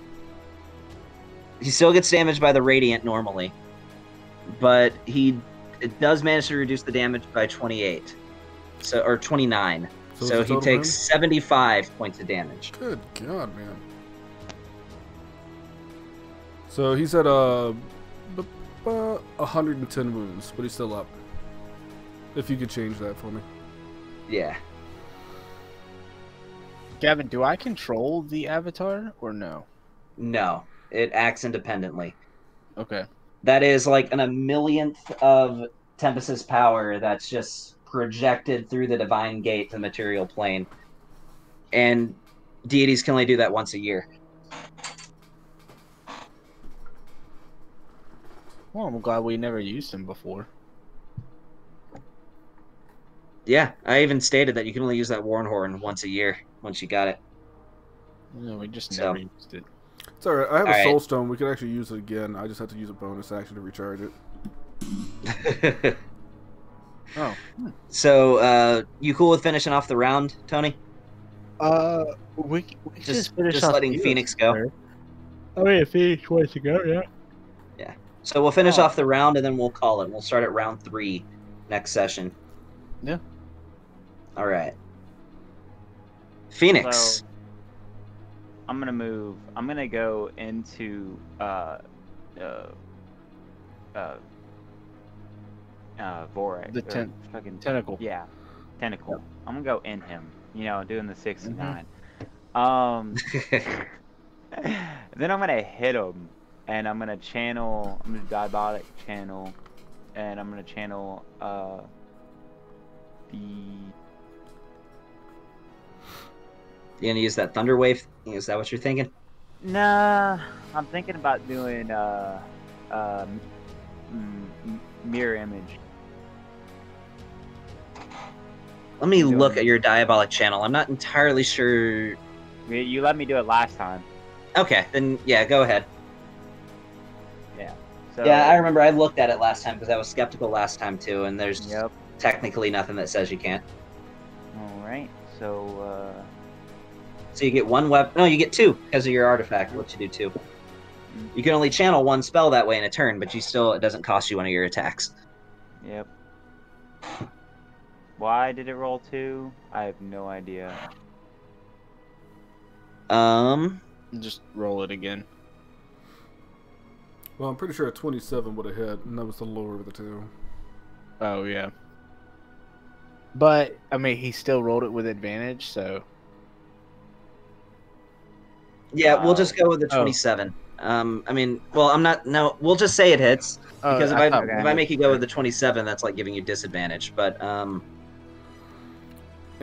he still gets damaged by the radiant normally, but he It does manage to reduce the damage by 28. Or 29. So he takes 75 points of damage. Good God, man. So he's at 110 wounds, but he's still up. If you could change that for me. Yeah. Gavin, do I control the avatar or no? No, it acts independently. Okay. That is like a millionth of Tempest's power that's just projected through the divine gate to the material plane. And deities can only do that once a year. Well, I'm glad we never used him before. Yeah, I even stated that you can only use that Warren Horn once a year, once you got it. No, we just never used it. It's alright, I have a All soul right. stone. We could actually use it again. I just have to use a bonus action to recharge it. Oh. So, you cool with finishing off the round, Tony? We Just finish off letting Xeos Phoenix go. there. Oh yeah, Phoenix wants to go, yeah. Yeah. So we'll finish off the round and then we'll call it. We'll start at round 3 next session. Yeah. All right. Phoenix. So, I'm gonna move. I'm gonna go into Vorak. The fucking tentacle. Yeah, tentacle. Yep. I'm gonna go in him. You know, doing the 69. Then I'm gonna hit him, and I'm gonna channel. I'm gonna diabolic channel, and I'm gonna channel the. You gonna use that thunder wave? Is that what you're thinking? Nah, I'm thinking about doing mirror image. Let me look at your diabolic channel. I'm not entirely sure. You let me do it last time. Okay, then yeah, go ahead. Yeah. So, Yeah, I remember I looked at it last time because I was skeptical last time too, and there's Yep. technically nothing that says you can't. All right. So. So you get 1 weapon. No, you get 2 because of your artifact. What you do 2. You can only channel 1 spell that way in a turn, but it doesn't cost you one of your attacks. Yep. Why did it roll 2? I have no idea. Just roll it again. Well, I'm pretty sure a 27 would have hit, and that was the lower of the 2. Oh yeah. But I mean, he still rolled it with advantage, so. Yeah, we'll just go with the 27. I mean, well, I'm not. No, we'll just say it hits because if I make you go with the 27, that's like giving you disadvantage. But I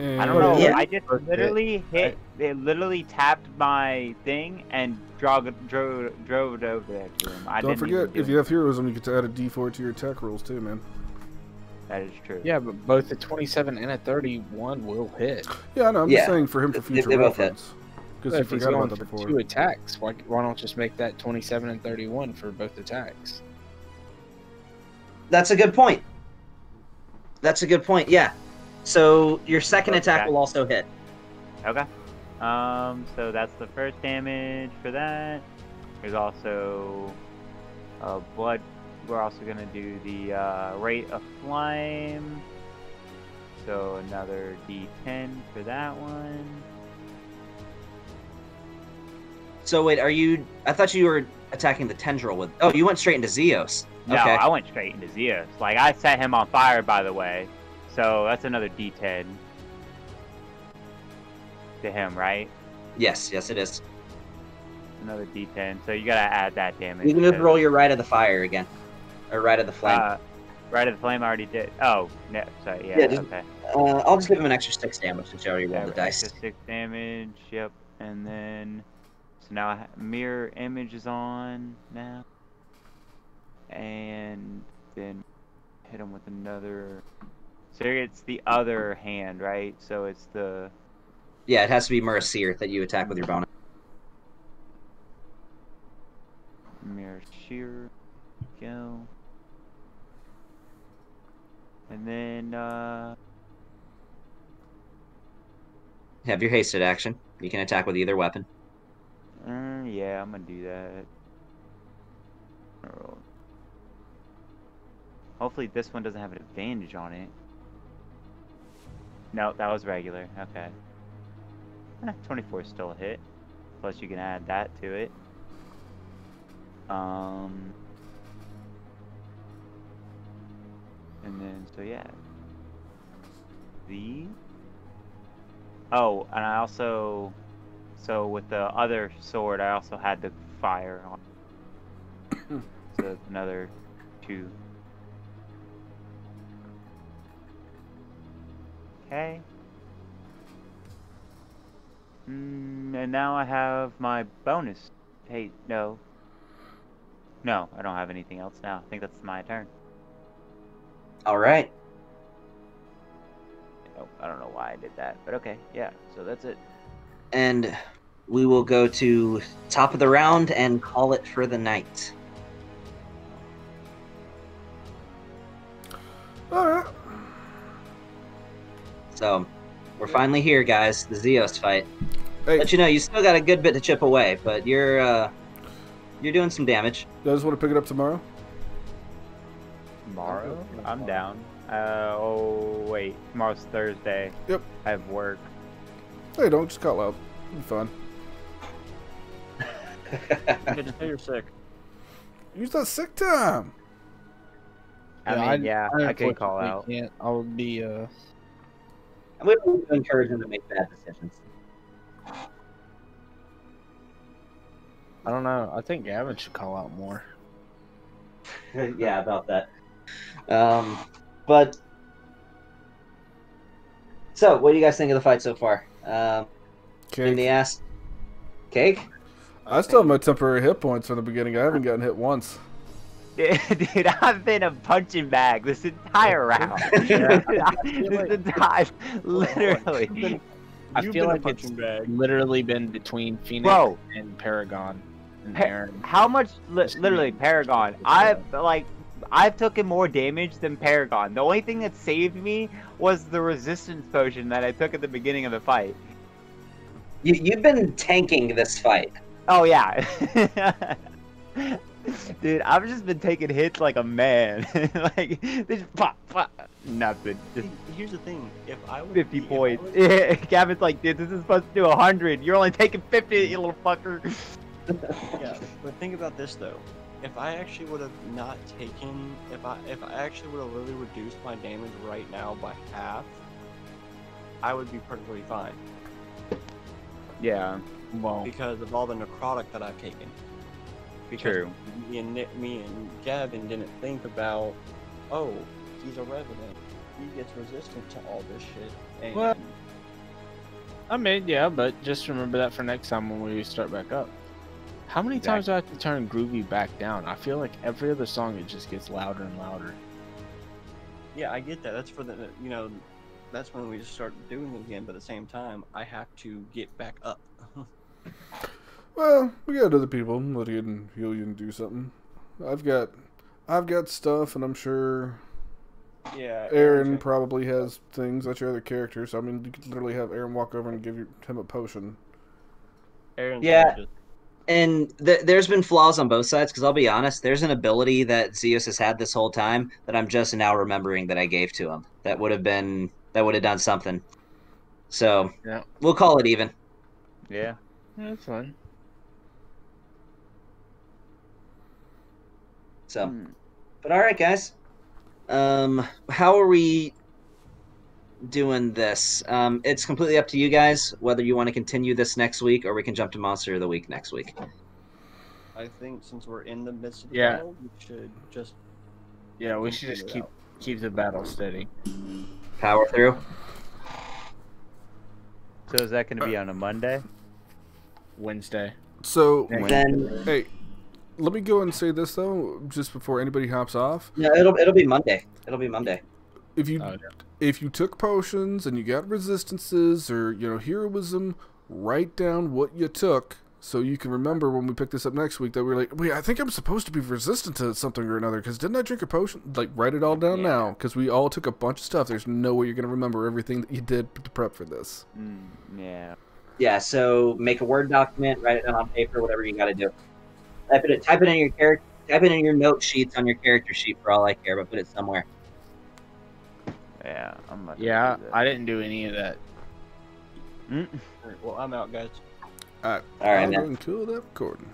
don't know. Yeah. I just literally hit. It literally tapped my thing and drove it over there to him. Don't forget, if you have heroism, you get to add a D4 to your attack rolls too, man. That is true. Yeah, but both the 27 and a 31 will hit. Yeah, I know. I'm just saying for him for future they both hit. reference. Because If you he's forgot going about that for before. 2 attacks, why don't just make that 27 and 31 for both attacks? That's a good point. That's a good point. Yeah. So your second attack will also hit. Okay. So that's the first damage for that. There's also blood. We're also gonna do the rate of flame. So another D10 for that one. So wait, I thought you were attacking the tendril with. Oh, you went straight into Xeos. No, Okay. I went straight into Xeos. Like, I set him on fire, by the way. So that's another D10 to him, right? Yes, it is. Another D10. So you gotta add that damage. You can just roll your Rite of the Fire again, or Rite of the Flame. Rite of the Flame I already did. Oh, no, sorry, yeah, okay. I'll just give him an extra 6 damage since you already rolled the dice. Extra 6 damage, yep. And then, so now mirror image is on now. And then hit him with another. So it's the other hand, right? So it's the. Yeah, it has to be Mercier that you attack with your bonus. Mirror shear. Go. And then, Have your hasted action. You can attack with either weapon. yeah, I'm gonna do that. Hopefully this one doesn't have an advantage on it. No, that was regular. Okay. 24 is still a hit. Plus you can add that to it. And then, so yeah. Oh, and I also... So with the other sword, I also had the fire on. So another 2. Okay. And now I have my bonus. Hey, no. No, I don't have anything else now. I think that's my turn. All right. Oh, I don't know why I did that, but okay, yeah. So that's it. And we will go to top of the round and call it for the night. All right. So, we're finally here, guys. The Xeos fight. Hey. Let you know, you still got a good bit to chip away, but you're doing some damage. You guys want to pick it up tomorrow? Tomorrow? I'm down. Oh, wait. Tomorrow's Thursday. Yep. I have work. Hey, don't just call out. It'll be fun. Okay, just say you're sick. Use that sick time. I mean, I could call out. Can't. I'll be. I'm going to encourage him to make bad decisions. I don't know. I think Gavin should call out more. Yeah, about that. But so, what do you guys think of the fight so far? In the ass, cake. I still have my temporary hit points from the beginning. I haven't gotten hit once. Dude, I've been a punching bag this entire round. Literally. I feel like it's literally been between Phoenix and Paragon and Aaron. How much? Literally, Paragon. I've taken more damage than Paragon. The only thing that saved me was the resistance potion that I took at the beginning of the fight. You've been tanking this fight. Oh yeah. Dude, I've just been taking hits like a man. Like, they just pop, pop. Nothing. Just here's the thing. If I would 50 points. Gavin's like, dude, this is supposed to do 100. You're only taking 50, you little fucker. Yeah, but think about this though. If I actually would have not taken, if I actually would have literally reduced my damage right now by half, I would be perfectly fine. Yeah. Well, because of all the necrotic that I've taken. Because True. Me and Gavin didn't think about, oh, he's a revenant. He gets resistant to all this shit. And well, I mean, yeah, but just remember that for next time when we start back up. How many times do I have to turn Groovy back down? I feel like every other song it just gets louder and louder. Yeah, I get that. That's for the, that's when we just start doing it again. But at the same time, I have to get back up. Well, we got other people. Lydia and heal you and do something. I've got stuff, and I'm sure. Yeah. Aaron probably has things. That's your other character. So I mean, you could literally have Aaron walk over and give him a potion. Aaron's and there's been flaws on both sides, because I'll be honest, there's an ability that Xeos has had this whole time that I'm just now remembering that I gave to him. That would have done something. So yeah, we'll call it even. Yeah. That's fine. So, but all right, guys. How are we doing this? It's completely up to you guys whether you want to continue this next week or we can jump to Monster of the Week next week. I think since we're in the midst of the Yeah. battle, we should just we should just keep the battle steady. Power through. So is that going to be on a Monday? Wednesday. So then, hey, let me go and say this though, just before anybody hops off. No, it'll be Monday. It'll be Monday. If you took potions and you got resistances or heroism, write down what you took so you can remember when we pick this up next week that we're like, wait, I think I'm supposed to be resistant to something or another because didn't I drink a potion? Like, write it all down now because we all took a bunch of stuff. There's no way you're gonna remember everything that you did to prep for this. Yeah. Yeah. So make a Word document, write it down on paper, whatever you got to do. Type it in your character Type it in your note sheets on your character sheet for all I care, but put it somewhere. Yeah, I'm about to Yeah, do that. I didn't do any of that. Alright, well, I'm out, guys. Alright, All right, I'll man. go and kill that recording.